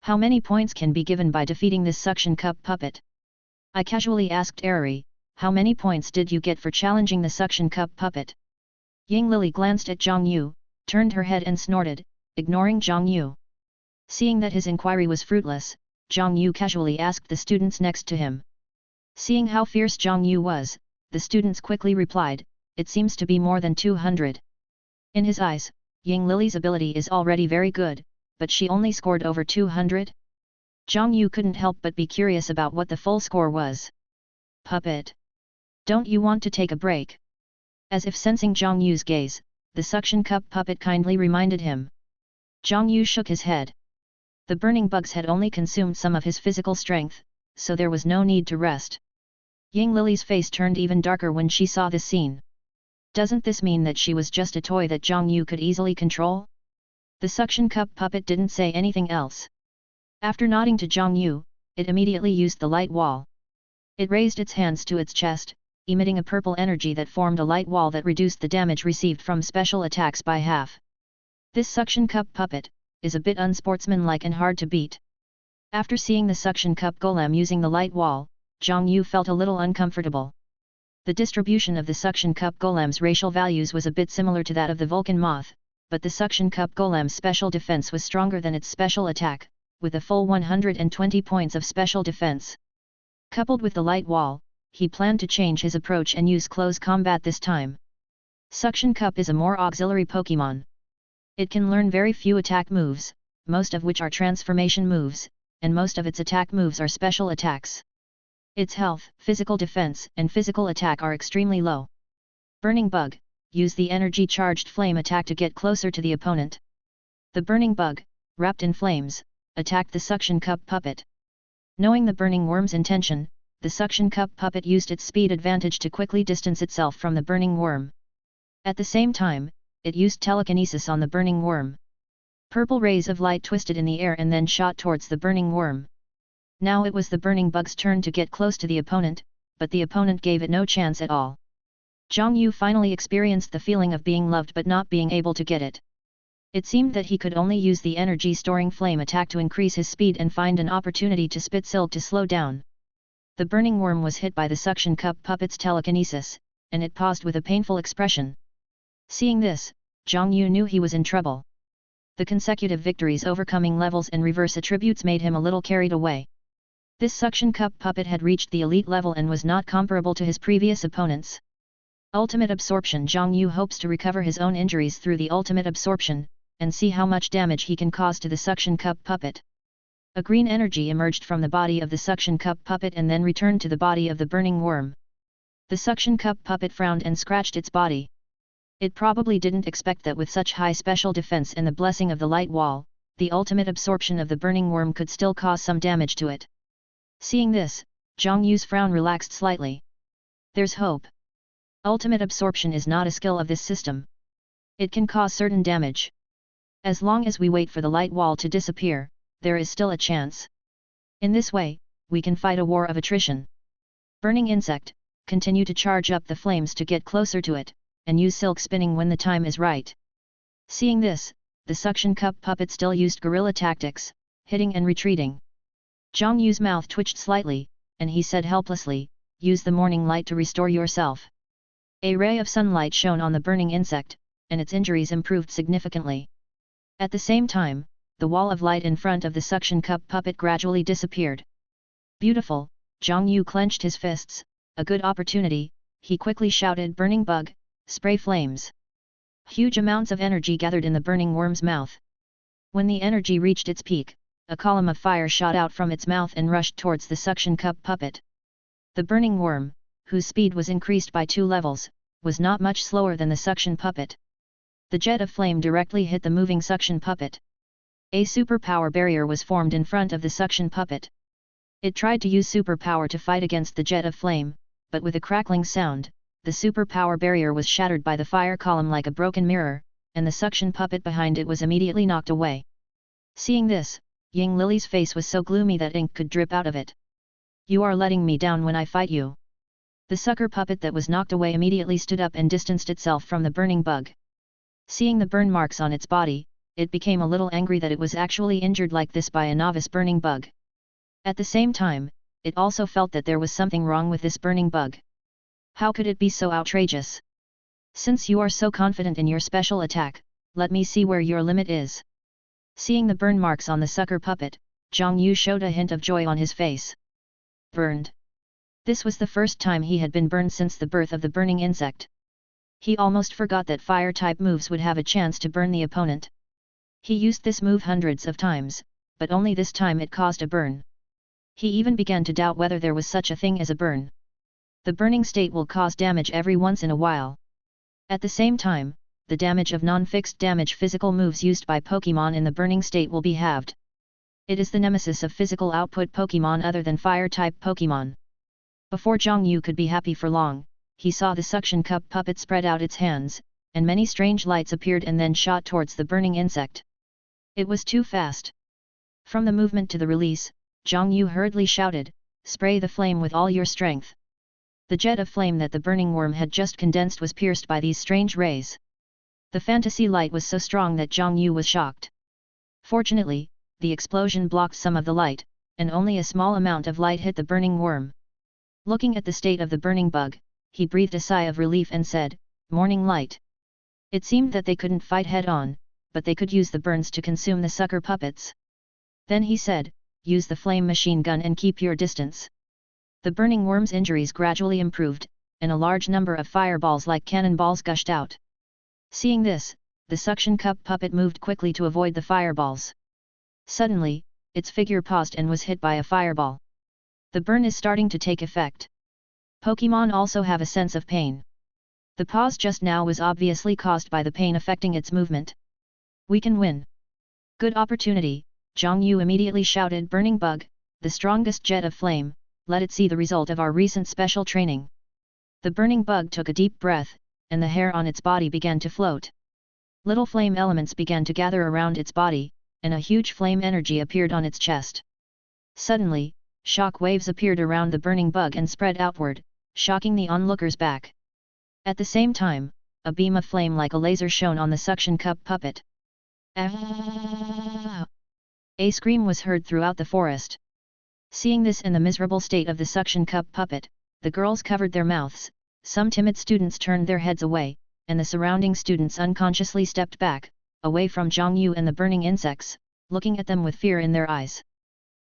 How many points can be given by defeating this suction cup puppet? I casually asked Aerie, how many points did you get for challenging the suction cup puppet? Ying Lily glanced at Zhang Yu, turned her head and snorted, ignoring Zhang Yu. Seeing that his inquiry was fruitless, Zhang Yu casually asked the students next to him. Seeing how fierce Zhang Yu was, the students quickly replied, "It seems to be more than 200. In his eyes, Ying Lily's ability is already very good, but she only scored over 200? Zhang Yu couldn't help but be curious about what the full score was. "Puppet! Don't you want to take a break?" As if sensing Zhang Yu's gaze, the suction cup puppet kindly reminded him. Zhang Yu shook his head. The burning bugs had only consumed some of his physical strength, so there was no need to rest. Ying Lily's face turned even darker when she saw this scene. Doesn't this mean that she was just a toy that Zhang Yu could easily control? The suction cup puppet didn't say anything else. After nodding to Zhang Yu, it immediately used the light wall. It raised its hands to its chest, emitting a purple energy that formed a light wall that reduced the damage received from special attacks by half. This suction cup puppet is a bit unsportsmanlike and hard to beat. After seeing the suction cup golem using the light wall, Zhang Yu felt a little uncomfortable. The distribution of the suction cup golem's racial values was a bit similar to that of the Vulcan Moth, but the suction cup golem's special defense was stronger than its special attack, with a full 120 points of special defense. Coupled with the light wall, he planned to change his approach and use close combat this time. Suction Cup is a more auxiliary Pokémon. It can learn very few attack moves, most of which are transformation moves, and most of its attack moves are special attacks. Its health, physical defense, and physical attack are extremely low. Burning Bug, use the energy-charged flame attack to get closer to the opponent. The Burning Bug, wrapped in flames, attacked the Suction Cup puppet. Knowing the Burning Worm's intention, the Suction Cup puppet used its speed advantage to quickly distance itself from the Burning Worm. At the same time, it used telekinesis on the Burning Worm. Purple rays of light twisted in the air and then shot towards the Burning Worm. Now it was the Burning Bug's turn to get close to the opponent, but the opponent gave it no chance at all. Zhang Yu finally experienced the feeling of being loved but not being able to get it. It seemed that he could only use the energy-storing flame attack to increase his speed and find an opportunity to spit silk to slow down. The Burning Worm was hit by the Suction Cup puppet's telekinesis, and it paused with a painful expression. Seeing this, Zhang Yu knew he was in trouble. The consecutive victories overcoming levels and reverse attributes made him a little carried away. This Suction Cup puppet had reached the elite level and was not comparable to his previous opponents. Ultimate Absorption. Zhang Yu hopes to recover his own injuries through the Ultimate Absorption, and see how much damage he can cause to the Suction Cup puppet. A green energy emerged from the body of the Suction Cup puppet and then returned to the body of the Burning Worm. The Suction Cup puppet frowned and scratched its body. It probably didn't expect that with such high special defense and the blessing of the light wall, the ultimate absorption of the Burning Worm could still cause some damage to it. Seeing this, Zhang Yu's frown relaxed slightly. There's hope. Ultimate absorption is not a skill of this system. It can cause certain damage. As long as we wait for the light wall to disappear, there is still a chance. In this way, we can fight a war of attrition. Burning Insect, continue to charge up the flames to get closer to it, and use silk spinning when the time is right. Seeing this, the Suction Cup puppet still used guerrilla tactics, hitting and retreating. Zhang Yu's mouth twitched slightly, and he said helplessly, use the morning light to restore yourself. A ray of sunlight shone on the burning insect, and its injuries improved significantly. At the same time, the wall of light in front of the Suction Cup puppet gradually disappeared. Beautiful, Zhang Yu clenched his fists, a good opportunity, he quickly shouted, Burning Bug, spray flames. Huge amounts of energy gathered in the Burning Worm's mouth. When the energy reached its peak, a column of fire shot out from its mouth and rushed towards the Suction Cup puppet. The Burning Worm, whose speed was increased by 2 levels, was not much slower than the Suction Puppet. The jet of flame directly hit the moving Suction Puppet. A superpower barrier was formed in front of the Suction Puppet. It tried to use superpower to fight against the jet of flame, but with a crackling sound, the superpower barrier was shattered by the fire column like a broken mirror, and the Suction Puppet behind it was immediately knocked away. Seeing this, Ying Lily's face was so gloomy that ink could drip out of it. You are letting me down when I fight you. The sucker puppet that was knocked away immediately stood up and distanced itself from the burning bug. Seeing the burn marks on its body, it became a little angry that it was actually injured like this by a novice burning bug. At the same time, it also felt that there was something wrong with this burning bug. How could it be so outrageous? Since you are so confident in your special attack, let me see where your limit is. Seeing the burn marks on the sucker puppet, Zhang Yu showed a hint of joy on his face. Burned. This was the first time he had been burned since the birth of the burning insect. He almost forgot that fire-type moves would have a chance to burn the opponent. He used this move hundreds of times, but only this time it caused a burn. He even began to doubt whether there was such a thing as a burn. The burning state will cause damage every once in a while. At the same time, the damage of non-fixed damage physical moves used by Pokémon in the burning state will be halved. It is the nemesis of physical output Pokémon other than fire-type Pokémon. Before Zhang Yu could be happy for long, he saw the suction cup puppet spread out its hands, and many strange lights appeared and then shot towards the burning insect. It was too fast. From the movement to the release, Zhang Yu hurriedly shouted, "Spray the flame with all your strength." The jet of flame that the burning worm had just condensed was pierced by these strange rays. The fantasy light was so strong that Zhang Yu was shocked. Fortunately, the explosion blocked some of the light, and only a small amount of light hit the burning worm. Looking at the state of the burning bug, he breathed a sigh of relief and said, "Morning light." It seemed that they couldn't fight head-on, but they could use the burns to consume the sucker puppets. Then he said, "Use the flame machine gun and keep your distance." The burning worm's injuries gradually improved, and a large number of fireballs like cannonballs gushed out. Seeing this, the suction cup puppet moved quickly to avoid the fireballs. Suddenly, its figure paused and was hit by a fireball. The burn is starting to take effect. Pokémon also have a sense of pain. The pause just now was obviously caused by the pain affecting its movement. "We can win." "Good opportunity," Zhang Yu immediately shouted, "Burning bug, the strongest jet of flame, let it see the result of our recent special training." The burning bug took a deep breath, and the hair on its body began to float. Little flame elements began to gather around its body, and a huge flame energy appeared on its chest. Suddenly, shock waves appeared around the burning bug and spread outward, shocking the onlookers back. At the same time, a beam of flame like a laser shone on the suction cup puppet. "Ah!" A scream was heard throughout the forest. Seeing this and the miserable state of the suction cup puppet, the girls covered their mouths, some timid students turned their heads away, and the surrounding students unconsciously stepped back, away from Zhang Yu and the burning insects, looking at them with fear in their eyes.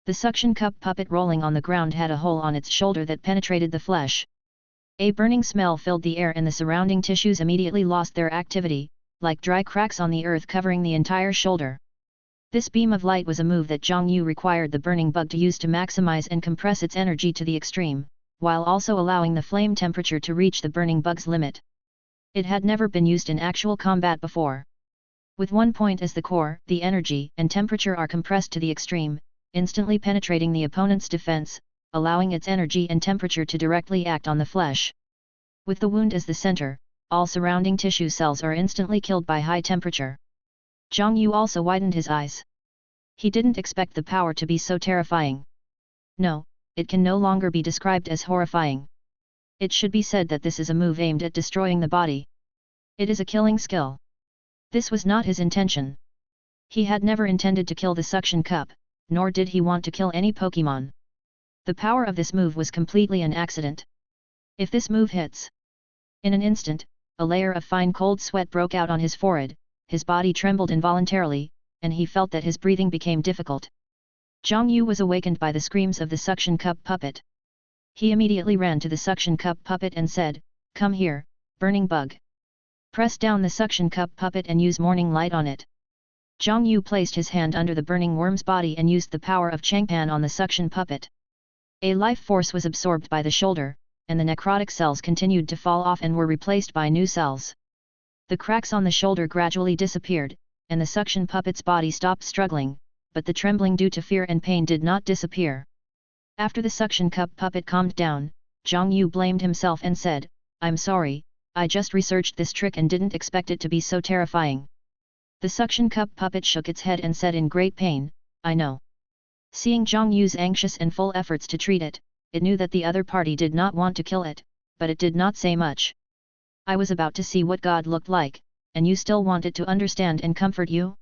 The suction cup puppet rolling on the ground had a hole on its shoulder that penetrated the flesh. A burning smell filled the air and the surrounding tissues immediately lost their activity, like dry cracks on the earth covering the entire shoulder. This beam of light was a move that Zhang Yu required the burning bug to use to maximize and compress its energy to the extreme, while also allowing the flame temperature to reach the burning bug's limit. It had never been used in actual combat before. With one point as the core, the energy and temperature are compressed to the extreme, instantly penetrating the opponent's defense, allowing its energy and temperature to directly act on the flesh. With the wound as the center, all surrounding tissue cells are instantly killed by high temperature. Zhang Yu also widened his eyes. He didn't expect the power to be so terrifying. No, it can no longer be described as horrifying. It should be said that this is a move aimed at destroying the body. It is a killing skill. This was not his intention. He had never intended to kill the suction cup, nor did he want to kill any Pokémon. The power of this move was completely an accident. If this move hits. In an instant, a layer of fine cold sweat broke out on his forehead, his body trembled involuntarily, and he felt that his breathing became difficult. Zhang Yu was awakened by the screams of the suction cup puppet. He immediately ran to the suction cup puppet and said, "Come here, burning bug. Press down the suction cup puppet and use morning light on it." Zhang Yu placed his hand under the burning worm's body and used the power of Changpan on the suction puppet. A life force was absorbed by the shoulder, and the necrotic cells continued to fall off and were replaced by new cells. The cracks on the shoulder gradually disappeared, and the suction puppet's body stopped struggling, but the trembling due to fear and pain did not disappear. After the suction cup puppet calmed down, Zhang Yu blamed himself and said, "I'm sorry, I just researched this trick and didn't expect it to be so terrifying." The suction cup puppet shook its head and said in great pain, "I know." Seeing Zhang Yu's anxious and full efforts to treat it, it knew that the other party did not want to kill it, but it did not say much. "I was about to see what God looked like, and you still wanted to understand and comfort you?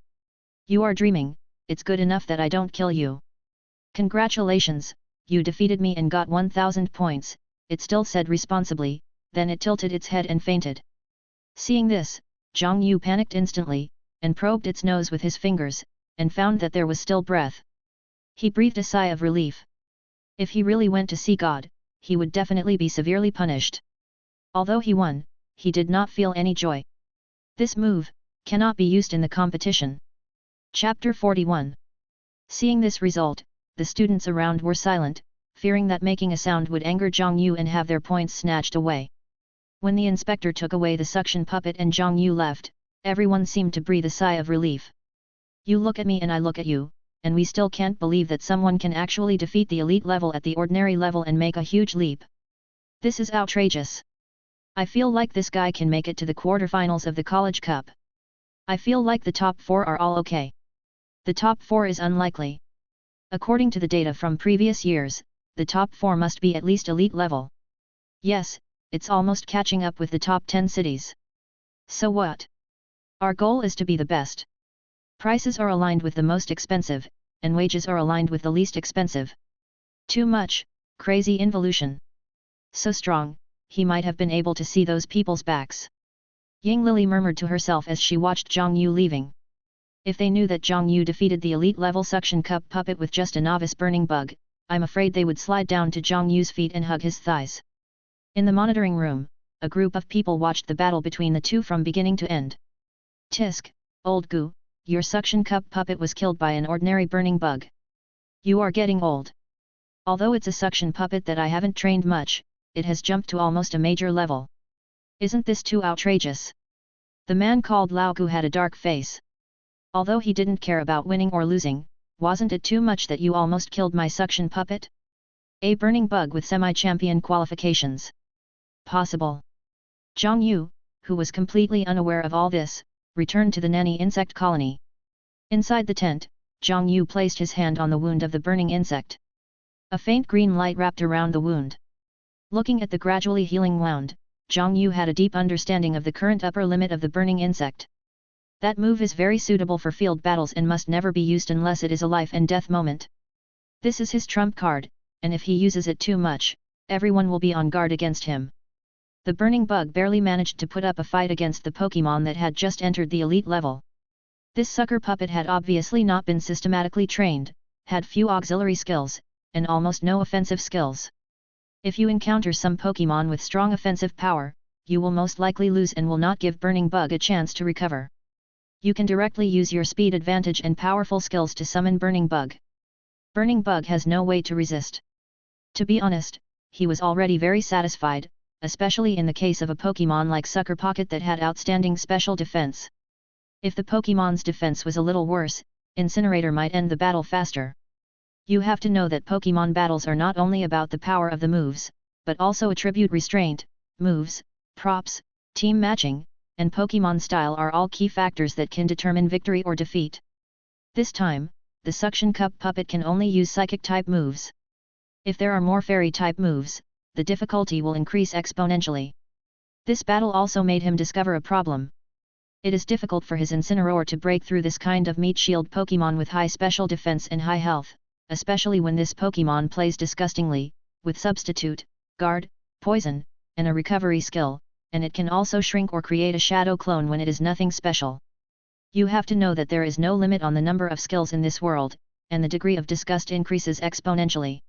You are dreaming, it's good enough that I don't kill you. Congratulations, you defeated me and got 1000 points, it still said responsibly, then it tilted its head and fainted. Seeing this, Zhang Yu panicked instantly, and probed its nose with his fingers, and found that there was still breath. He breathed a sigh of relief. If he really went to see God, he would definitely be severely punished. Although he won, he did not feel any joy. This move cannot be used in the competition. Chapter 41. Seeing this result, the students around were silent, fearing that making a sound would anger Zhang Yu and have their points snatched away. When the inspector took away the suction puppet and Zhang Yu left, everyone seemed to breathe a sigh of relief. You look at me and I look at you, and we still can't believe that someone can actually defeat the elite level at the ordinary level and make a huge leap. This is outrageous. I feel like this guy can make it to the quarterfinals of the College Cup. I feel like the top 4 are all okay. The top 4 is unlikely. According to the data from previous years, the top 4 must be at least elite level. Yes, it's almost catching up with the top 10 cities. So what? Our goal is to be the best. Prices are aligned with the most expensive, and wages are aligned with the least expensive. Too much, crazy involution. So strong, he might have been able to see those people's backs. Ying Lily murmured to herself as she watched Zhang Yu leaving. If they knew that Zhang Yu defeated the elite level suction cup puppet with just a novice burning bug, I'm afraid they would slide down to Zhang Yu's feet and hug his thighs. In the monitoring room, a group of people watched the battle between the two from beginning to end. Tisk, old Gu, your suction cup puppet was killed by an ordinary burning bug. You are getting old. Although it's a suction puppet that I haven't trained much, it has jumped to almost a major level. Isn't this too outrageous? The man called Lao Gu had a dark face. Although he didn't care about winning or losing, wasn't it too much that you almost killed my suction puppet? A burning bug with semi-champion qualifications. Possible. Zhang Yu, who was completely unaware of all this, returned to the nanny insect colony. Inside the tent, Zhang Yu placed his hand on the wound of the burning insect. A faint green light wrapped around the wound. Looking at the gradually healing wound, Zhang Yu had a deep understanding of the current upper limit of the burning insect. That move is very suitable for field battles and must never be used unless it is a life and death moment. This is his trump card, and if he uses it too much, everyone will be on guard against him. The burning bug barely managed to put up a fight against the Pokémon that had just entered the elite level. This sucker puppet had obviously not been systematically trained, had few auxiliary skills, and almost no offensive skills. If you encounter some Pokémon with strong offensive power, you will most likely lose and will not give burning bug a chance to recover. You can directly use your speed advantage and powerful skills to summon burning bug. Burning bug has no way to resist. To be honest, he was already very satisfied, especially in the case of a Pokémon like Sucker Pocket that had outstanding special defense. If the Pokémon's defense was a little worse, Incinerator might end the battle faster. You have to know that Pokémon battles are not only about the power of the moves, but also attribute restraint, moves, props, team matching, and Pokémon style are all key factors that can determine victory or defeat. This time, the Suction Cup puppet can only use Psychic-type moves. If there are more Fairy-type moves, the difficulty will increase exponentially. This battle also made him discover a problem. It is difficult for his Incineroar to break through this kind of Meat Shield Pokémon with high special defense and high health, especially when this Pokémon plays disgustingly, with Substitute, Guard, Poison, and a recovery skill, and it can also shrink or create a shadow clone when it is nothing special. You have to know that there is no limit on the number of skills in this world, and the degree of disgust increases exponentially.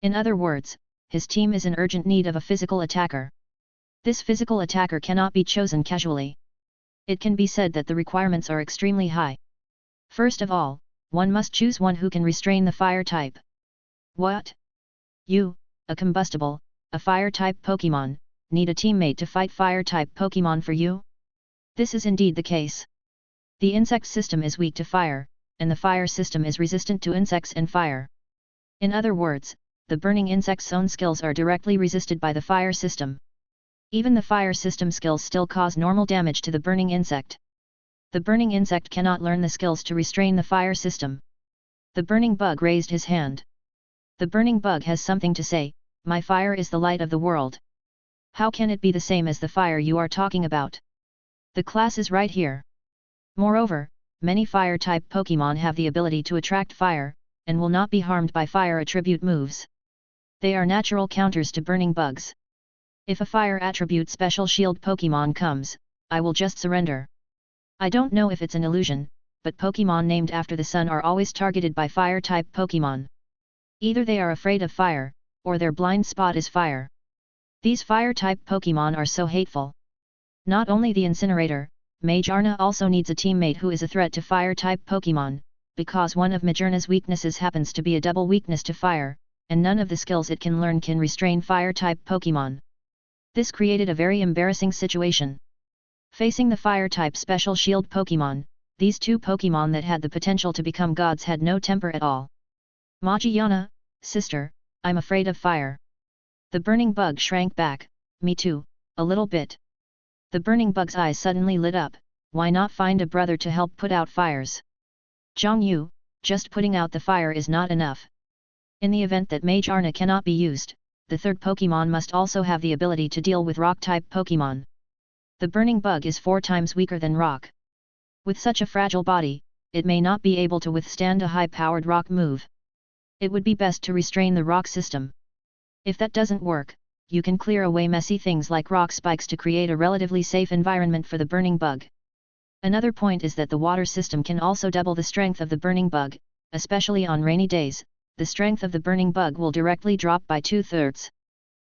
In other words, his team is in urgent need of a physical attacker. This physical attacker cannot be chosen casually. It can be said that the requirements are extremely high. First of all, one must choose one who can restrain the fire type. What? You, a combustible, a fire-type Pokémon, need a teammate to fight fire-type Pokémon for you? This is indeed the case. The insect system is weak to fire, and the fire system is resistant to insects and fire. In other words, the burning insect's own skills are directly resisted by the fire system. Even the fire system skills still cause normal damage to the burning insect. The burning insect cannot learn the skills to restrain the fire system. The burning bug raised his hand. The burning bug has something to say. My fire is the light of the world. How can it be the same as the fire you are talking about? The class is right here. Moreover, many fire-type Pokémon have the ability to attract fire, and will not be harmed by fire attribute moves. They are natural counters to burning bugs. If a fire attribute special shield Pokémon comes, I will just surrender. I don't know if it's an illusion, but Pokémon named after the sun are always targeted by fire-type Pokémon. Either they are afraid of fire, or their blind spot is fire. These fire-type Pokémon are so hateful. Not only the Incinerator, Magearna also needs a teammate who is a threat to fire-type Pokémon, because one of Magearna's weaknesses happens to be a double weakness to fire, and none of the skills it can learn can restrain fire-type Pokémon. This created a very embarrassing situation. Facing the Fire-type Special Shield Pokémon, these two Pokémon that had the potential to become gods had no temper at all. Majiyana, sister, I'm afraid of fire. The burning bug shrank back, me too, a little bit. The burning bug's eyes suddenly lit up, why not find a brother to help put out fires? Zhang Yu, just putting out the fire is not enough. In the event that Mage Arna cannot be used, the third Pokémon must also have the ability to deal with Rock-type Pokémon. The burning bug is 4 times weaker than Rock. With such a fragile body, it may not be able to withstand a high-powered Rock move. It would be best to restrain the Rock system. If that doesn't work, you can clear away messy things like rock spikes to create a relatively safe environment for the burning bug. Another point is that the water system can also double the strength of the burning bug, especially on rainy days. The strength of the burning bug will directly drop by 2/3.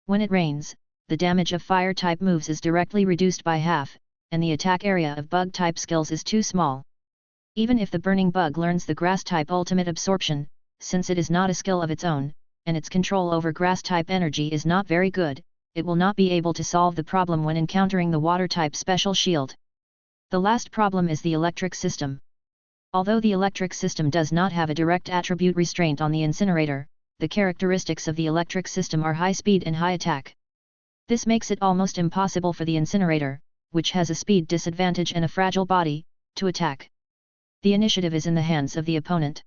When it rains, the damage of fire-type moves is directly reduced by half, and the attack area of bug-type skills is too small. Even if the burning bug learns the grass-type ultimate absorption, since it is not a skill of its own, and its control over grass-type energy is not very good, it will not be able to solve the problem when encountering the water-type special shield. The last problem is the electric system. Although the electric system does not have a direct attribute restraint on the incinerator, the characteristics of the electric system are high speed and high attack. This makes it almost impossible for the incinerator, which has a speed disadvantage and a fragile body, to attack. The initiative is in the hands of the opponent.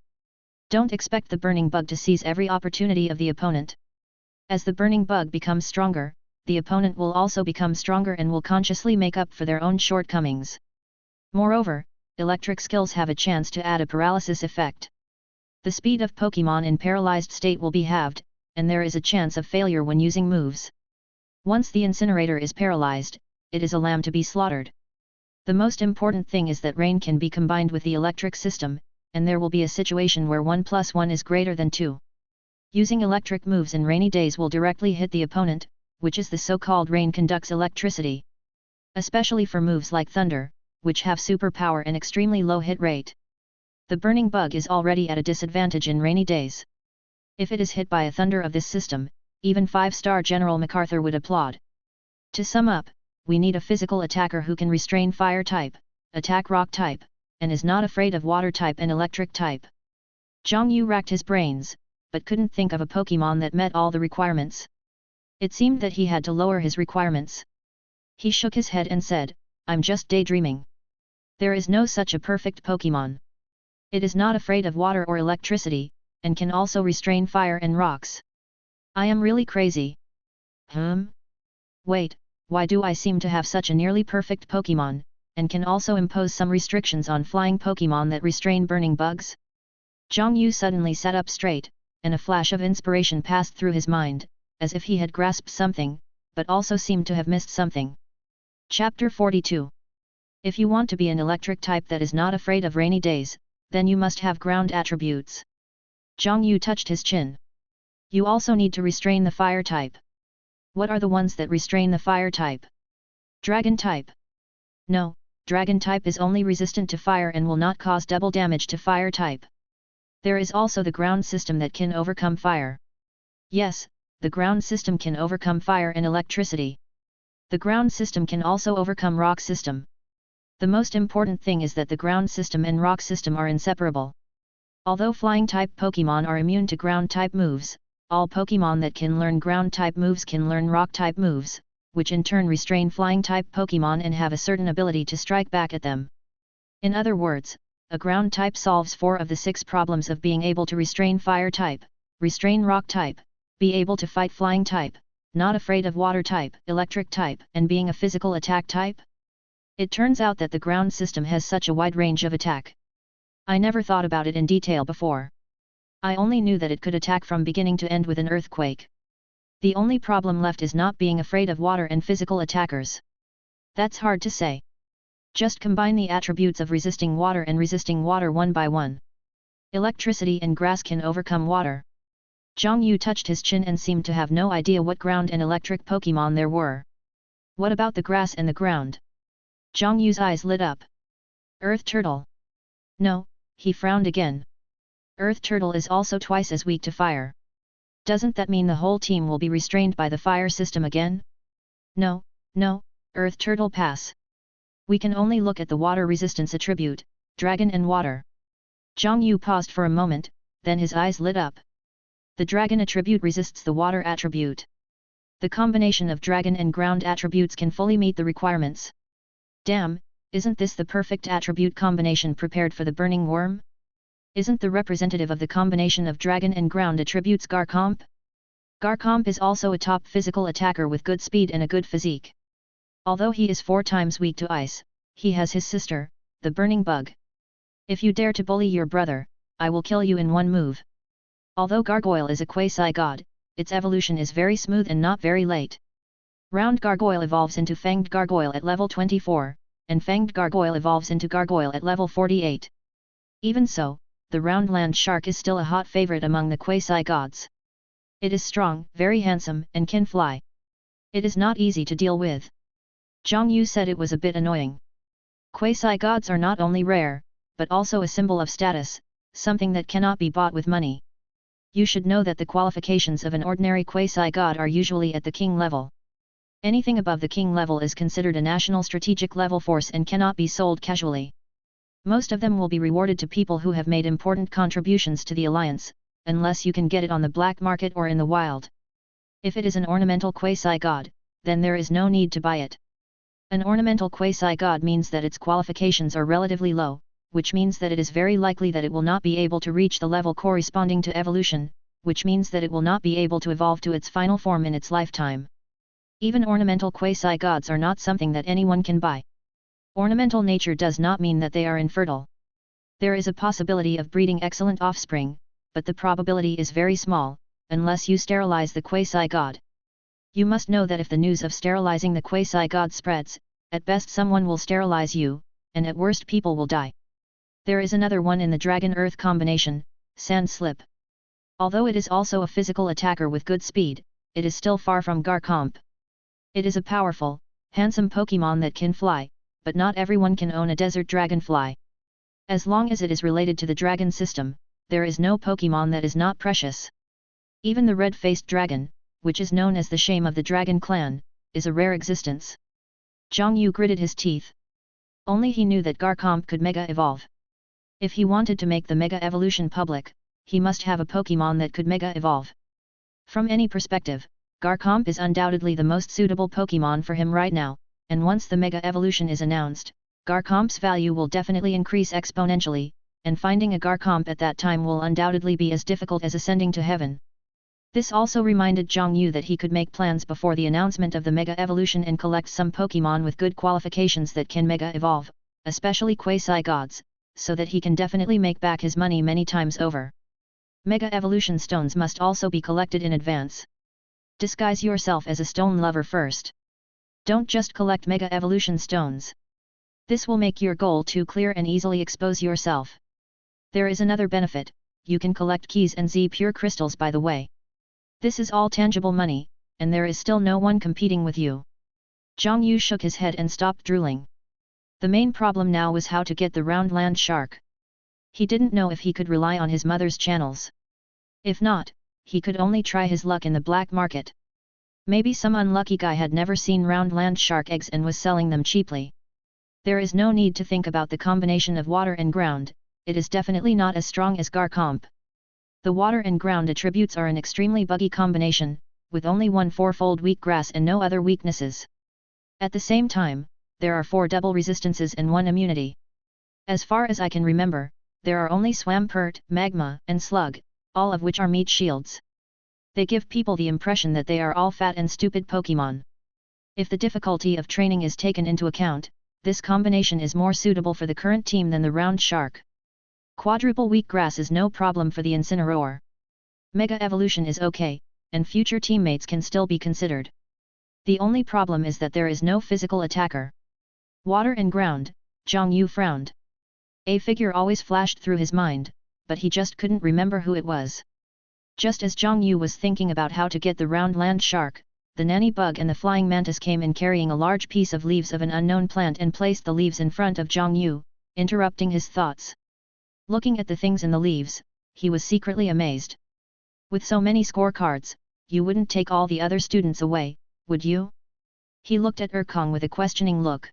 Don't expect the burning bug to seize every opportunity of the opponent. As the burning bug becomes stronger, the opponent will also become stronger and will consciously make up for their own shortcomings. Moreover, electric skills have a chance to add a paralysis effect. The speed of Pokémon in paralyzed state will be halved, and there is a chance of failure when using moves. Once the incinerator is paralyzed, it is a lamb to be slaughtered. The most important thing is that rain can be combined with the electric system, and there will be a situation where 1 + 1 is greater than 2. Using electric moves in rainy days will directly hit the opponent, which is the so-called rain conducts electricity. Especially for moves like Thunder, which have superpower and extremely low hit rate. The burning bug is already at a disadvantage in rainy days. If it is hit by a Thunder of this system, even 5-star General MacArthur would applaud. To sum up, we need a physical attacker who can restrain fire type, attack rock type, and is not afraid of water type and electric type. Zhang Yu racked his brains, but couldn't think of a Pokémon that met all the requirements. It seemed that he had to lower his requirements. He shook his head and said, I'm just daydreaming. There is no such a perfect Pokémon. It is not afraid of water or electricity, and can also restrain fire and rocks. I am really crazy. Wait, why do I seem to have such a nearly perfect Pokémon, and can also impose some restrictions on flying Pokémon that restrain burning bugs? Zhang Yu suddenly sat up straight, and a flash of inspiration passed through his mind, as if he had grasped something, but also seemed to have missed something. Chapter 42. If you want to be an electric type that is not afraid of rainy days, then you must have ground attributes. Zhang Yu touched his chin. You also need to restrain the fire type. What are the ones that restrain the fire type? Dragon type. No, dragon type is only resistant to fire and will not cause double damage to fire type. There is also the ground system that can overcome fire. Yes, the ground system can overcome fire and electricity. The ground system can also overcome rock system. The most important thing is that the ground system and rock system are inseparable. Although flying-type Pokémon are immune to ground-type moves, all Pokémon that can learn ground-type moves can learn rock-type moves, which in turn restrain flying-type Pokémon and have a certain ability to strike back at them. In other words, a ground-type solves 4 of the 6 problems of being able to restrain fire-type, restrain rock-type, be able to fight flying-type, not afraid of water-type, electric-type, and being a physical attack type. It turns out that the ground system has such a wide range of attack. I never thought about it in detail before. I only knew that it could attack from beginning to end with an earthquake. The only problem left is not being afraid of water and physical attackers. That's hard to say. Just combine the attributes of resisting water and resisting water one by one. Electricity and grass can overcome water. Zhang Yu touched his chin and seemed to have no idea what ground and electric Pokémon there were. What about the grass and the ground? Zhang Yu's eyes lit up. Earth Turtle. No, he frowned again. Earth Turtle is also twice as weak to fire. Doesn't that mean the whole team will be restrained by the fire system again? No, no, Earth Turtle pass. We can only look at the water resistance attribute, dragon and water. Zhang Yu paused for a moment, then his eyes lit up. The dragon attribute resists the water attribute. The combination of dragon and ground attributes can fully meet the requirements. Damn, isn't this the perfect attribute combination prepared for the burning worm? Isn't the representative of the combination of dragon and ground attributes Garchomp? Garchomp is also a top physical attacker with good speed and a good physique. Although he is 4 times weak to ice, he has his sister, the burning bug. If you dare to bully your brother, I will kill you in one move. Although Gargoyle is a quasi-god, its evolution is very smooth and not very late. Round Gargoyle evolves into Fanged Gargoyle at level 24, and Fanged Gargoyle evolves into Gargoyle at level 48. Even so, the round land shark is still a hot favorite among the quasi-gods. It is strong, very handsome, and can fly. It is not easy to deal with. Zhang Yu said it was a bit annoying. Quasi-gods are not only rare, but also a symbol of status, something that cannot be bought with money. You should know that the qualifications of an ordinary quasi-god are usually at the king level. Anything above the king level is considered a national strategic level force and cannot be sold casually. Most of them will be rewarded to people who have made important contributions to the alliance, unless you can get it on the black market or in the wild. If it is an ornamental quasi-god, then there is no need to buy it. An ornamental quasi-god means that its qualifications are relatively low, which means that it is very likely that it will not be able to reach the level corresponding to evolution, which means that it will not be able to evolve to its final form in its lifetime. Even ornamental quasi-gods are not something that anyone can buy. Ornamental nature does not mean that they are infertile. There is a possibility of breeding excellent offspring, but the probability is very small, unless you sterilize the quasi-god. You must know that if the news of sterilizing the quasi-god spreads, at best someone will sterilize you, and at worst people will die. There is another one in the Dragon-Earth combination, Sand Slip. Although it is also a physical attacker with good speed, it is still far from Garchomp. It is a powerful, handsome Pokémon that can fly, but not everyone can own a desert dragonfly. As long as it is related to the dragon system, there is no Pokémon that is not precious. Even the red-faced dragon, which is known as the shame of the dragon clan, is a rare existence. Zhang Yu gritted his teeth. Only he knew that Garchomp could Mega Evolve. If he wanted to make the Mega Evolution public, he must have a Pokémon that could Mega Evolve. From any perspective, Garchomp is undoubtedly the most suitable Pokémon for him right now, and once the Mega Evolution is announced, Garchomp's value will definitely increase exponentially, and finding a Garchomp at that time will undoubtedly be as difficult as ascending to heaven. This also reminded Zhang Yu that he could make plans before the announcement of the Mega Evolution and collect some Pokémon with good qualifications that can Mega Evolve, especially Quasi-Gods, so that he can definitely make back his money many times over. Mega Evolution stones must also be collected in advance. Disguise yourself as a stone lover first. Don't just collect Mega Evolution stones. This will make your goal too clear and easily expose yourself. There is another benefit, you can collect keys and Z pure crystals by the way. This is all tangible money, and there is still no one competing with you. Zhang Yu shook his head and stopped drooling. The main problem now was how to get the round land shark. He didn't know if he could rely on his mother's channels. If not, he could only try his luck in the black market. Maybe some unlucky guy had never seen round land shark eggs and was selling them cheaply. There is no need to think about the combination of water and ground, it is definitely not as strong as Garchomp. The water and ground attributes are an extremely buggy combination, with only one fourfold weak grass and no other weaknesses. At the same time, there are 4 double resistances and 1 immunity. As far as I can remember, there are only Swampert, Magma, and Slug, all of which are meat shields. They give people the impression that they are all fat and stupid Pokémon. If the difficulty of training is taken into account, this combination is more suitable for the current team than the round shark. Quadruple weak grass is no problem for the Incineroar. Mega Evolution is okay, and future teammates can still be considered. The only problem is that there is no physical attacker. Water and ground, Zhang Yu frowned. A figure always flashed through his mind, but he just couldn't remember who it was. Just as Zhang Yu was thinking about how to get the round land shark, the nanny bug and the flying mantis came in carrying a large piece of leaves of an unknown plant and placed the leaves in front of Zhang Yu, interrupting his thoughts. Looking at the things in the leaves, he was secretly amazed. With so many scorecards, you wouldn't take all the other students away, would you? He looked at Kong with a questioning look.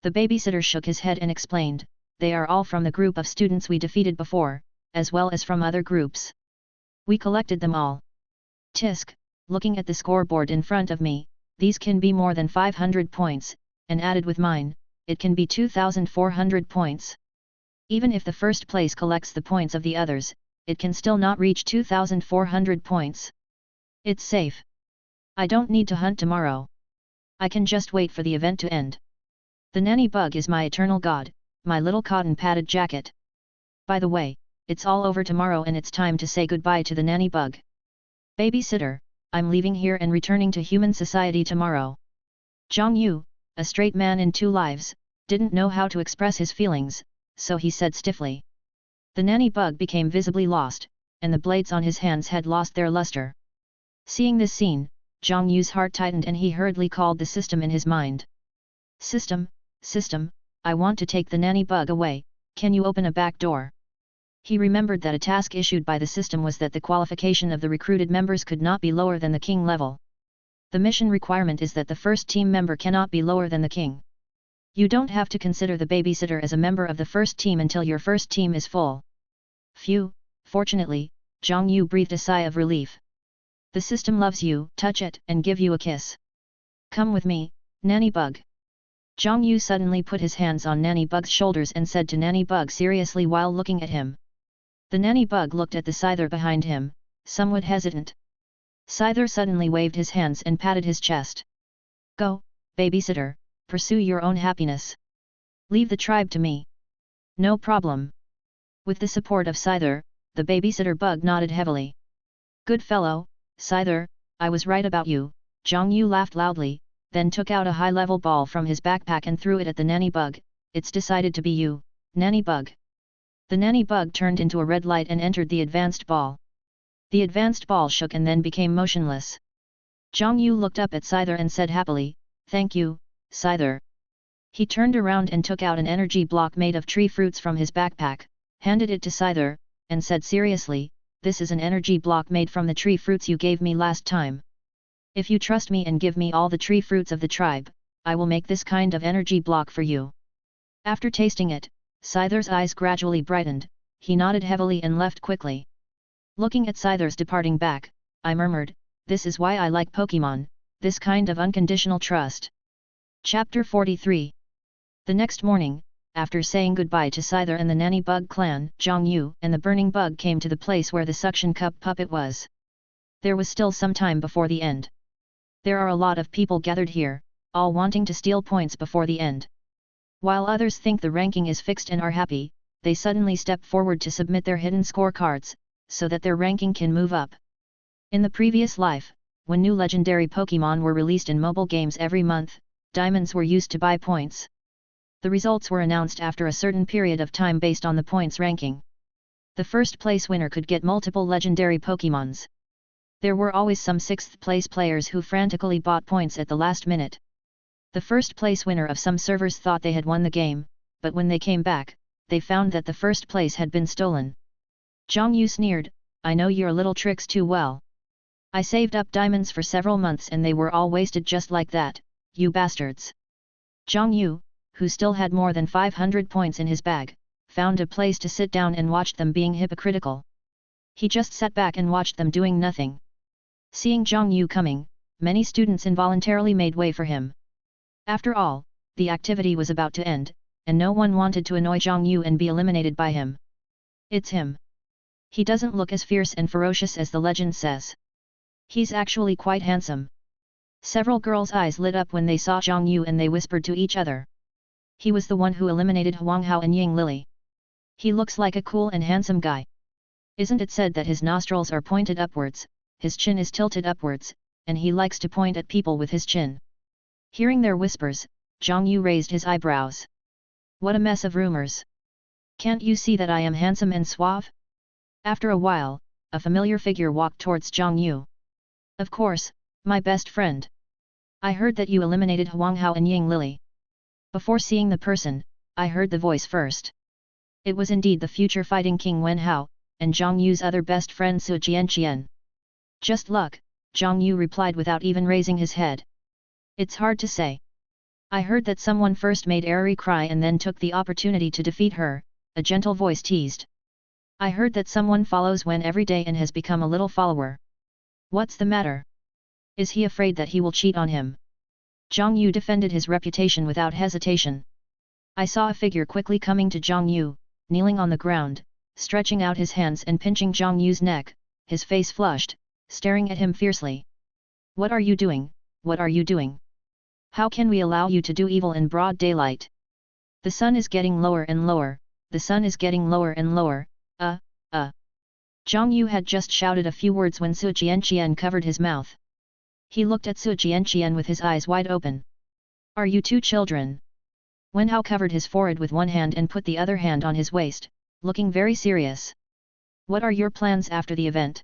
The babysitter shook his head and explained, they are all from the group of students we defeated before, as well as from other groups. We collected them all. Tisk, looking at the scoreboard in front of me, these can be more than 500 points, and added with mine, it can be 2,400 points. Even if the first place collects the points of the others, it can still not reach 2,400 points. It's safe. I don't need to hunt tomorrow. I can just wait for the event to end. The nanny bug is my eternal god, my little cotton padded jacket. By the way, it's all over tomorrow and it's time to say goodbye to the nanny bug. Babysitter, I'm leaving here and returning to human society tomorrow. Zhang Yu, a straight man in 2 lives, didn't know how to express his feelings, so he said stiffly. The nanny bug became visibly lost, and the blades on his hands had lost their luster. Seeing this scene, Zhang Yu's heart tightened and he hurriedly called the system in his mind. System, I want to take the nanny bug away, can you open a back door? He remembered that a task issued by the system was that the qualification of the recruited members could not be lower than the king level. The mission requirement is that the first team member cannot be lower than the king. You don't have to consider the babysitter as a member of the first team until your first team is full. Phew, fortunately, Zhang Yu breathed a sigh of relief. The system loves you, touch it, and give you a kiss. Come with me, Nanny Bug. Zhang Yu suddenly put his hands on Nanny Bug's shoulders and said to Nanny Bug seriously while looking at him. The Nanny Bug looked at the scyther behind him, somewhat hesitant. Scyther suddenly waved his hands and patted his chest. Go, babysitter, pursue your own happiness. Leave the tribe to me. No problem. With the support of Scyther, the babysitter bug nodded heavily. Good fellow, Scyther, I was right about you. Zhang Yu laughed loudly, then took out a high-level ball from his backpack and threw it at the nanny bug. It's decided to be you, nanny bug. The nanny bug turned into a red light and entered the advanced ball. The advanced ball shook and then became motionless. Zhang Yu looked up at Scyther and said happily, Thank you, Scyther. He turned around and took out an energy block made of tree fruits from his backpack, handed it to Scyther, and said seriously, This is an energy block made from the tree fruits you gave me last time. If you trust me and give me all the tree fruits of the tribe, I will make this kind of energy block for you. After tasting it, Scyther's eyes gradually brightened, he nodded heavily and left quickly. Looking at Scyther's departing back, I murmured, This is why I like Pokémon, this kind of unconditional trust. Chapter 43. The next morning, after saying goodbye to Scyther and the Nanny Bug clan, Zhang Yu and the Burning Bug came to the place where the suction cup puppet was. There was still some time before the end. There are a lot of people gathered here, all wanting to steal points before the end. While others think the ranking is fixed and are happy, they suddenly step forward to submit their hidden scorecards, so that their ranking can move up. In the previous life, when new legendary Pokémon were released in mobile games every month, diamonds were used to buy points. The results were announced after a certain period of time based on the points ranking. The first place winner could get multiple legendary Pokémons. There were always some 6th place players who frantically bought points at the last minute. The first place winner of some servers thought they had won the game, but when they came back, they found that the first place had been stolen. Zhang Yu sneered, I know your little tricks too well. I saved up diamonds for several months and they were all wasted just like that, you bastards. Zhang Yu, who still had more than 500 points in his bag, found a place to sit down and watched them being hypocritical. He just sat back and watched them doing nothing. Seeing Zhang Yu coming, many students involuntarily made way for him. After all, the activity was about to end, and no one wanted to annoy Zhang Yu and be eliminated by him. It's him. He doesn't look as fierce and ferocious as the legend says. He's actually quite handsome. Several girls' eyes lit up when they saw Zhang Yu and they whispered to each other. He was the one who eliminated Huang Hao and Ying Lily. He looks like a cool and handsome guy. Isn't it said that his nostrils are pointed upwards, his chin is tilted upwards, and he likes to point at people with his chin? Hearing their whispers, Zhang Yu raised his eyebrows. What a mess of rumors. Can't you see that I am handsome and suave? After a while, a familiar figure walked towards Zhang Yu. Of course, my best friend. I heard that you eliminated Huang Hao and Ying Lily. Before seeing the person, I heard the voice first. It was indeed the future fighting king Wen Hao, and Zhang Yu's other best friend Su Jianqian. Just luck, Zhang Yu replied without even raising his head. It's hard to say. I heard that someone first made Eri cry and then took the opportunity to defeat her, a gentle voice teased. I heard that someone follows Wen every day and has become a little follower. What's the matter? Is he afraid that he will cheat on him? Zhang Yu defended his reputation without hesitation. I saw a figure quickly coming to Zhang Yu, kneeling on the ground, stretching out his hands and pinching Zhang Yu's neck, his face flushed, staring at him fiercely. What are you doing? What are you doing? How can we allow you to do evil in broad daylight? The sun is getting lower and lower, the sun is getting lower and lower, Zhang Yu had just shouted a few words when Su Jianqian covered his mouth. He looked at Su Jianqian with his eyes wide open. Are you two children? Wen Hao covered his forehead with one hand and put the other hand on his waist, looking very serious. What are your plans after the event?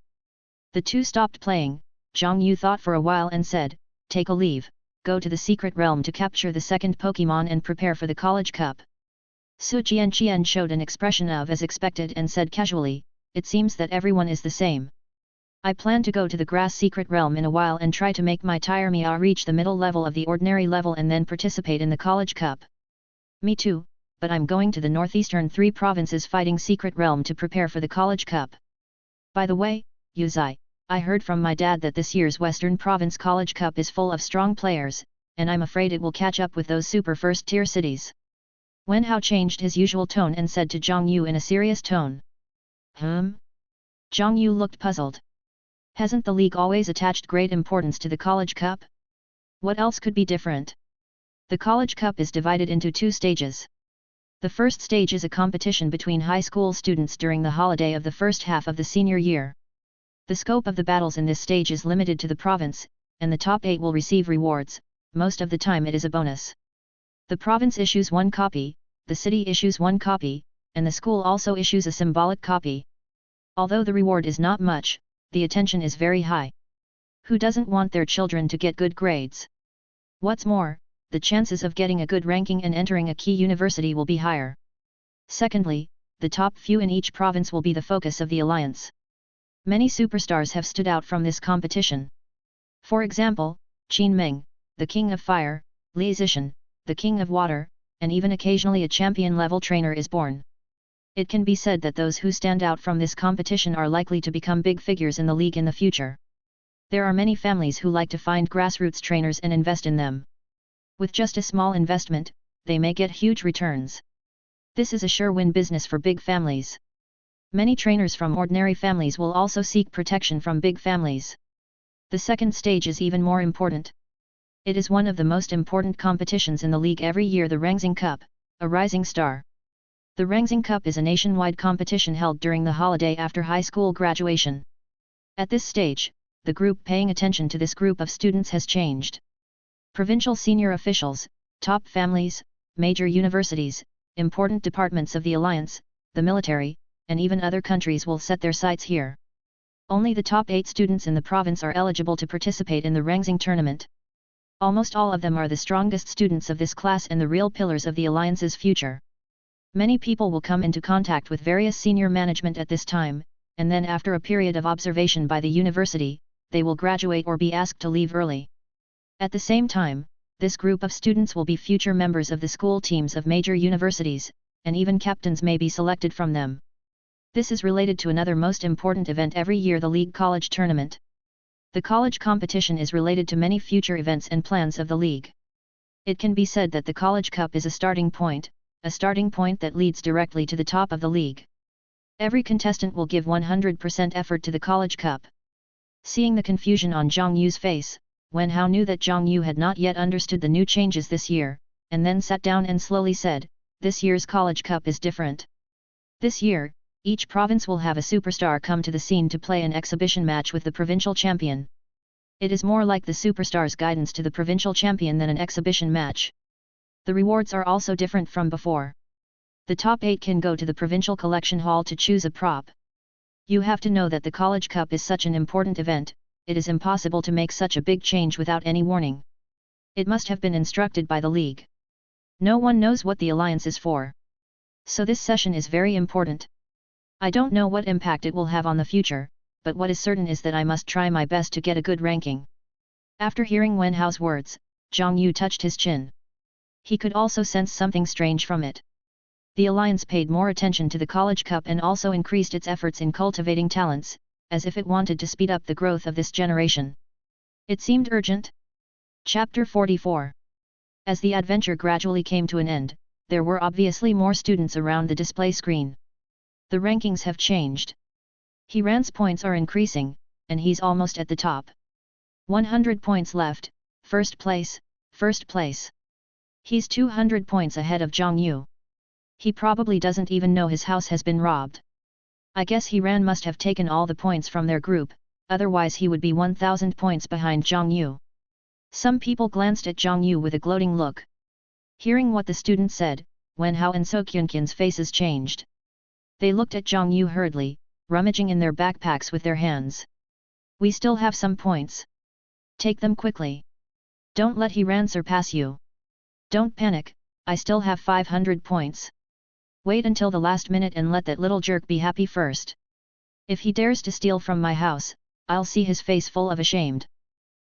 The two stopped playing. Zhang Yu thought for a while and said, take a leave. Go to the secret realm to capture the second Pokémon and prepare for the college cup. Su Jianqian showed an expression of as expected and said casually, it seems that everyone is the same. I plan to go to the grass secret realm in a while and try to make my Tire Meow reach the middle level of the ordinary level and then participate in the college cup. Me too, but I'm going to the northeastern 3 provinces fighting secret realm to prepare for the college cup. By the way, Yuzai, I heard from my dad that this year's Western Province College Cup is full of strong players, and I'm afraid it will catch up with those super first-tier cities. Wen Hao changed his usual tone and said to Zhang Yu in a serious tone. Zhang Yu looked puzzled. Hasn't the league always attached great importance to the College Cup? What else could be different? The College Cup is divided into 2 stages. The first stage is a competition between high school students during the holiday of the first half of the senior year. The scope of the battles in this stage is limited to the province, and the top 8 will receive rewards, most of the time it is a bonus. The province issues 1 copy, the city issues 1 copy, and the school also issues a symbolic copy. Although the reward is not much, the attention is very high. Who doesn't want their children to get good grades? What's more, the chances of getting a good ranking and entering a key university will be higher. Secondly, the top few in each province will be the focus of the alliance. Many superstars have stood out from this competition. For example, Qin Ming, the King of Fire, Li Zishan, the King of Water, and even occasionally a champion-level trainer is born. It can be said that those who stand out from this competition are likely to become big figures in the league in the future. There are many families who like to find grassroots trainers and invest in them. With just a small investment, they may get huge returns. This is a sure-win business for big families. Many trainers from ordinary families will also seek protection from big families. The second stage is even more important. It is one of the most important competitions in the league every year, the Rangxing Cup, a rising star. The Rangxing Cup is a nationwide competition held during the holiday after high school graduation. At this stage, the group paying attention to this group of students has changed. Provincial senior officials, top families, major universities, important departments of the alliance, the military, and even other countries will set their sights here. Only the top 8 students in the province are eligible to participate in the Rangxing tournament. Almost all of them are the strongest students of this class and the real pillars of the alliance's future. Many people will come into contact with various senior management at this time, and then after a period of observation by the university, they will graduate or be asked to leave early. At the same time, this group of students will be future members of the school teams of major universities, and even captains may be selected from them. This is related to another most important event every year, the League College Tournament. The college competition is related to many future events and plans of the league. It can be said that the College Cup is a starting point that leads directly to the top of the league. Every contestant will give 100% effort to the College Cup. Seeing the confusion on Zhang Yu's face, Wen Hao knew that Zhang Yu had not yet understood the new changes this year, and then sat down and slowly said, this year's College Cup is different. This year, each province will have a superstar come to the scene to play an exhibition match with the provincial champion. It is more like the superstar's guidance to the provincial champion than an exhibition match. The rewards are also different from before. The top 8 can go to the provincial collection hall to choose a prop. You have to know that the College Cup is such an important event, it is impossible to make such a big change without any warning. It must have been instructed by the league. No one knows what the alliance is for. So this session is very important. I don't know what impact it will have on the future, but what is certain is that I must try my best to get a good ranking. After hearing Wen Hao's words, Zhang Yu touched his chin. He could also sense something strange from it. The alliance paid more attention to the college cup and also increased its efforts in cultivating talents, as if it wanted to speed up the growth of this generation. It seemed urgent. Chapter 44. As the adventure gradually came to an end, there were obviously more students around the display screen. The rankings have changed. Hiran's points are increasing, and he's almost at the top. 100 points left, first place, first place. He's 200 points ahead of Zhang Yu. He probably doesn't even know his house has been robbed. I guess Hiran must have taken all the points from their group, otherwise he would be 1000 points behind Zhang Yu. Some people glanced at Zhang Yu with a gloating look. Hearing what the student said, Wenhao and Sokyunkin's faces changed. They looked at Zhang Yu hurriedly, rummaging in their backpacks with their hands. We still have some points. Take them quickly. Don't let Hiran surpass you. Don't panic, I still have 500 points. Wait until the last minute and let that little jerk be happy first. If he dares to steal from my house, I'll see his face full of ashamed.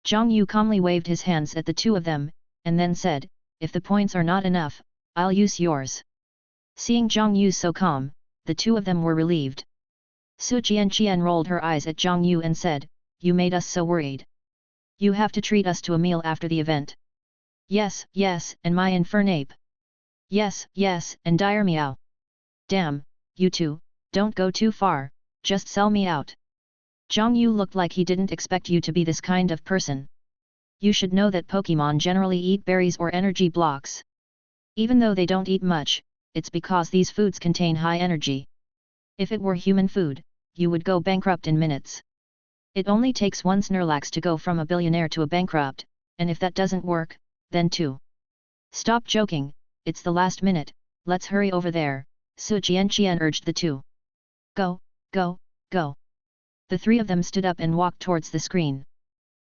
Zhang Yu calmly waved his hands at the two of them, and then said, if the points are not enough, I'll use yours. Seeing Zhang Yu so calm, the two of them were relieved. Su Jianqian rolled her eyes at Zhang Yu and said, you made us so worried. You have to treat us to a meal after the event. Yes, yes, and my infernape. Yes, yes, and dire meow. Damn, you two, don't go too far, just sell me out. Zhang Yu looked like he didn't expect you to be this kind of person. You should know that Pokémon generally eat berries or energy blocks. Even though they don't eat much, it's because these foods contain high energy. If it were human food, you would go bankrupt in minutes. It only takes one Snorlax to go from a billionaire to a bankrupt, and if that doesn't work, then two. Stop joking, it's the last minute, let's hurry over there, Su Jianqian urged the two. Go, go, go. The three of them stood up and walked towards the screen.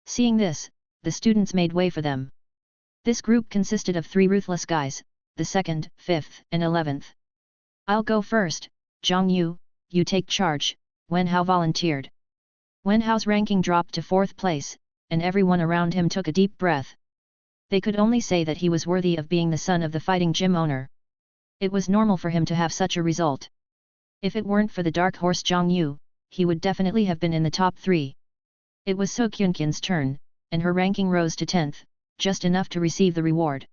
Seeing this, the students made way for them. This group consisted of 3 ruthless guys, the 2nd, 5th, and 11th. I'll go first, Zhang Yu, you take charge, Wenhao volunteered. Wenhao's ranking dropped to 4th place, and everyone around him took a deep breath. They could only say that he was worthy of being the son of the fighting gym owner. It was normal for him to have such a result. If it weren't for the dark horse Zhang Yu, he would definitely have been in the top 3. It was Sokyunkin's turn, and her ranking rose to 10th, just enough to receive the reward.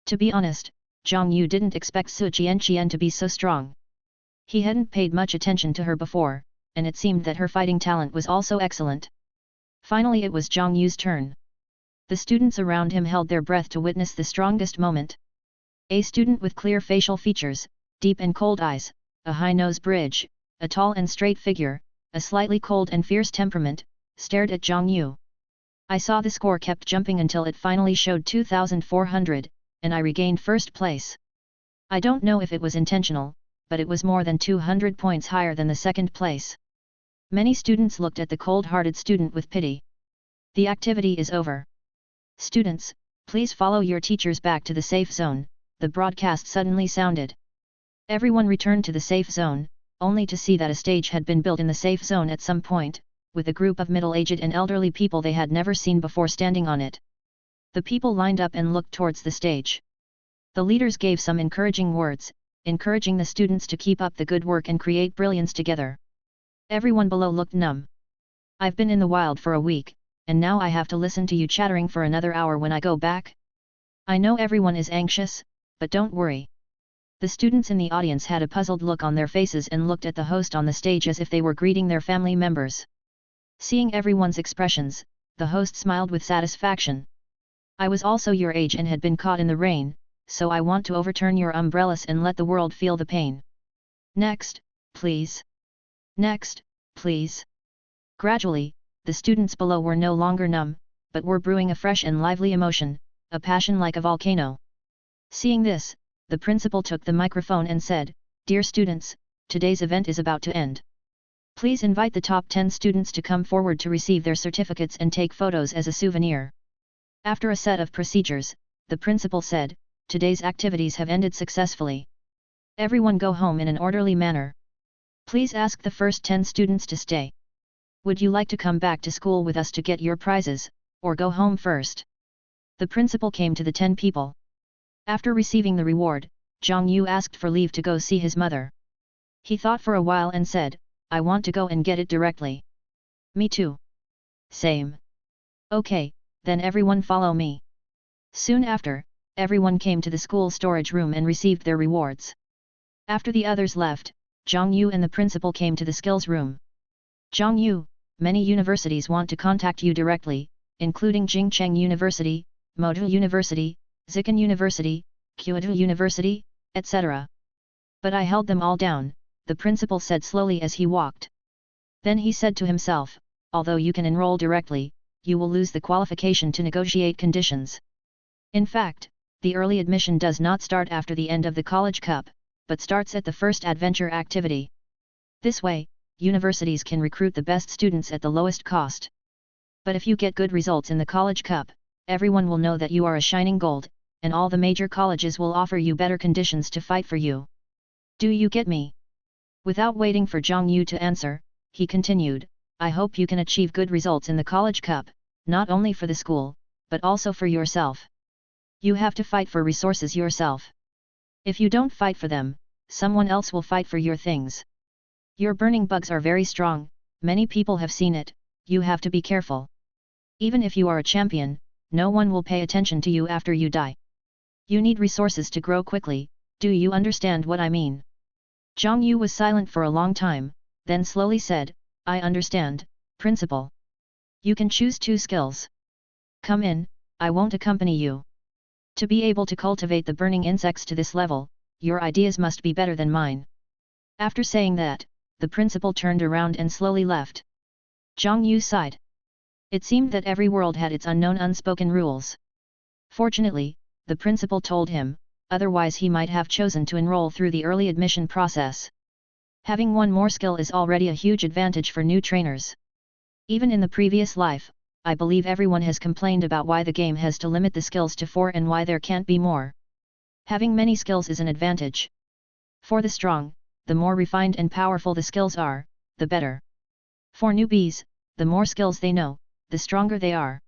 To be honest, Zhang Yu didn't expect Su Jianqian to be so strong. He hadn't paid much attention to her before, and it seemed that her fighting talent was also excellent. Finally it was Zhang Yu's turn. The students around him held their breath to witness the strongest moment. A student with clear facial features, deep and cold eyes, a high nose bridge, a tall and straight figure, a slightly cold and fierce temperament, stared at Zhang Yu. I saw the score kept jumping until it finally showed 2,400, and I regained first place. I don't know if it was intentional, but it was more than 200 points higher than the second place. Many students looked at the cold-hearted student with pity. The activity is over. Students, please follow your teachers back to the safe zone, the broadcast suddenly sounded. Everyone returned to the safe zone, only to see that a stage had been built in the safe zone at some point, with a group of middle-aged and elderly people they had never seen before standing on it. The people lined up and looked towards the stage. The leaders gave some encouraging words, encouraging the students to keep up the good work and create brilliance together. Everyone below looked numb. I've been in the wild for a week, and now I have to listen to you chattering for another hour when I go back? I know everyone is anxious, but don't worry. The students in the audience had a puzzled look on their faces and looked at the host on the stage as if they were greeting their family members. Seeing everyone's expressions, the host smiled with satisfaction. I was also your age and had been caught in the rain, so I want to overturn your umbrellas and let the world feel the pain. Next, please. Next, please. Gradually, the students below were no longer numb, but were brewing a fresh and lively emotion, a passion like a volcano. Seeing this, the principal took the microphone and said, "Dear students, today's event is about to end. Please invite the top 10 students to come forward to receive their certificates and take photos as a souvenir." After a set of procedures, the principal said, "Today's activities have ended successfully. Everyone go home in an orderly manner. Please ask the first 10 students to stay. Would you like to come back to school with us to get your prizes, or go home first?" The principal came to the 10 people. After receiving the reward, Zhang Yu asked for leave to go see his mother. He thought for a while and said, I want to go and get it directly. Me too. Same. Okay, then everyone follow me. Soon after, everyone came to the school storage room and received their rewards. After the others left, Zhang Yu and the principal came to the skills room. Zhang Yu, many universities want to contact you directly, including Jingcheng University, Modu University, Zikan University, Kuadu University, etc. But I held them all down, the principal said slowly as he walked. Then he said to himself, although you can enroll directly, you will lose the qualification to negotiate conditions. In fact, the early admission does not start after the end of the college cup, but starts at the first adventure activity. This way, universities can recruit the best students at the lowest cost. But if you get good results in the college cup, everyone will know that you are a shining gold, and all the major colleges will offer you better conditions to fight for you. Do you get me? Without waiting for Zhang Yu to answer, he continued, I hope you can achieve good results in the college cup, not only for the school, but also for yourself. You have to fight for resources yourself. If you don't fight for them, someone else will fight for your things. Your burning bugs are very strong, many people have seen it, you have to be careful. Even if you are a champion, no one will pay attention to you after you die. You need resources to grow quickly, do you understand what I mean? Zhang Yu was silent for a long time, then slowly said, I understand, principal. You can choose 2 skills. Come in, I won't accompany you. To be able to cultivate the burning insects to this level, your ideas must be better than mine. After saying that, the principal turned around and slowly left. Zhang Yu sighed. It seemed that every world had its unknown unspoken rules. Fortunately, the principal told him, otherwise he might have chosen to enroll through the early admission process. Having one more skill is already a huge advantage for new trainers. Even in the previous life, I believe everyone has complained about why the game has to limit the skills to 4 and why there can't be more. Having many skills is an advantage. For the strong, the more refined and powerful the skills are, the better. For newbies, the more skills they know, the stronger they are.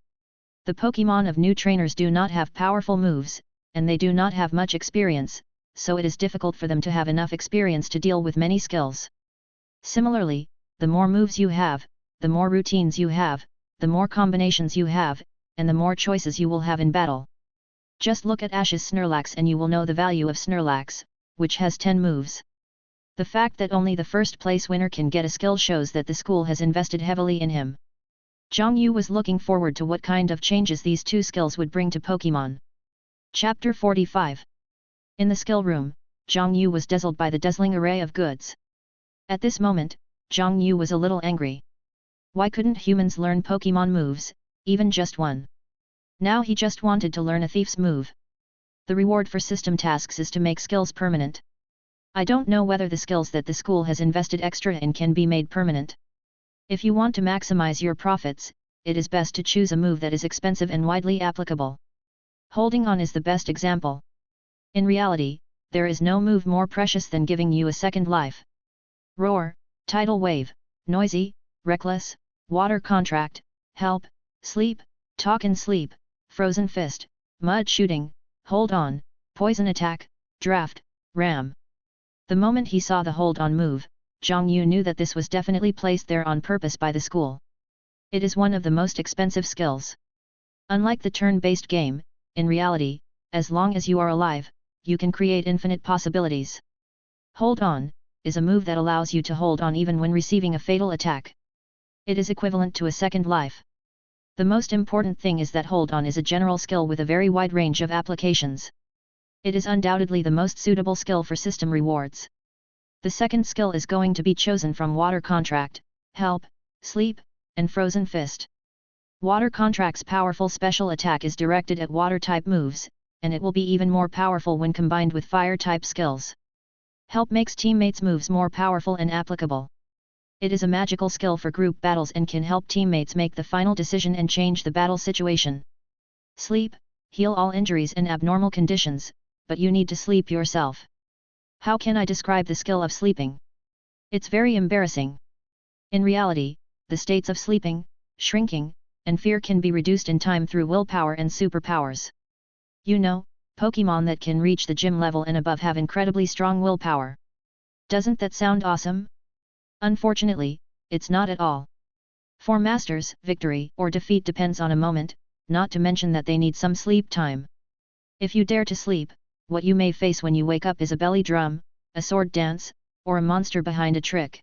The Pokémon of new trainers do not have powerful moves, and they do not have much experience, so it is difficult for them to have enough experience to deal with many skills. Similarly, the more moves you have, the more routines you have, the more combinations you have, and the more choices you will have in battle. Just look at Ash's Snorlax and you will know the value of Snorlax, which has 10 moves. The fact that only the first place winner can get a skill shows that the school has invested heavily in him. Zhang Yu was looking forward to what kind of changes these 2 skills would bring to Pokémon. Chapter 45. In the skill room, Zhang Yu was dazzled by the dazzling array of goods. At this moment, Zhang Yu was a little angry. Why couldn't humans learn Pokémon moves, even just one? Now he just wanted to learn a thief's move. The reward for system tasks is to make skills permanent. I don't know whether the skills that the school has invested extra in can be made permanent. If you want to maximize your profits, it is best to choose a move that is expensive and widely applicable. Holding on is the best example. In reality, there is no move more precious than giving you a second life. Roar, tidal wave, noisy, reckless, water contract, help, sleep, talk and sleep, frozen fist, mud shooting, hold on, poison attack, draft, ram. The moment he saw the hold on move, Zhang Yu knew that this was definitely placed there on purpose by the school. It is one of the most expensive skills. Unlike the turn-based game, in reality, as long as you are alive, you can create infinite possibilities. Hold on is a move that allows you to hold on even when receiving a fatal attack. It is equivalent to a second life. The most important thing is that hold on is a general skill with a very wide range of applications. It is undoubtedly the most suitable skill for system rewards. The second skill is going to be chosen from water contract, help, sleep, and frozen fist. Water contract's powerful special attack is directed at water-type moves, and it will be even more powerful when combined with fire-type skills. Help makes teammates' moves more powerful and applicable. It is a magical skill for group battles and can help teammates make the final decision and change the battle situation. Sleep, heal all injuries and abnormal conditions, but you need to sleep yourself. How can I describe the skill of sleeping? It's very embarrassing. In reality, the states of sleeping, shrinking, and fear can be reduced in time through willpower and superpowers. You know, Pokémon that can reach the gym level and above have incredibly strong willpower. Doesn't that sound awesome? Unfortunately, it's not at all. For masters, victory or defeat depends on a moment, not to mention that they need some sleep time. If you dare to sleep, what you may face when you wake up is a belly drum, a sword dance, or a monster behind a trick.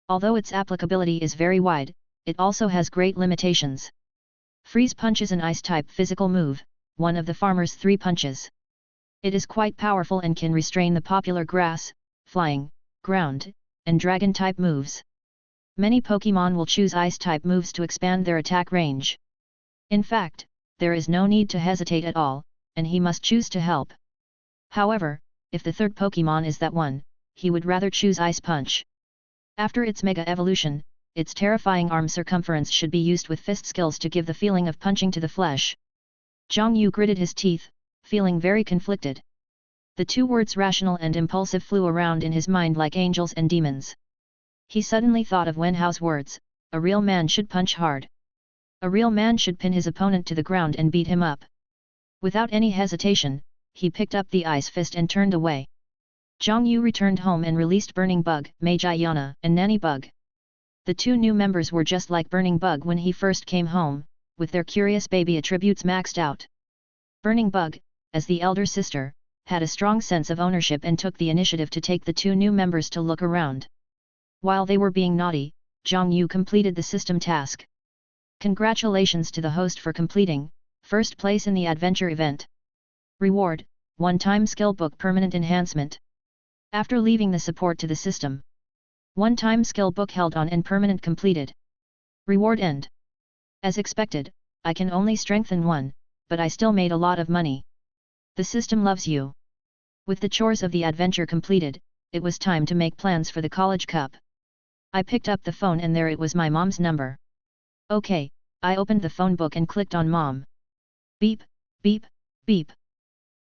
Although its applicability is very wide, it also has great limitations. Freeze Punch is an ice-type physical move, one of the farmer's 3 punches. It is quite powerful and can restrain the popular grass, flying, ground, and dragon-type moves. Many Pokémon will choose ice-type moves to expand their attack range. In fact, there is no need to hesitate at all, and he must choose to help. However, if the third Pokémon is that one, he would rather choose Ice Punch. After its Mega Evolution, its terrifying arm circumference should be used with fist skills to give the feeling of punching to the flesh. Zhang Yu gritted his teeth, feeling very conflicted. The 2 words rational and impulsive flew around in his mind like angels and demons. He suddenly thought of Wen Hao's words, a real man should punch hard. A real man should pin his opponent to the ground and beat him up. Without any hesitation, he picked up the ice fist and turned away. Zhang Yu returned home and released Burning Bug, Magi Yana, and Nanny Bug. The 2 new members were just like Burning Bug when he first came home, with their curious baby attributes maxed out. Burning Bug, as the elder sister, had a strong sense of ownership and took the initiative to take the 2 new members to look around. While they were being naughty, Zhang Yu completed the system task. Congratulations to the host for completing first place in the adventure event. Reward, 1-time skill book permanent enhancement. After leaving the support to the system. 1-time skill book held on and permanent completed. Reward end. As expected, I can only strengthen 1, but I still made a lot of money. The system loves you. With the chores of the adventure completed, it was time to make plans for the college cup. I picked up the phone and there it was my mom's number. Okay, I opened the phone book and clicked on Mom. Beep, beep, beep.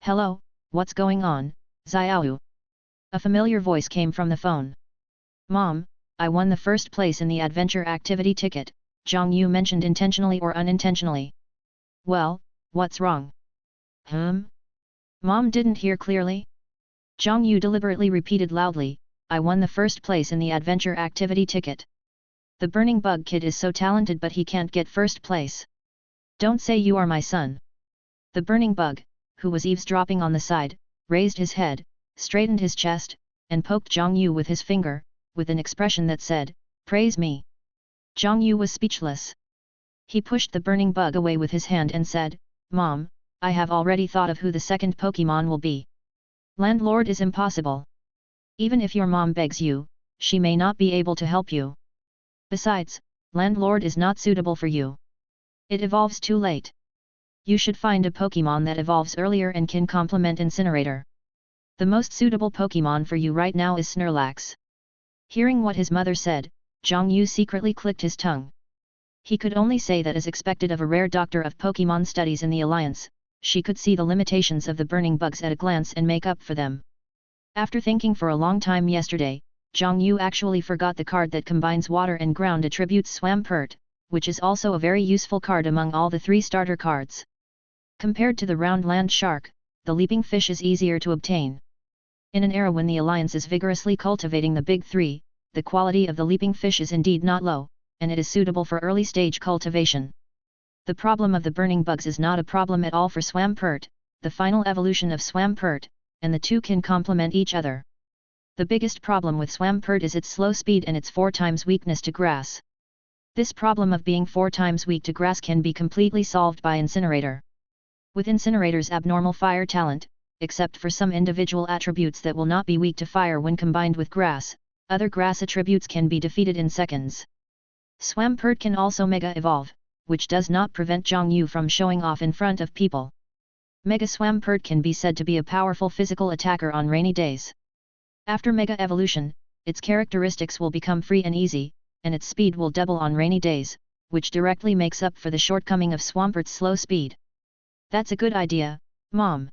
Hello, what's going on, Xiaoyu? A familiar voice came from the phone. Mom, I won the first place in the adventure activity ticket, Zhang Yu mentioned intentionally or unintentionally. Well, what's wrong? Mom didn't hear clearly? Zhang Yu deliberately repeated loudly, I won the first place in the adventure activity ticket. The Burning Bug kid is so talented but he can't get first place. Don't say you are my son. The Burning Bug, who was eavesdropping on the side, raised his head, straightened his chest, and poked Zhang Yu with his finger, with an expression that said, praise me. Zhang Yu was speechless. He pushed the Burning Bug away with his hand and said, Mom, I have already thought of who the second Pokémon will be. Landlord is impossible. Even if your mom begs you, she may not be able to help you. Besides, Landlord is not suitable for you. It evolves too late. You should find a Pokémon that evolves earlier and can complement Incinerator. The most suitable Pokémon for you right now is Snorlax. Hearing what his mother said, Zhang Yu secretly clicked his tongue. He could only say that as expected of a rare doctor of Pokémon studies in the Alliance, she could see the limitations of the Burning Bugs at a glance and make up for them. After thinking for a long time yesterday, Zhang Yu actually forgot the card that combines water and ground attributes Swampert, which is also a very useful card among all the 3 starter cards. Compared to the round land shark, the leaping fish is easier to obtain. In an era when the Alliance is vigorously cultivating the big 3, the quality of the leaping fish is indeed not low, and it is suitable for early stage cultivation. The problem of the burning bugs is not a problem at all for Swampert, the final evolution of Swampert, and the 2 can complement each other. The biggest problem with Swampert is its slow speed and its 4 times weakness to grass. This problem of being 4 times weak to grass can be completely solved by Incinerator. With Incinerator's abnormal fire talent, except for some individual attributes that will not be weak to fire when combined with grass, other grass attributes can be defeated in seconds. Swampert can also Mega Evolve, which does not prevent Zhang Yu from showing off in front of people. Mega Swampert can be said to be a powerful physical attacker on rainy days. After Mega Evolution, its characteristics will become free and easy, and its speed will double on rainy days, which directly makes up for the shortcoming of Swampert's slow speed. That's a good idea, Mom.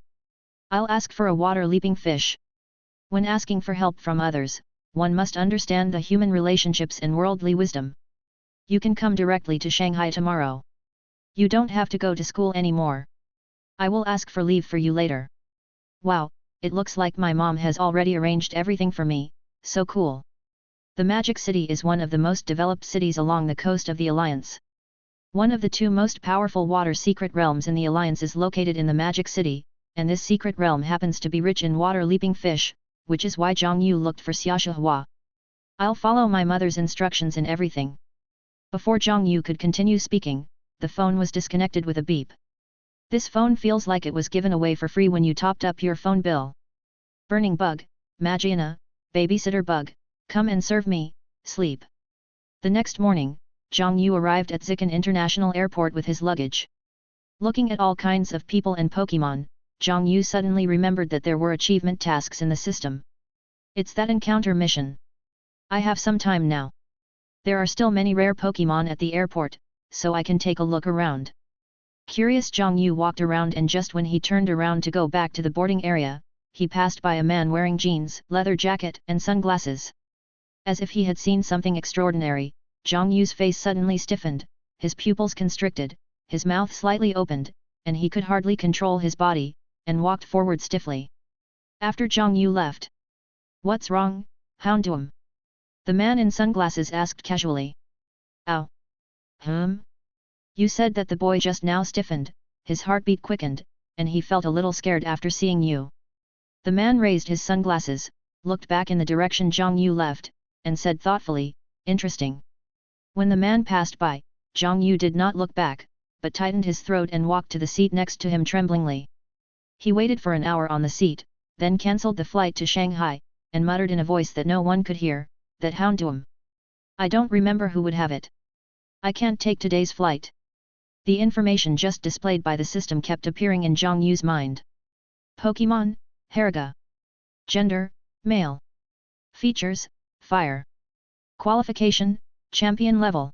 I'll ask for a water-leaping fish. When asking for help from others, one must understand the human relationships and worldly wisdom. You can come directly to Shanghai tomorrow. You don't have to go to school anymore. I will ask for leave for you later. Wow, it looks like my mom has already arranged everything for me, so cool. The Magic City is one of the most developed cities along the coast of the Alliance. One of the two most powerful water secret realms in the Alliance is located in the Magic City, and this secret realm happens to be rich in water-leaping fish, which is why Zhang Yu looked for Xiaoshihua. I'll follow my mother's instructions in everything. Before Zhang Yu could continue speaking, the phone was disconnected with a beep. This phone feels like it was given away for free when you topped up your phone bill. Burning bug, Magiana, babysitter bug, come and serve me, sleep. The next morning, Zhang Yu arrived at Zikan International Airport with his luggage. Looking at all kinds of people and Pokémon, Zhang Yu suddenly remembered that there were achievement tasks in the system. It's that encounter mission. I have some time now. There are still many rare Pokémon at the airport, so I can take a look around. Curious, Zhang Yu walked around, and just when he turned around to go back to the boarding area, he passed by a man wearing jeans, leather jacket, and sunglasses. As if he had seen something extraordinary, Zhang Yu's face suddenly stiffened, his pupils constricted, his mouth slightly opened, and he could hardly control his body, and walked forward stiffly. After Zhang Yu left. What's wrong, Houndoom? The man in sunglasses asked casually. Ow. You said that the boy just now stiffened, his heartbeat quickened, and he felt a little scared after seeing you. The man raised his sunglasses, looked back in the direction Zhang Yu left, and said thoughtfully, interesting. When the man passed by, Zhang Yu did not look back, but tightened his throat and walked to the seat next to him tremblingly. He waited for an hour on the seat, then cancelled the flight to Shanghai, and muttered in a voice that no one could hear, that Houndoom. I don't remember who would have it. I can't take today's flight. The information just displayed by the system kept appearing in Zhang Yu's mind. Pokémon, Harriga. Gender, male. Features, fire. Qualification, champion level.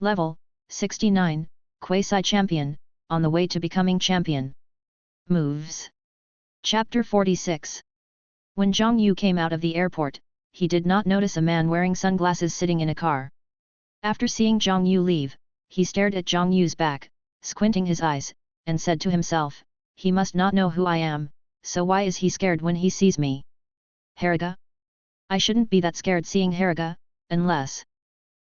Level, 69, quasi-champion, on the way to becoming champion. Moves. Chapter 46. When Zhang Yu came out of the airport, he did not notice a man wearing sunglasses sitting in a car. After seeing Zhang Yu leave, he stared at Zhang Yu's back, squinting his eyes, and said to himself, he must not know who I am, so why is he scared when he sees me? Harriga? I shouldn't be that scared seeing Harriga, unless...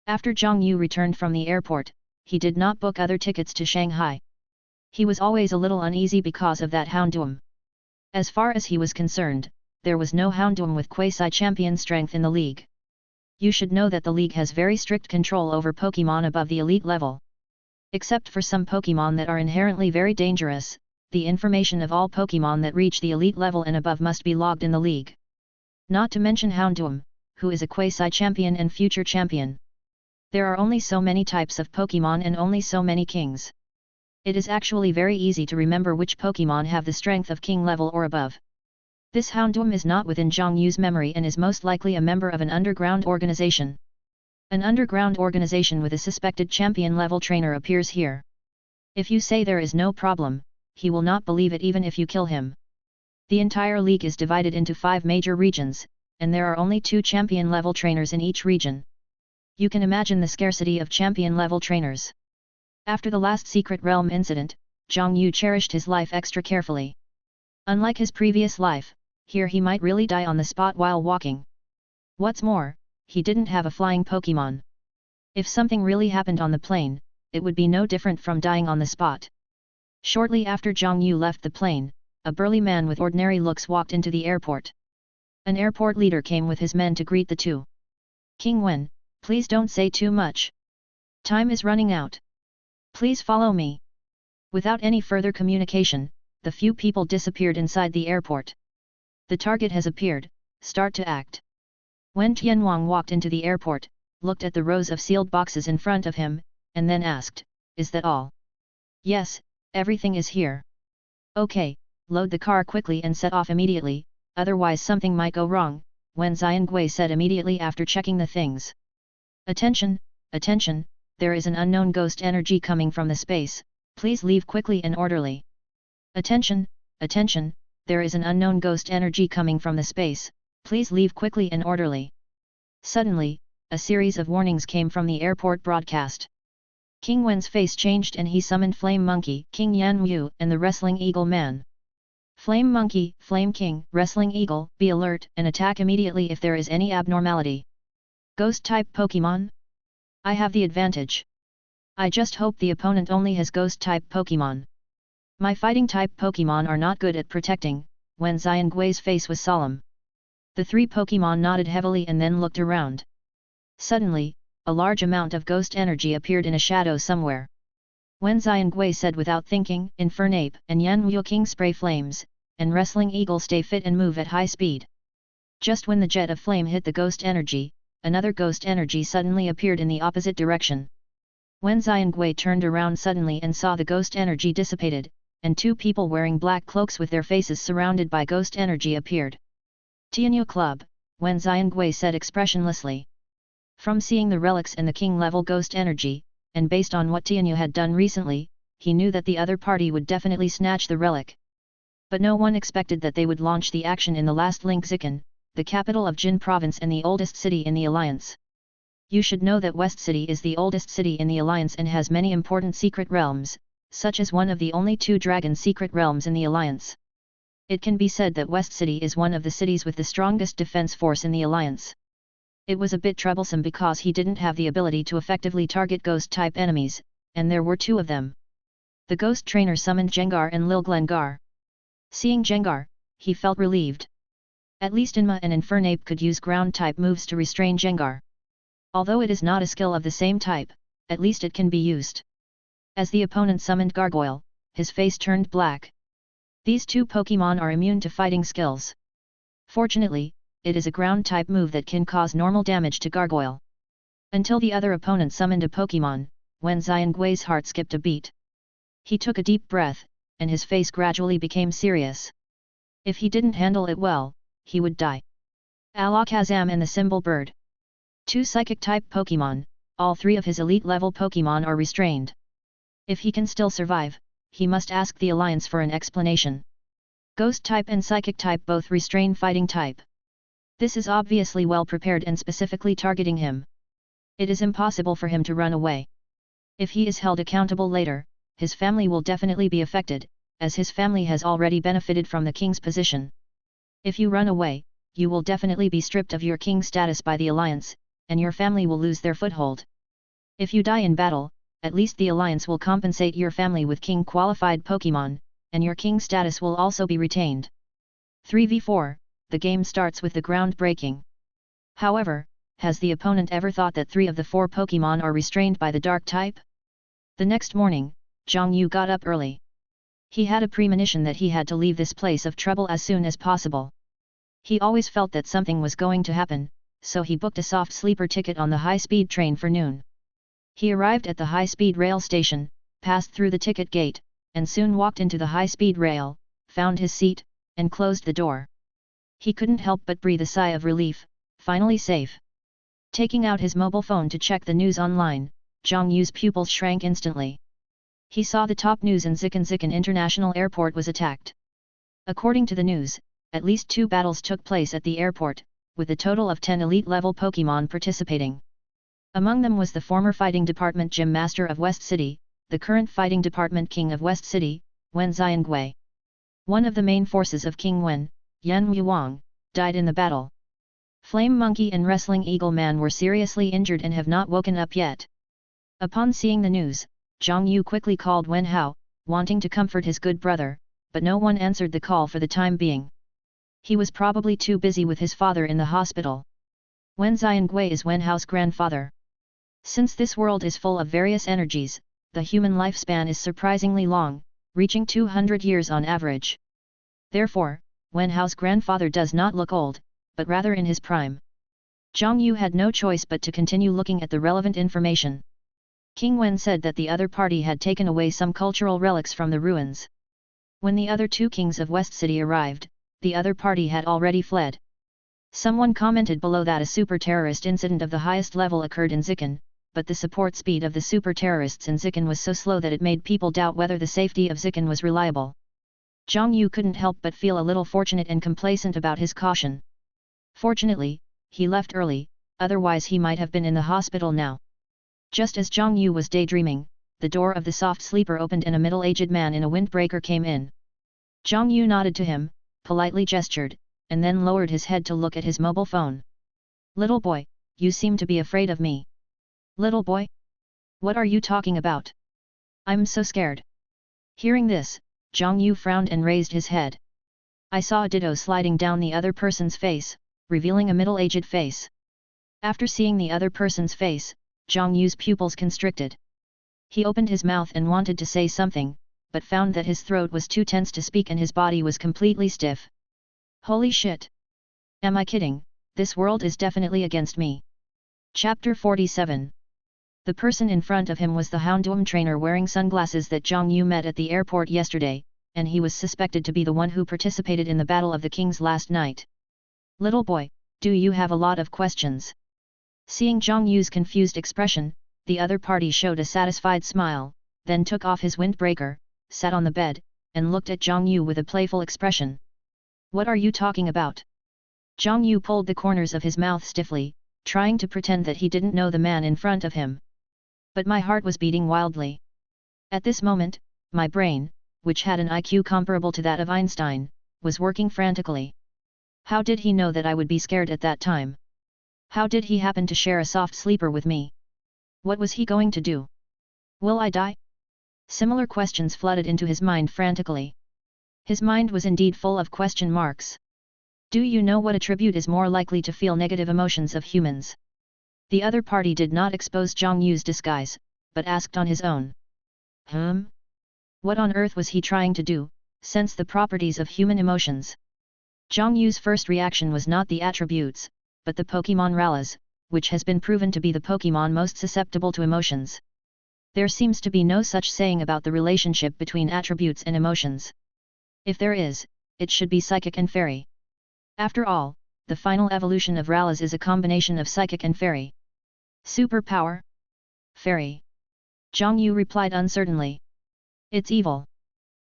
After Zhang Yu returned from the airport, he did not book other tickets to Shanghai. He was always a little uneasy because of that Houndoom. As far as he was concerned, there was no Houndoom with quasi-champion strength in the league. You should know that the league has very strict control over Pokémon above the elite level. Except for some Pokémon that are inherently very dangerous, the information of all Pokémon that reach the elite level and above must be logged in the league. Not to mention Houndoom, who is a quasi-champion and future champion. There are only so many types of Pokémon and only so many kings. It is actually very easy to remember which Pokémon have the strength of king level or above. This Houndoom is not within Zhang Yu's memory and is most likely a member of an underground organization. An underground organization with a suspected champion-level trainer appears here. If you say there is no problem, he will not believe it even if you kill him. The entire league is divided into 5 major regions, and there are only 2 champion-level trainers in each region. You can imagine the scarcity of champion-level trainers. After the last Secret Realm incident, Zhang Yu cherished his life extra carefully. Unlike his previous life, here he might really die on the spot while walking. What's more, he didn't have a flying Pokémon. If something really happened on the plane, it would be no different from dying on the spot. Shortly after Zhang Yu left the plane, a burly man with ordinary looks walked into the airport. An airport leader came with his men to greet the two. King Wen, please don't say too much. Time is running out. Please follow me. Without any further communication, the few people disappeared inside the airport. The target has appeared, start to act. Wen Tianwang walked into the airport, looked at the rows of sealed boxes in front of him, and then asked, is that all? Yes, everything is here. Okay, load the car quickly and set off immediately, otherwise something might go wrong, Wen Xiangui said immediately after checking the things. Attention, attention, there is an unknown ghost energy coming from the space, please leave quickly and orderly. Attention, attention, there is an unknown ghost energy coming from the space, please leave quickly and orderly. Suddenly, a series of warnings came from the airport broadcast. King Wen's face changed and he summoned Flame Monkey, King Yan Wu, and the Wrestling Eagle Man. Flame Monkey, Flame King, Wrestling Eagle, be alert and attack immediately if there is any abnormality. Ghost-type Pokémon? I have the advantage. I just hope the opponent only has Ghost-type Pokémon. My Fighting-type Pokémon are not good at protecting. Wen Xiangui's face was solemn. The three Pokémon nodded heavily and then looked around. Suddenly, a large amount of ghost energy appeared in a shadow somewhere. Wen Xiangui said without thinking, Infernape and Yan Wu King spray flames, and Wrestling Eagle stay fit and move at high speed. Just when the jet of flame hit the ghost energy, another ghost energy suddenly appeared in the opposite direction. Wen Xiangui turned around suddenly and saw the ghost energy dissipated, and two people wearing black cloaks with their faces surrounded by ghost energy appeared. Tianyu Club, Wen Xiangui said expressionlessly. From seeing the relics and the king-level ghost energy, and based on what Tianyu had done recently, he knew that the other party would definitely snatch the relic. But no one expected that they would launch the action in the last link Zikan, the capital of Jin Province and the oldest city in the alliance. You should know that West City is the oldest city in the alliance and has many important secret realms, such as one of the only two dragon secret realms in the alliance. It can be said that West City is one of the cities with the strongest defense force in the alliance. It was a bit troublesome because he didn't have the ability to effectively target ghost-type enemies, and there were two of them. The ghost trainer summoned Jengar and Lil Glengar. Seeing Jengar, he felt relieved. At least Inma and Infernape could use ground-type moves to restrain Jengar. Although it is not a skill of the same type, at least it can be used. As the opponent summoned Gargoyle, his face turned black. These two Pokémon are immune to fighting skills. Fortunately, it is a ground-type move that can cause normal damage to Gargoyle. Until the other opponent summoned a Pokémon, Wen Xiangui's heart skipped a beat. He took a deep breath, and his face gradually became serious. If he didn't handle it well, he would die. Alakazam and the Symbol Bird. Two Psychic-type Pokémon, all three of his elite-level Pokémon are restrained. If he can still survive, he must ask the Alliance for an explanation. Ghost-type and Psychic-type both restrain Fighting-type. This is obviously well prepared and specifically targeting him. It is impossible for him to run away. If he is held accountable later, his family will definitely be affected, as his family has already benefited from the king's position. If you run away, you will definitely be stripped of your king status by the Alliance, and your family will lose their foothold. If you die in battle, at least the Alliance will compensate your family with king-qualified Pokémon, and your king status will also be retained. 3v4, the game starts with the ground breaking. However, has the opponent ever thought that 3 of the 4 Pokémon are restrained by the dark type? The next morning, Zhang Yu got up early. He had a premonition that he had to leave this place of trouble as soon as possible. He always felt that something was going to happen, so he booked a soft sleeper ticket on the high-speed train for noon. He arrived at the high-speed rail station, passed through the ticket gate, and soon walked into the high-speed rail, found his seat, and closed the door. He couldn't help but breathe a sigh of relief, finally safe. Taking out his mobile phone to check the news online, Zhang Yu's pupils shrank instantly. He saw the top news and Zikan International Airport was attacked. According to the news, at least 2 battles took place at the airport, with a total of 10 elite-level Pokémon participating. Among them was the former Fighting Department Gym Master of West City, the current Fighting Department King of West City, Wen Xiangui. One of the main forces of King Wen, Yan Yuang, died in the battle. Flame Monkey and Wrestling Eagle Man were seriously injured and have not woken up yet. Upon seeing the news, Zhang Yu quickly called Wen Hao, wanting to comfort his good brother, but no one answered the call for the time being. He was probably too busy with his father in the hospital. Wen Xiangui is Wen Hao's grandfather. Since this world is full of various energies, the human lifespan is surprisingly long, reaching 200 years on average. Therefore, Wen Hao's grandfather does not look old, but rather in his prime. Zhang Yu had no choice but to continue looking at the relevant information. King Wen said that the other party had taken away some cultural relics from the ruins. When the other 2 kings of West City arrived, the other party had already fled. Someone commented below that a super-terrorist incident of the highest level occurred in Zikan, but the support speed of the super-terrorists in Zikan was so slow that it made people doubt whether the safety of Zikan was reliable. Zhang Yu couldn't help but feel a little fortunate and complacent about his caution. Fortunately, he left early, otherwise he might have been in the hospital now. Just as Zhang Yu was daydreaming, the door of the soft sleeper opened and a middle-aged man in a windbreaker came in. Zhang Yu nodded to him, politely gestured, and then lowered his head to look at his mobile phone. "Little boy, you seem to be afraid of me." "Little boy? What are you talking about? I'm so scared." Hearing this, Zhang Yu frowned and raised his head. "I saw a ditto sliding down the other person's face, revealing a middle-aged face." After seeing the other person's face, Zhang Yu's pupils constricted. He opened his mouth and wanted to say something, but found that his throat was too tense to speak and his body was completely stiff. Holy shit! Am I kidding? This world is definitely against me. Chapter 47. The person in front of him was the Houndoom trainer wearing sunglasses that Zhang Yu met at the airport yesterday, and he was suspected to be the one who participated in the Battle of the Kings last night. "Little boy, do you have a lot of questions?" Seeing Zhang Yu's confused expression, the other party showed a satisfied smile, then took off his windbreaker, sat on the bed, and looked at Zhang Yu with a playful expression. "What are you talking about?" Zhang Yu pulled the corners of his mouth stiffly, trying to pretend that he didn't know the man in front of him. "But my heart was beating wildly. At this moment, my brain, which had an IQ comparable to that of Einstein, was working frantically. How did he know that I would be scared at that time? How did he happen to share a soft sleeper with me? What was he going to do? Will I die?" Similar questions flooded into his mind frantically. His mind was indeed full of question marks. Do you know what attribute is more likely to feel negative emotions of humans? The other party did not expose Zhang Yu's disguise, but asked on his own. What on earth was he trying to do, sense the properties of human emotions? Zhang Yu's first reaction was not the attributes, but the Pokémon Rallies, which has been proven to be the Pokémon most susceptible to emotions. There seems to be no such saying about the relationship between attributes and emotions. If there is, it should be psychic and fairy. After all, the final evolution of Rallies is a combination of psychic and fairy. Superpower? Fairy. Zhang Yu replied uncertainly. It's evil.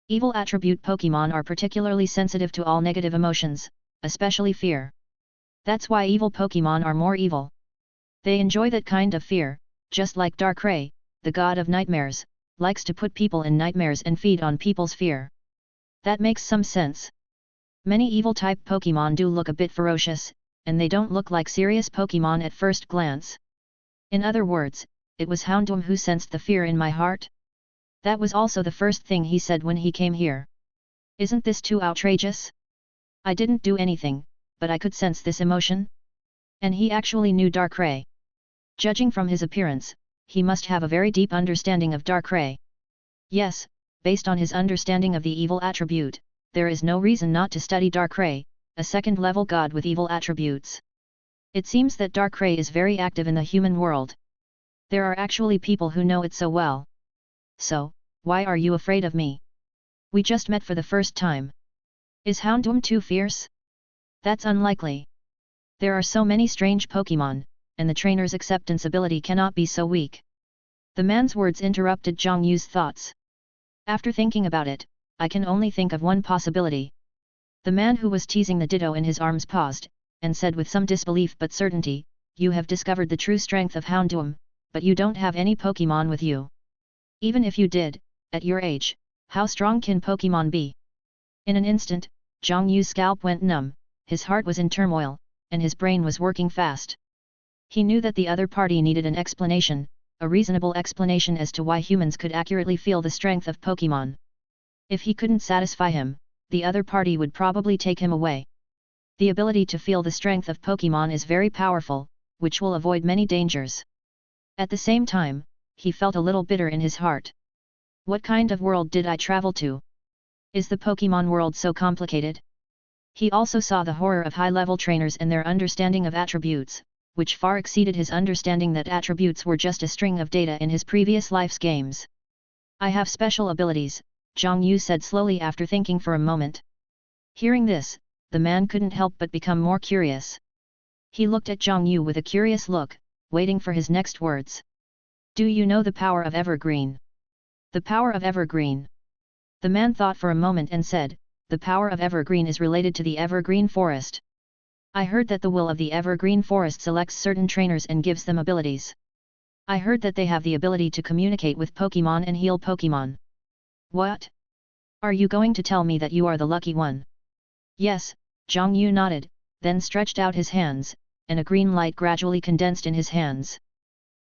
Evil attribute Pokémon are particularly sensitive to all negative emotions, especially fear. That's why evil Pokémon are more evil. They enjoy that kind of fear, just like Darkrai, the god of nightmares, likes to put people in nightmares and feed on people's fear. That makes some sense. Many evil-type Pokémon do look a bit ferocious, and they don't look like serious Pokémon at first glance. In other words, it was Houndoom who sensed the fear in my heart. That was also the first thing he said when he came here. Isn't this too outrageous? I didn't do anything, but I could sense this emotion. And he actually knew Darkrai. Judging from his appearance, he must have a very deep understanding of Darkrai. Yes, based on his understanding of the evil attribute, there is no reason not to study Darkrai, a second-level god with evil attributes. It seems that Darkrai is very active in the human world. There are actually people who know it so well. So, why are you afraid of me? We just met for the first time. Is Houndoom too fierce? That's unlikely. There are so many strange Pokémon, and the trainer's acceptance ability cannot be so weak. The man's words interrupted Zhang Yu's thoughts. After thinking about it, I can only think of one possibility. The man who was teasing the ditto in his arms paused, and said with some disbelief but certainty, "You have discovered the true strength of Houndoom, but you don't have any Pokémon with you. Even if you did, at your age, how strong can Pokémon be?" In an instant, Zhang Yu's scalp went numb, his heart was in turmoil, and his brain was working fast. He knew that the other party needed an explanation, a reasonable explanation as to why humans could accurately feel the strength of Pokémon. If he couldn't satisfy him, the other party would probably take him away. The ability to feel the strength of Pokémon is very powerful, which will avoid many dangers. At the same time, he felt a little bitter in his heart. What kind of world did I travel to? Is the Pokémon world so complicated? He also saw the horror of high-level trainers and their understanding of attributes, which far exceeded his understanding that attributes were just a string of data in his previous life's games. I have special abilities, Zhang Yu said slowly after thinking for a moment. Hearing this, the man couldn't help but become more curious. He looked at Zhang Yu with a curious look, waiting for his next words. Do you know the power of Evergreen? The power of Evergreen. The man thought for a moment and said, the power of Evergreen is related to the Evergreen Forest. I heard that the will of the Evergreen Forest selects certain trainers and gives them abilities. I heard that they have the ability to communicate with Pokémon and heal Pokémon. What? Are you going to tell me that you are the lucky one? Yes, Zhang Yu nodded, then stretched out his hands, and a green light gradually condensed in his hands.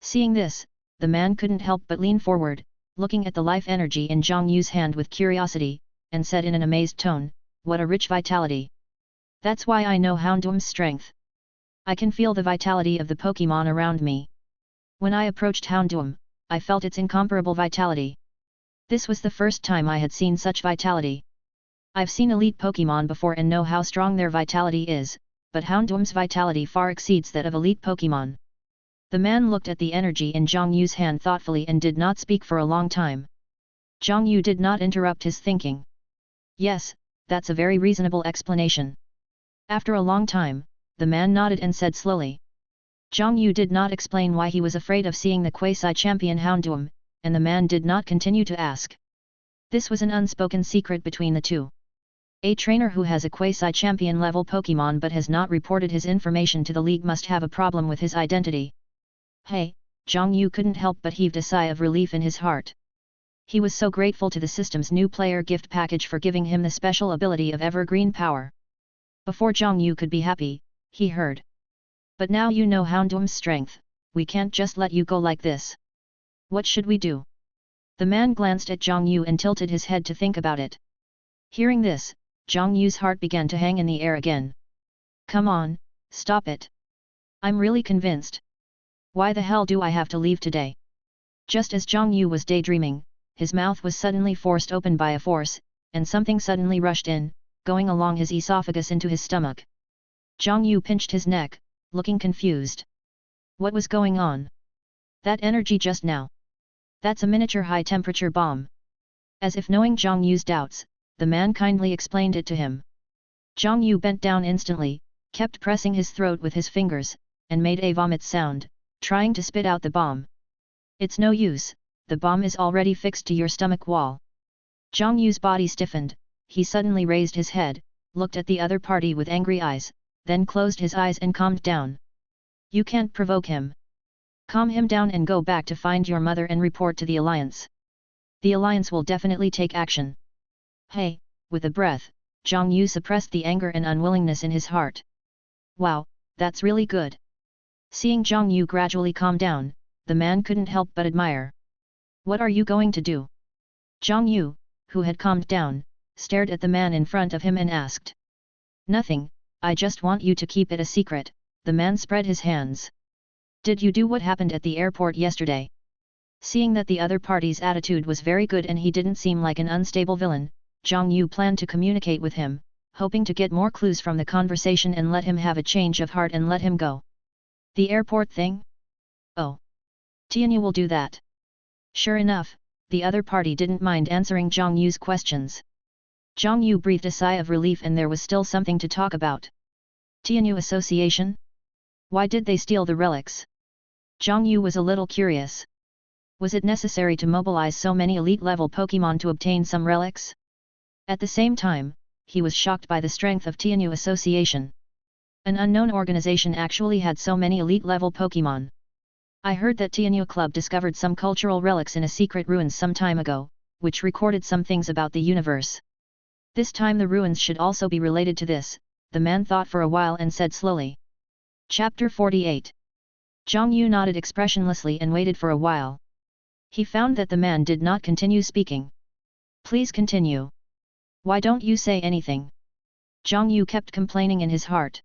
Seeing this, the man couldn't help but lean forward, looking at the life energy in Zhang Yu's hand with curiosity, and said in an amazed tone, "What a rich vitality! That's why I know Houndoom's strength. I can feel the vitality of the Pokémon around me. When I approached Houndoom, I felt its incomparable vitality. This was the first time I had seen such vitality. I've seen elite Pokémon before and know how strong their vitality is, but Houndoom's vitality far exceeds that of elite Pokémon." The man looked at the energy in Zhang Yu's hand thoughtfully and did not speak for a long time. Zhang Yu did not interrupt his thinking. "Yes, that's a very reasonable explanation." After a long time, the man nodded and said slowly. Zhang Yu did not explain why he was afraid of seeing the quasi-champion Houndoom, and the man did not continue to ask. This was an unspoken secret between the two. A trainer who has a quasi-champion level Pokémon but has not reported his information to the league must have a problem with his identity. "Hey," Zhang Yu couldn't help but heaved a sigh of relief in his heart. He was so grateful to the system's new player gift package for giving him the special ability of Evergreen Power. Before Zhang Yu could be happy, he heard. "But now you know Houndoom's strength, we can't just let you go like this. What should we do?" The man glanced at Zhang Yu and tilted his head to think about it. Hearing this, Zhang Yu's heart began to hang in the air again. "Come on, stop it. I'm really convinced. Why the hell do I have to leave today?" Just as Zhang Yu was daydreaming, his mouth was suddenly forced open by a force, and something suddenly rushed in, going along his esophagus into his stomach. Zhang Yu pinched his neck, looking confused. What was going on? That energy just now. That's a miniature high-temperature bomb. As if knowing Zhang Yu's doubts, the man kindly explained it to him. Zhang Yu bent down instantly, kept pressing his throat with his fingers, and made a vomit sound, trying to spit out the bomb. "It's no use, the bomb is already fixed to your stomach wall." Zhang Yu's body stiffened, he suddenly raised his head, looked at the other party with angry eyes, then closed his eyes and calmed down. "You can't provoke him. Calm him down and go back to find your mother and report to the Alliance. The Alliance will definitely take action." "Hey," with a breath, Zhang Yu suppressed the anger and unwillingness in his heart. "Wow, that's really good." Seeing Zhang Yu gradually calm down, the man couldn't help but admire. "What are you going to do?" Zhang Yu, who had calmed down, stared at the man in front of him and asked. "Nothing, I just want you to keep it a secret." The man spread his hands. "Did you do what happened at the airport yesterday?" Seeing that the other party's attitude was very good and he didn't seem like an unstable villain, Zhang Yu planned to communicate with him, hoping to get more clues from the conversation and let him have a change of heart and let him go. "The airport thing? Oh. Tianyu will do that." Sure enough, the other party didn't mind answering Zhang Yu's questions. Zhang Yu breathed a sigh of relief and there was still something to talk about. Tianyu Association? Why did they steal the relics? Zhang Yu was a little curious. Was it necessary to mobilize so many elite-level Pokémon to obtain some relics? At the same time, he was shocked by the strength of Tianyu Association. An unknown organization actually had so many elite-level Pokémon. "I heard that Tianyu Club discovered some cultural relics in a secret ruins some time ago, which recorded some things about the universe. This time the ruins should also be related to this," the man thought for a while and said slowly. Chapter 48. Zhang Yu nodded expressionlessly and waited for a while. He found that the man did not continue speaking. "Please continue. Why don't you say anything?" Zhang Yu kept complaining in his heart.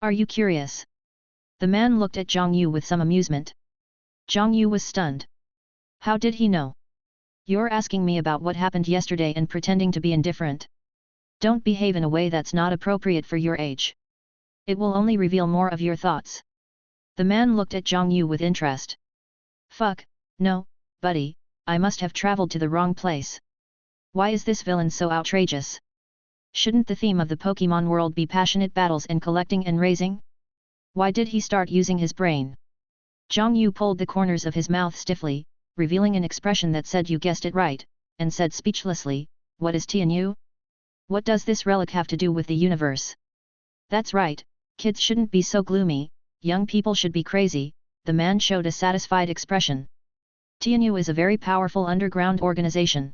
"Are you curious?" The man looked at Zhang Yu with some amusement. Zhang Yu was stunned. How did he know? "You're asking me about what happened yesterday and pretending to be indifferent. Don't behave in a way that's not appropriate for your age. It will only reveal more of your thoughts." The man looked at Zhang Yu with interest. "Fuck, no, buddy, I must have traveled to the wrong place. Why is this villain so outrageous? Shouldn't the theme of the Pokémon world be passionate battles and collecting and raising? Why did he start using his brain?" Zhang Yu pulled the corners of his mouth stiffly, revealing an expression that said "You guessed it right," and said speechlessly, "What is Tianyu? What does this relic have to do with the universe?" "That's right, kids shouldn't be so gloomy, young people should be crazy," the man showed a satisfied expression. Tianyu is a very powerful underground organization.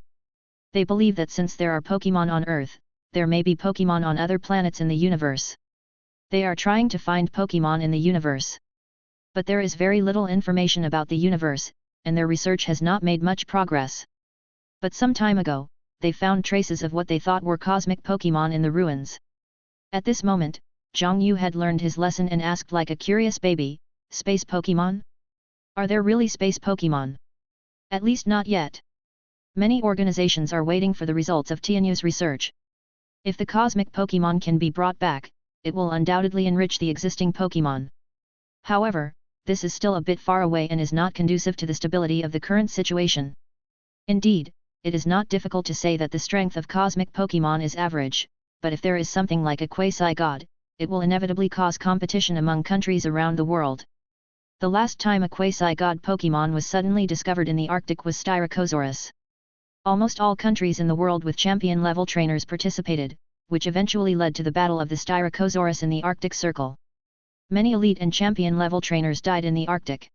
They believe that since there are Pokémon on Earth, there may be Pokémon on other planets in the universe. They are trying to find Pokémon in the universe. But there is very little information about the universe, and their research has not made much progress. But some time ago, they found traces of what they thought were cosmic Pokémon in the ruins. At this moment, Zhang Yu had learned his lesson and asked like a curious baby, "Space Pokémon? Are there really space Pokémon?" At least not yet. Many organizations are waiting for the results of Tianyu's research. If the cosmic Pokémon can be brought back, it will undoubtedly enrich the existing Pokémon. However, this is still a bit far away and is not conducive to the stability of the current situation. Indeed, it is not difficult to say that the strength of cosmic Pokémon is average, but if there is something like a quasi-god, it will inevitably cause competition among countries around the world. The last time a quasi-god Pokémon was suddenly discovered in the Arctic was Styracosaurus. Almost all countries in the world with champion-level trainers participated, which eventually led to the Battle of the Styracosaurus in the Arctic Circle. Many elite and champion-level trainers died in the Arctic.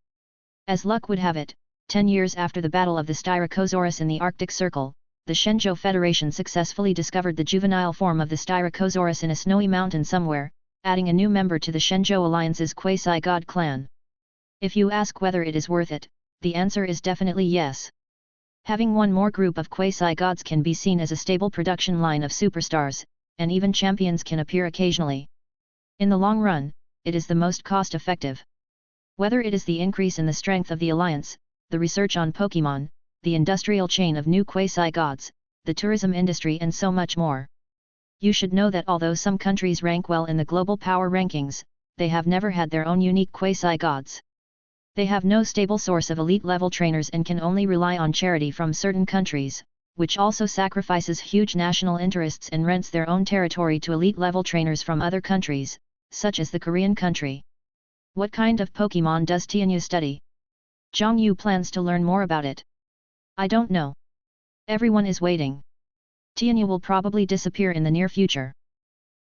As luck would have it, 10 years after the Battle of the Styracosaurus in the Arctic Circle, the Shenzhou Federation successfully discovered the juvenile form of the Styracosaurus in a snowy mountain somewhere, adding a new member to the Shenzhou Alliance's quasi-god clan. If you ask whether it is worth it, the answer is definitely yes. Having one more group of quasi-gods can be seen as a stable production line of superstars, and even champions can appear occasionally. In the long run, it is the most cost-effective. Whether it is the increase in the strength of the alliance, the research on Pokémon, the industrial chain of new quasi-gods, the tourism industry and so much more. You should know that although some countries rank well in the global power rankings, they have never had their own unique quasi-gods. They have no stable source of elite-level trainers and can only rely on charity from certain countries, which also sacrifices huge national interests and rents their own territory to elite-level trainers from other countries, such as the Korean country. What kind of Pokémon does Tianyu study? Zhang Yu plans to learn more about it. I don't know. Everyone is waiting. Tianyu will probably disappear in the near future.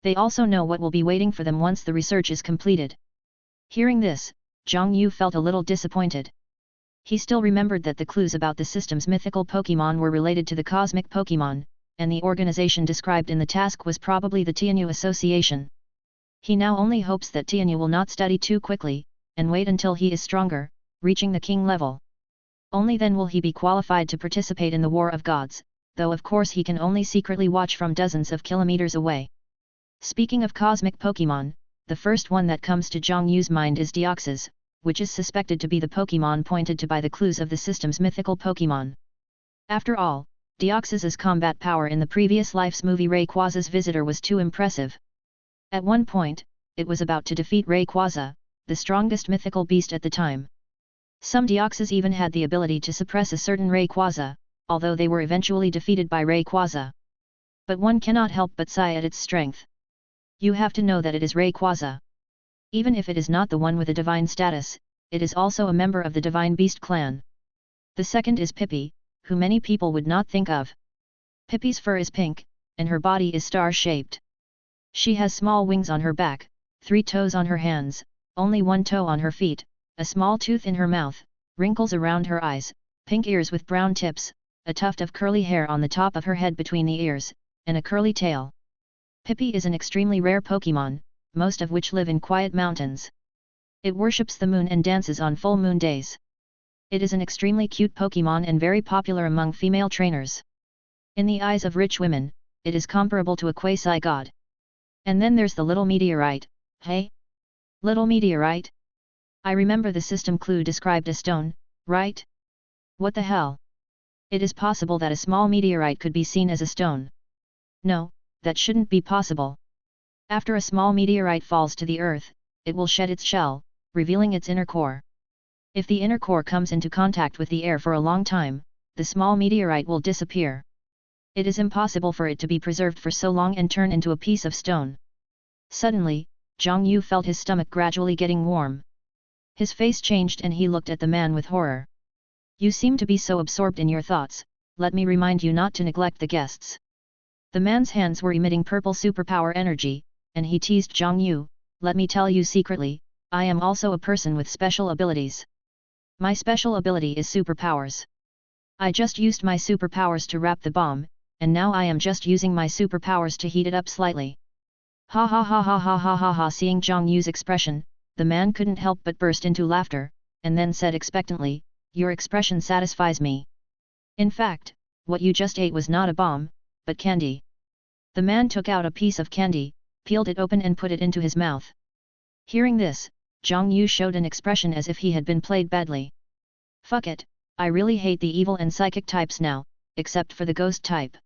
They also know what will be waiting for them once the research is completed. Hearing this, Zhang Yu felt a little disappointed. He still remembered that the clues about the system's mythical Pokémon were related to the cosmic Pokémon, and the organization described in the task was probably the Tianyu Association. He now only hopes that Tianyu will not study too quickly, and wait until he is stronger, reaching the king level. Only then will he be qualified to participate in the War of Gods, though of course he can only secretly watch from dozens of kilometers away. Speaking of cosmic Pokémon, the first one that comes to Zhang Yu's mind is Deoxys, which is suspected to be the Pokémon pointed to by the clues of the system's mythical Pokémon. After all, Deoxys's combat power in the previous life's movie Rayquaza's Visitor was too impressive. At one point, it was about to defeat Rayquaza, the strongest mythical beast at the time. Some Deoxys even had the ability to suppress a certain Rayquaza, although they were eventually defeated by Rayquaza. But one cannot help but sigh at its strength. You have to know that it is Rayquaza. Even if it is not the one with a divine status, it is also a member of the Divine Beast clan. The second is Pippi, who many people would not think of. Pippi's fur is pink, and her body is star-shaped. She has small wings on her back, 3 toes on her hands, only 1 toe on her feet, a small tooth in her mouth, wrinkles around her eyes, pink ears with brown tips, a tuft of curly hair on the top of her head between the ears, and a curly tail. Pippi is an extremely rare Pokémon, most of which live in quiet mountains. It worships the moon and dances on full moon days. It is an extremely cute Pokémon and very popular among female trainers. In the eyes of rich women, it is comparable to a quasi-god. And then there's the little meteorite. Hey? Little meteorite? I remember the system clue described a stone, right? What the hell? It is possible that a small meteorite could be seen as a stone. No, that shouldn't be possible. After a small meteorite falls to the earth, it will shed its shell, revealing its inner core. If the inner core comes into contact with the air for a long time, the small meteorite will disappear. It is impossible for it to be preserved for so long and turn into a piece of stone. Suddenly, Zhang Yu felt his stomach gradually getting warm. His face changed and he looked at the man with horror. You seem to be so absorbed in your thoughts, let me remind you not to neglect the guests. The man's hands were emitting purple superpower energy, and he teased Zhang Yu, let me tell you secretly, I am also a person with special abilities. My special ability is superpowers. I just used my superpowers to wrap the bomb, and now I am just using my superpowers to heat it up slightly. Ha ha ha ha ha ha ha ha. Seeing Zhang Yu's expression, the man couldn't help but burst into laughter, and then said expectantly, "Your expression satisfies me. In fact, what you just ate was not a bomb, but candy." The man took out a piece of candy, peeled it open and put it into his mouth. Hearing this, Zhang Yu showed an expression as if he had been played badly. "Fuck it, I really hate the evil and psychic types now, except for the ghost type."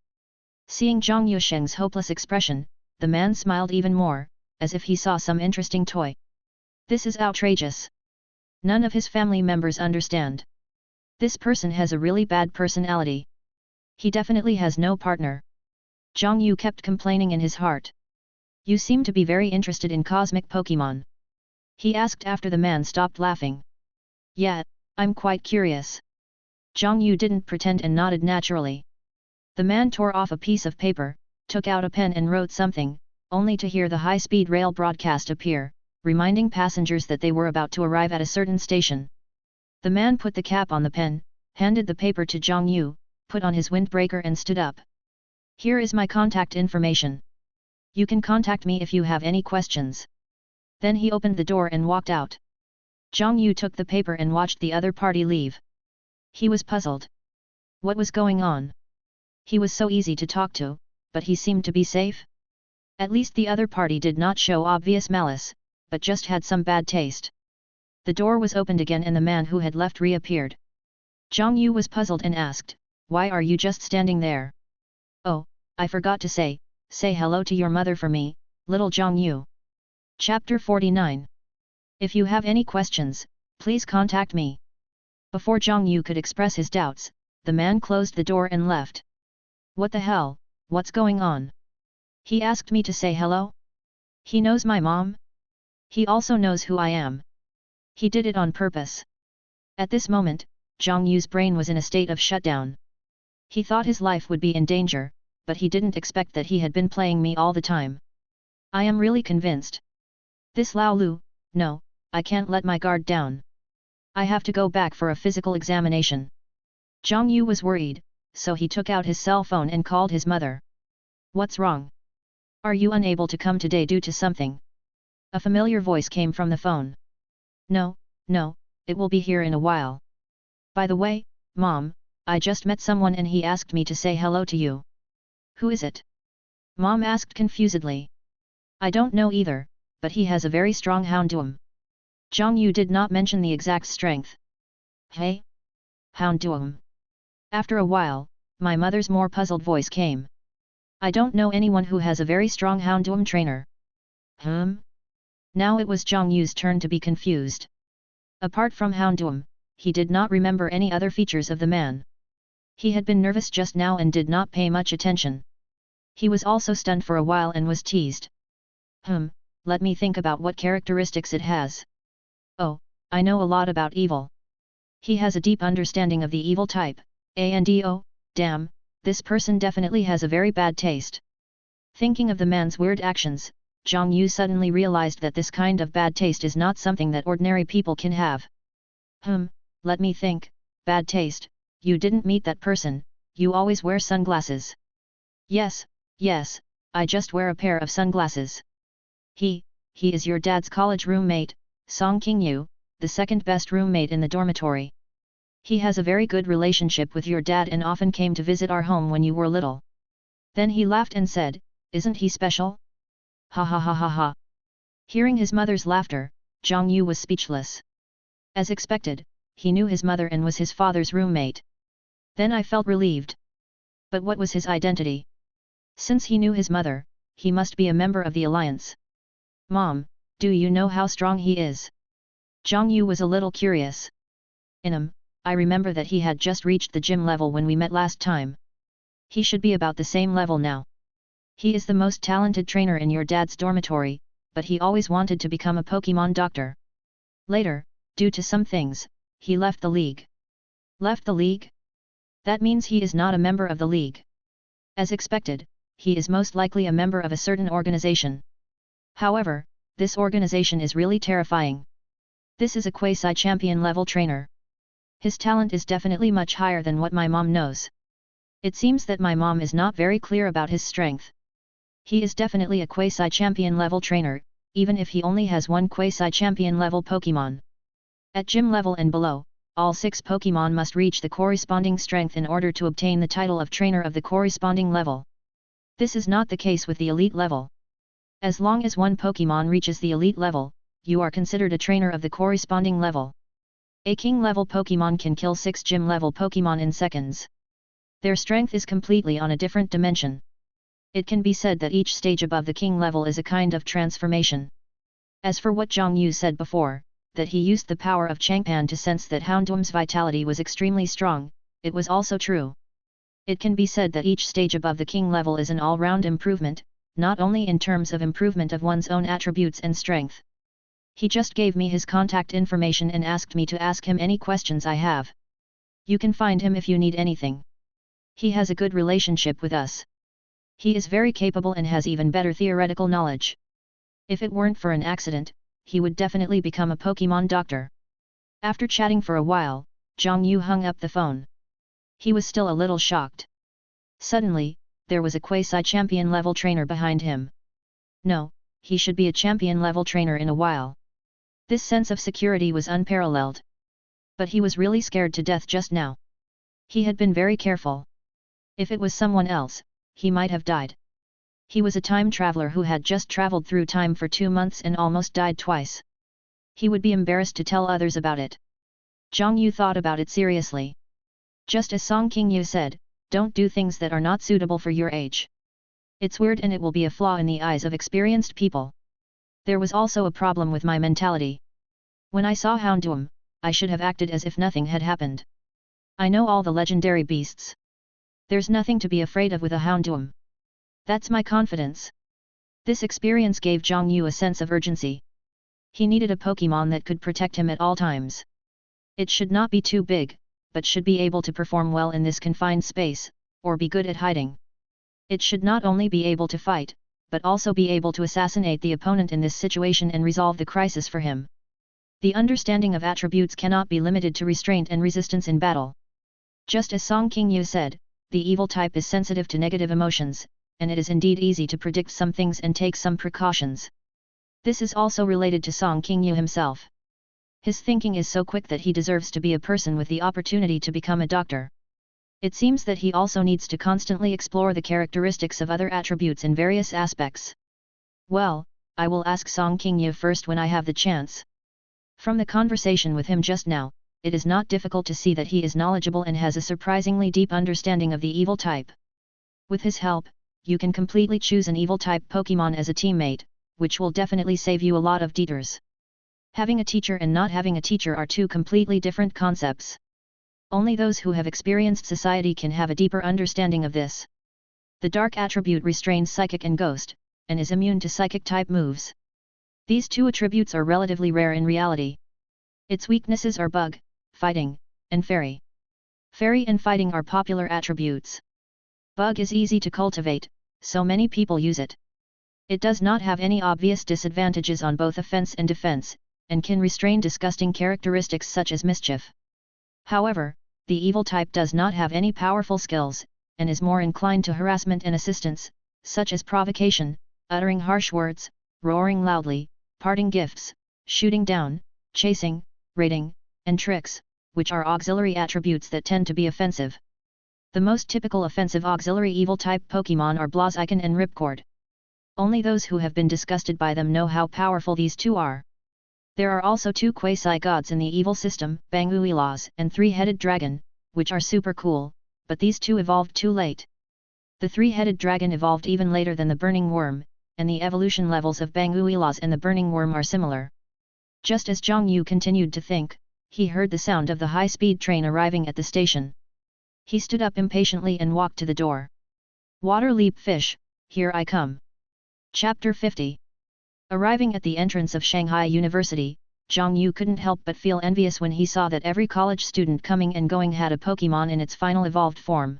Seeing Zhang Yusheng's hopeless expression, the man smiled even more, as if he saw some interesting toy. This is outrageous. None of his family members understand. This person has a really bad personality. He definitely has no partner. Zhang Yu kept complaining in his heart. "You seem to be very interested in cosmic Pokémon?" he asked after the man stopped laughing. "Yeah, I'm quite curious." Zhang Yu didn't pretend and nodded naturally. The man tore off a piece of paper, took out a pen and wrote something, only to hear the high-speed rail broadcast appear, reminding passengers that they were about to arrive at a certain station. The man put the cap on the pen, handed the paper to Zhang Yu, put on his windbreaker and stood up. "Here is my contact information. You can contact me if you have any questions." Then he opened the door and walked out. Zhang Yu took the paper and watched the other party leave. He was puzzled. What was going on? He was so easy to talk to, but he seemed to be safe? At least the other party did not show obvious malice, but just had some bad taste. The door was opened again and the man who had left reappeared. Zhang Yu was puzzled and asked, "Why are you just standing there?" "Oh, I forgot to say hello to your mother for me, little Zhang Yu." Chapter 49. If you have any questions, please contact me. Before Zhang Yu could express his doubts, the man closed the door and left. "What the hell, what's going on? He asked me to say hello? He knows my mom? He also knows who I am. He did it on purpose." At this moment, Zhang Yu's brain was in a state of shutdown. He thought his life would be in danger, but he didn't expect that he had been playing me all the time. I am really convinced. This Lao Lu, no, I can't let my guard down. I have to go back for a physical examination. Zhang Yu was worried, so he took out his cell phone and called his mother. "What's wrong? Are you unable to come today due to something?" A familiar voice came from the phone. No, it will be here in a while. By the way, Mom, I just met someone and he asked me to say hello to you." "Who is it?" Mom asked confusedly. "I don't know either, but he has a very strong Houndoom." Zhang Yu did not mention the exact strength. "Hey? Houndoom?" After a while, my mother's more puzzled voice came. "I don't know anyone who has a very strong Houndoom trainer." Now it was Zhang Yu's turn to be confused. Apart from Houndoom, he did not remember any other features of the man. He had been nervous just now and did not pay much attention. He was also stunned for a while and was teased. Let me think about what characteristics it has. Oh, I know a lot about evil. He has a deep understanding of the evil type, and oh, damn, this person definitely has a very bad taste." Thinking of the man's weird actions, Zhang Yu suddenly realized that this kind of bad taste is not something that ordinary people can have. Let me think, bad taste, you didn't meet that person, you always wear sunglasses. Yes, I just wear a pair of sunglasses. He is your dad's college roommate, Song Qingyu, the second best roommate in the dormitory. He has a very good relationship with your dad and often came to visit our home when you were little." Then he laughed and said, "Isn't he special?" Ha ha ha ha ha. Hearing his mother's laughter, Zhang Yu was speechless. As expected, he knew his mother and was his father's roommate. Then I felt relieved. But what was his identity? Since he knew his mother, he must be a member of the alliance. "Mom, do you know how strong he is?" Zhang Yu was a little curious. I remember that he had just reached the gym level when we met last time. He should be about the same level now. He is the most talented trainer in your dad's dormitory, but he always wanted to become a Pokémon doctor. Later, due to some things, he left the league. Left the league? That means he is not a member of the league. As expected, he is most likely a member of a certain organization. However, this organization is really terrifying. This is a quasi-champion level trainer. His talent is definitely much higher than what my mom knows. It seems that my mom is not very clear about his strength. He is definitely a quasi-champion level trainer, even if he only has one quasi-champion level Pokémon. At gym level and below, all 6 Pokémon must reach the corresponding strength in order to obtain the title of trainer of the corresponding level. This is not the case with the elite level. As long as one Pokémon reaches the elite level, you are considered a trainer of the corresponding level. A king level Pokémon can kill 6 gym level Pokémon in seconds. Their strength is completely on a different dimension. It can be said that each stage above the king level is a kind of transformation. As for what Zhang Yu said before, that he used the power of Changpan to sense that Houndoom's vitality was extremely strong, it was also true. It can be said that each stage above the king level is an all-round improvement, not only in terms of improvement of one's own attributes and strength. He just gave me his contact information and asked me to ask him any questions I have. You can find him if you need anything. He has a good relationship with us. He is very capable and has even better theoretical knowledge. If it weren't for an accident, he would definitely become a Pokémon doctor. After chatting for a while, Zhang Yu hung up the phone. He was still a little shocked. Suddenly, there was a quasi-champion level trainer behind him. No, he should be a champion level trainer in a while. This sense of security was unparalleled. But he was really scared to death just now. He had been very careful. If it was someone else, he might have died. He was a time traveler who had just traveled through time for 2 months and almost died twice. He would be embarrassed to tell others about it. Zhang Yu thought about it seriously. Just as Song Qingyu said, don't do things that are not suitable for your age. It's weird and it will be a flaw in the eyes of experienced people. There was also a problem with my mentality. When I saw Houndoom, I should have acted as if nothing had happened. I know all the legendary beasts. There's nothing to be afraid of with a Houndoom. That's my confidence. This experience gave Zhang Yu a sense of urgency. He needed a Pokémon that could protect him at all times. It should not be too big, but should be able to perform well in this confined space, or be good at hiding. It should not only be able to fight, but also be able to assassinate the opponent in this situation and resolve the crisis for him. The understanding of attributes cannot be limited to restraint and resistance in battle. Just as Song Qingyu said, the evil type is sensitive to negative emotions, and it is indeed easy to predict some things and take some precautions. This is also related to Song Qingyu himself. His thinking is so quick that he deserves to be a person with the opportunity to become a doctor. It seems that he also needs to constantly explore the characteristics of other attributes in various aspects. Well, I will ask Song Qingyu first when I have the chance. From the conversation with him just now, it is not difficult to see that he is knowledgeable and has a surprisingly deep understanding of the evil type. With his help, you can completely choose an evil type Pokémon as a teammate, which will definitely save you a lot of detours. Having a teacher and not having a teacher are two completely different concepts. Only those who have experienced society can have a deeper understanding of this. The dark attribute restrains psychic and ghost, and is immune to psychic type moves. These two attributes are relatively rare in reality. Its weaknesses are bug, fighting, and fairy. Fairy and fighting are popular attributes. Bug is easy to cultivate, so many people use it. It does not have any obvious disadvantages on both offense and defense, and can restrain disgusting characteristics such as mischief. However, the evil type does not have any powerful skills, and is more inclined to harassment and assistance, such as provocation, uttering harsh words, roaring loudly, parting gifts, shooting down, chasing, raiding, and tricks, which are auxiliary attributes that tend to be offensive. The most typical offensive auxiliary evil type Pokémon are Blaziken and Ripcord. Only those who have been disgusted by them know how powerful these two are. There are also two quasi-gods in the evil system, Banguilas and Three-Headed Dragon, which are super cool, but these two evolved too late. The Three-Headed Dragon evolved even later than the Burning Worm, and the evolution levels of Banguilas and the Burning Worm are similar. Just as Zhang Yu continued to think, he heard the sound of the high-speed train arriving at the station. He stood up impatiently and walked to the door. Water leap fish, here I come. Chapter 50. Arriving at the entrance of Shanghai University, Zhang Yu couldn't help but feel envious when he saw that every college student coming and going had a Pokémon in its final evolved form.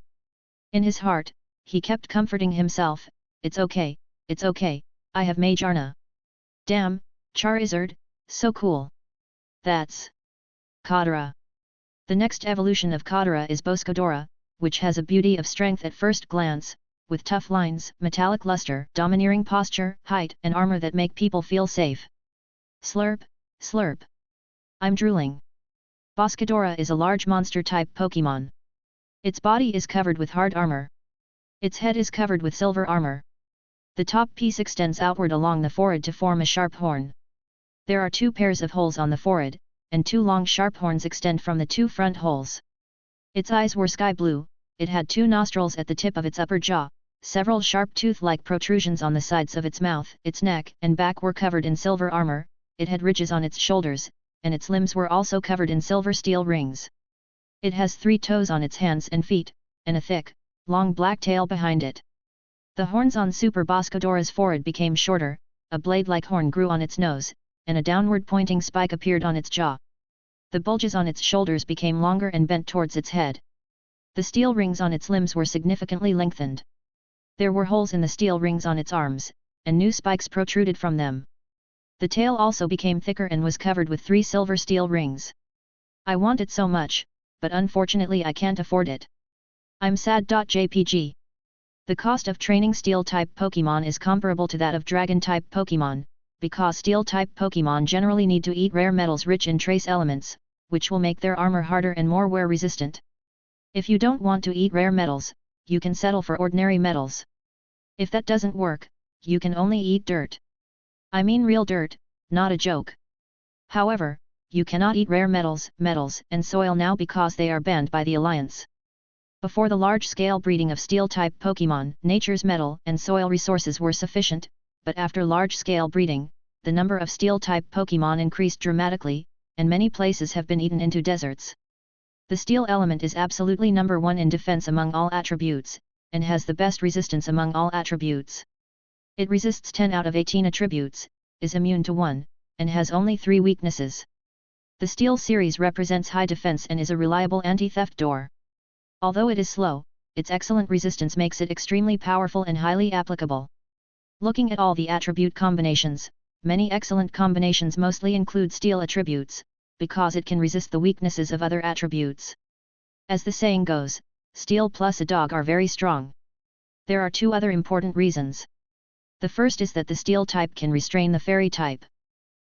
In his heart, he kept comforting himself, it's okay, I have Mage Arna. Damn, Charizard, so cool. That's Kadara. The next evolution of Kadara is Boscodora, which has a beauty of strength at first glance, with tough lines, metallic luster, domineering posture, height, and armor that make people feel safe. Slurp, slurp. I'm drooling. Boscodora is a large monster-type Pokémon. Its body is covered with hard armor. Its head is covered with silver armor. The top piece extends outward along the forehead to form a sharp horn. There are 2 pairs of holes on the forehead, and 2 long sharp horns extend from the 2 front holes. Its eyes were sky blue, it had 2 nostrils at the tip of its upper jaw, several sharp tooth-like protrusions on the sides of its mouth, its neck and back were covered in silver armor, it had ridges on its shoulders, and its limbs were also covered in silver steel rings. It has 3 toes on its hands and feet, and a thick, long black tail behind it. The horns on Super Boscodora's forehead became shorter, a blade-like horn grew on its nose, and a downward-pointing spike appeared on its jaw. The bulges on its shoulders became longer and bent towards its head. The steel rings on its limbs were significantly lengthened. There were holes in the steel rings on its arms, and new spikes protruded from them. The tail also became thicker and was covered with 3 silver steel rings. I want it so much, but unfortunately I can't afford it. I'm sad. JPG. The cost of training Steel-type Pokémon is comparable to that of Dragon-type Pokémon, because Steel-type Pokémon generally need to eat rare metals rich in trace elements, which will make their armor harder and more wear-resistant. If you don't want to eat rare metals, you can settle for ordinary metals. If that doesn't work, you can only eat dirt. I mean real dirt, not a joke. However, you cannot eat rare metals, and soil now because they are banned by the Alliance. Before the large-scale breeding of Steel-type Pokémon, nature's metal and soil resources were sufficient, but after large-scale breeding, the number of Steel-type Pokémon increased dramatically, and many places have been eaten into deserts. The steel element is absolutely number 1 in defense among all attributes, and has the best resistance among all attributes. It resists 10 out of 18 attributes, is immune to 1, and has only 3 weaknesses. The Steel series represents high defense and is a reliable anti-theft door. Although it is slow, its excellent resistance makes it extremely powerful and highly applicable. Looking at all the attribute combinations, many excellent combinations mostly include Steel attributes, because it can resist the weaknesses of other attributes. As the saying goes, Steel plus a dog are very strong. There are 2 other important reasons. The first is that the Steel type can restrain the Fairy type.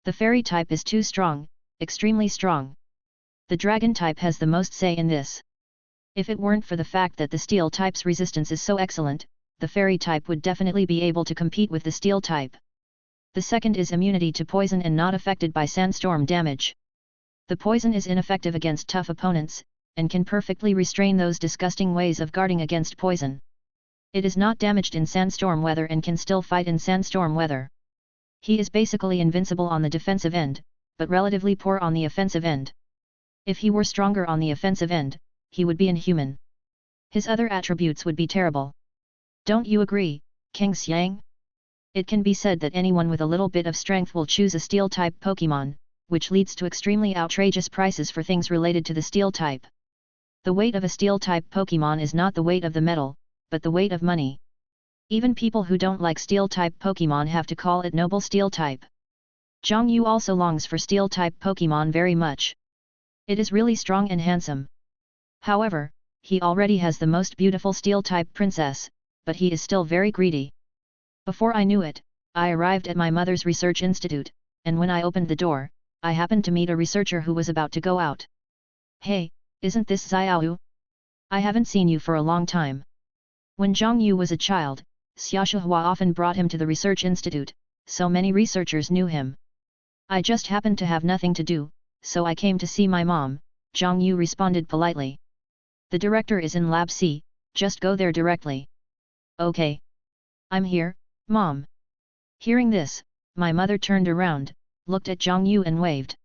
The Fairy type is too strong, extremely strong. The Dragon type has the most say in this. If it weren't for the fact that the Steel type's resistance is so excellent, the Fairy type would definitely be able to compete with the Steel type. The second is immunity to poison and not affected by sandstorm damage. The poison is ineffective against tough opponents, and can perfectly restrain those disgusting ways of guarding against poison. It is not damaged in sandstorm weather and can still fight in sandstorm weather. He is basically invincible on the defensive end, but relatively poor on the offensive end. If he were stronger on the offensive end, he would be inhuman. His other attributes would be terrible. Don't you agree, King Xiang? It can be said that anyone with a little bit of strength will choose a Steel-type Pokémon, which leads to extremely outrageous prices for things related to the Steel type. The weight of a Steel-type Pokémon is not the weight of the metal, but the weight of money. Even people who don't like Steel-type Pokémon have to call it noble Steel type. Zhang Yu also longs for Steel-type Pokémon very much. It is really strong and handsome. However, he already has the most beautiful Steel-type princess, but he is still very greedy. Before I knew it, I arrived at my mother's research institute, and when I opened the door, I happened to meet a researcher who was about to go out. Hey, isn't this Xiaoyu? I haven't seen you for a long time. When Zhang Yu was a child, Xiaohua often brought him to the research institute, so many researchers knew him. I just happened to have nothing to do, so I came to see my mom, Zhang Yu responded politely. The director is in Lab C, just go there directly. Okay. I'm here, Mom. Hearing this, my mother turned around, looked at Zhang Yu and waved.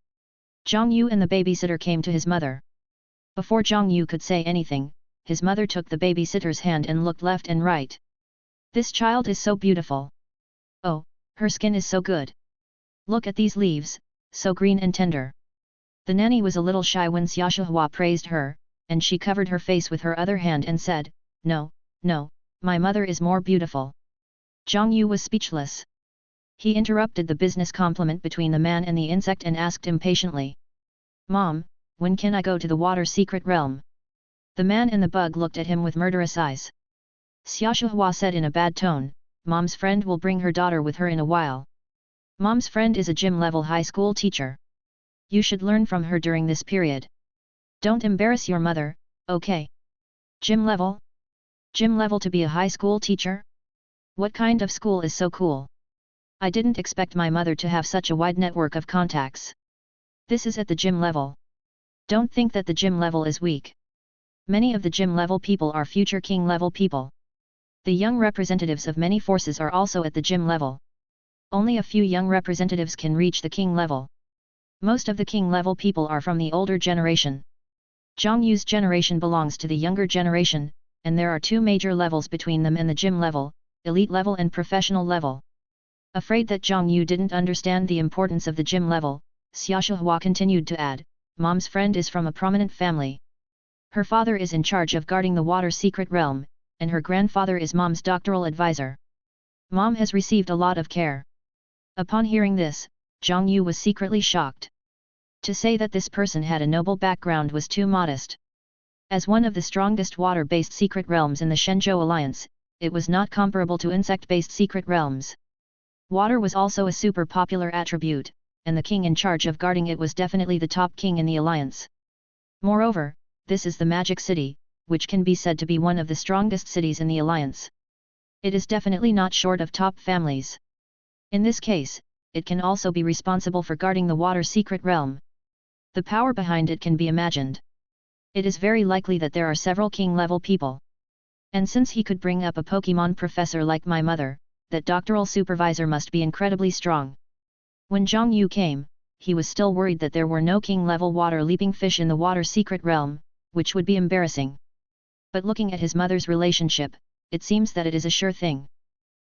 Zhang Yu and the babysitter came to his mother. Before Zhang Yu could say anything, his mother took the babysitter's hand and looked left and right. This child is so beautiful. Oh, her skin is so good. Look at these leaves, so green and tender. The nanny was a little shy when Xiaohua praised her, and she covered her face with her other hand and said, No, my mother is more beautiful. Zhang Yu was speechless. He interrupted the business compliment between the man and the insect and asked impatiently. Mom, when can I go to the water secret realm? The man and the bug looked at him with murderous eyes. Xiaohua said in a bad tone, Mom's friend will bring her daughter with her in a while. Mom's friend is a gym-level high school teacher. You should learn from her during this period. Don't embarrass your mother, okay? Gym level? Gym level to be a high school teacher? What kind of school is so cool? I didn't expect my mother to have such a wide network of contacts. This is at the gym level. Don't think that the gym level is weak. Many of the gym level people are future king level people. The young representatives of many forces are also at the gym level. Only a few young representatives can reach the king level. Most of the king level people are from the older generation. Zhang Yu's generation belongs to the younger generation, and there are two major levels between them and the gym level, elite level and professional level. Afraid that Zhang Yu didn't understand the importance of the gym level, Xiaohua continued to add, Mom's friend is from a prominent family. Her father is in charge of guarding the water secret realm, and her grandfather is Mom's doctoral advisor. Mom has received a lot of care. Upon hearing this, Zhang Yu was secretly shocked. To say that this person had a noble background was too modest. As one of the strongest water-based secret realms in the Shenzhou Alliance, it was not comparable to insect-based secret realms. Water was also a super popular attribute, and the king in charge of guarding it was definitely the top king in the alliance. Moreover, this is the magic city, which can be said to be one of the strongest cities in the alliance. It is definitely not short of top families. In this case, it can also be responsible for guarding the water secret realm. The power behind it can be imagined. It is very likely that there are several king-level people. And since he could bring up a Pokémon professor like my mother, that doctoral supervisor must be incredibly strong. When Zhang Yu came, he was still worried that there were no king-level water-leaping fish in the water secret realm, which would be embarrassing. But looking at his mother's relationship, it seems that it is a sure thing.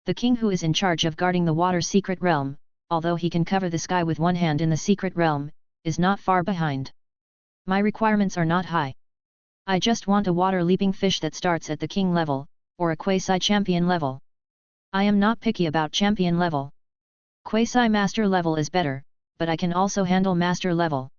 The king who is in charge of guarding the water secret realm, although he can cover the sky with one hand in the secret realm, is not far behind. My requirements are not high. I just want a water-leaping fish that starts at the king level, or a quasi-champion level. I am not picky about champion level. Quasi-master level is better, but I can also handle master level.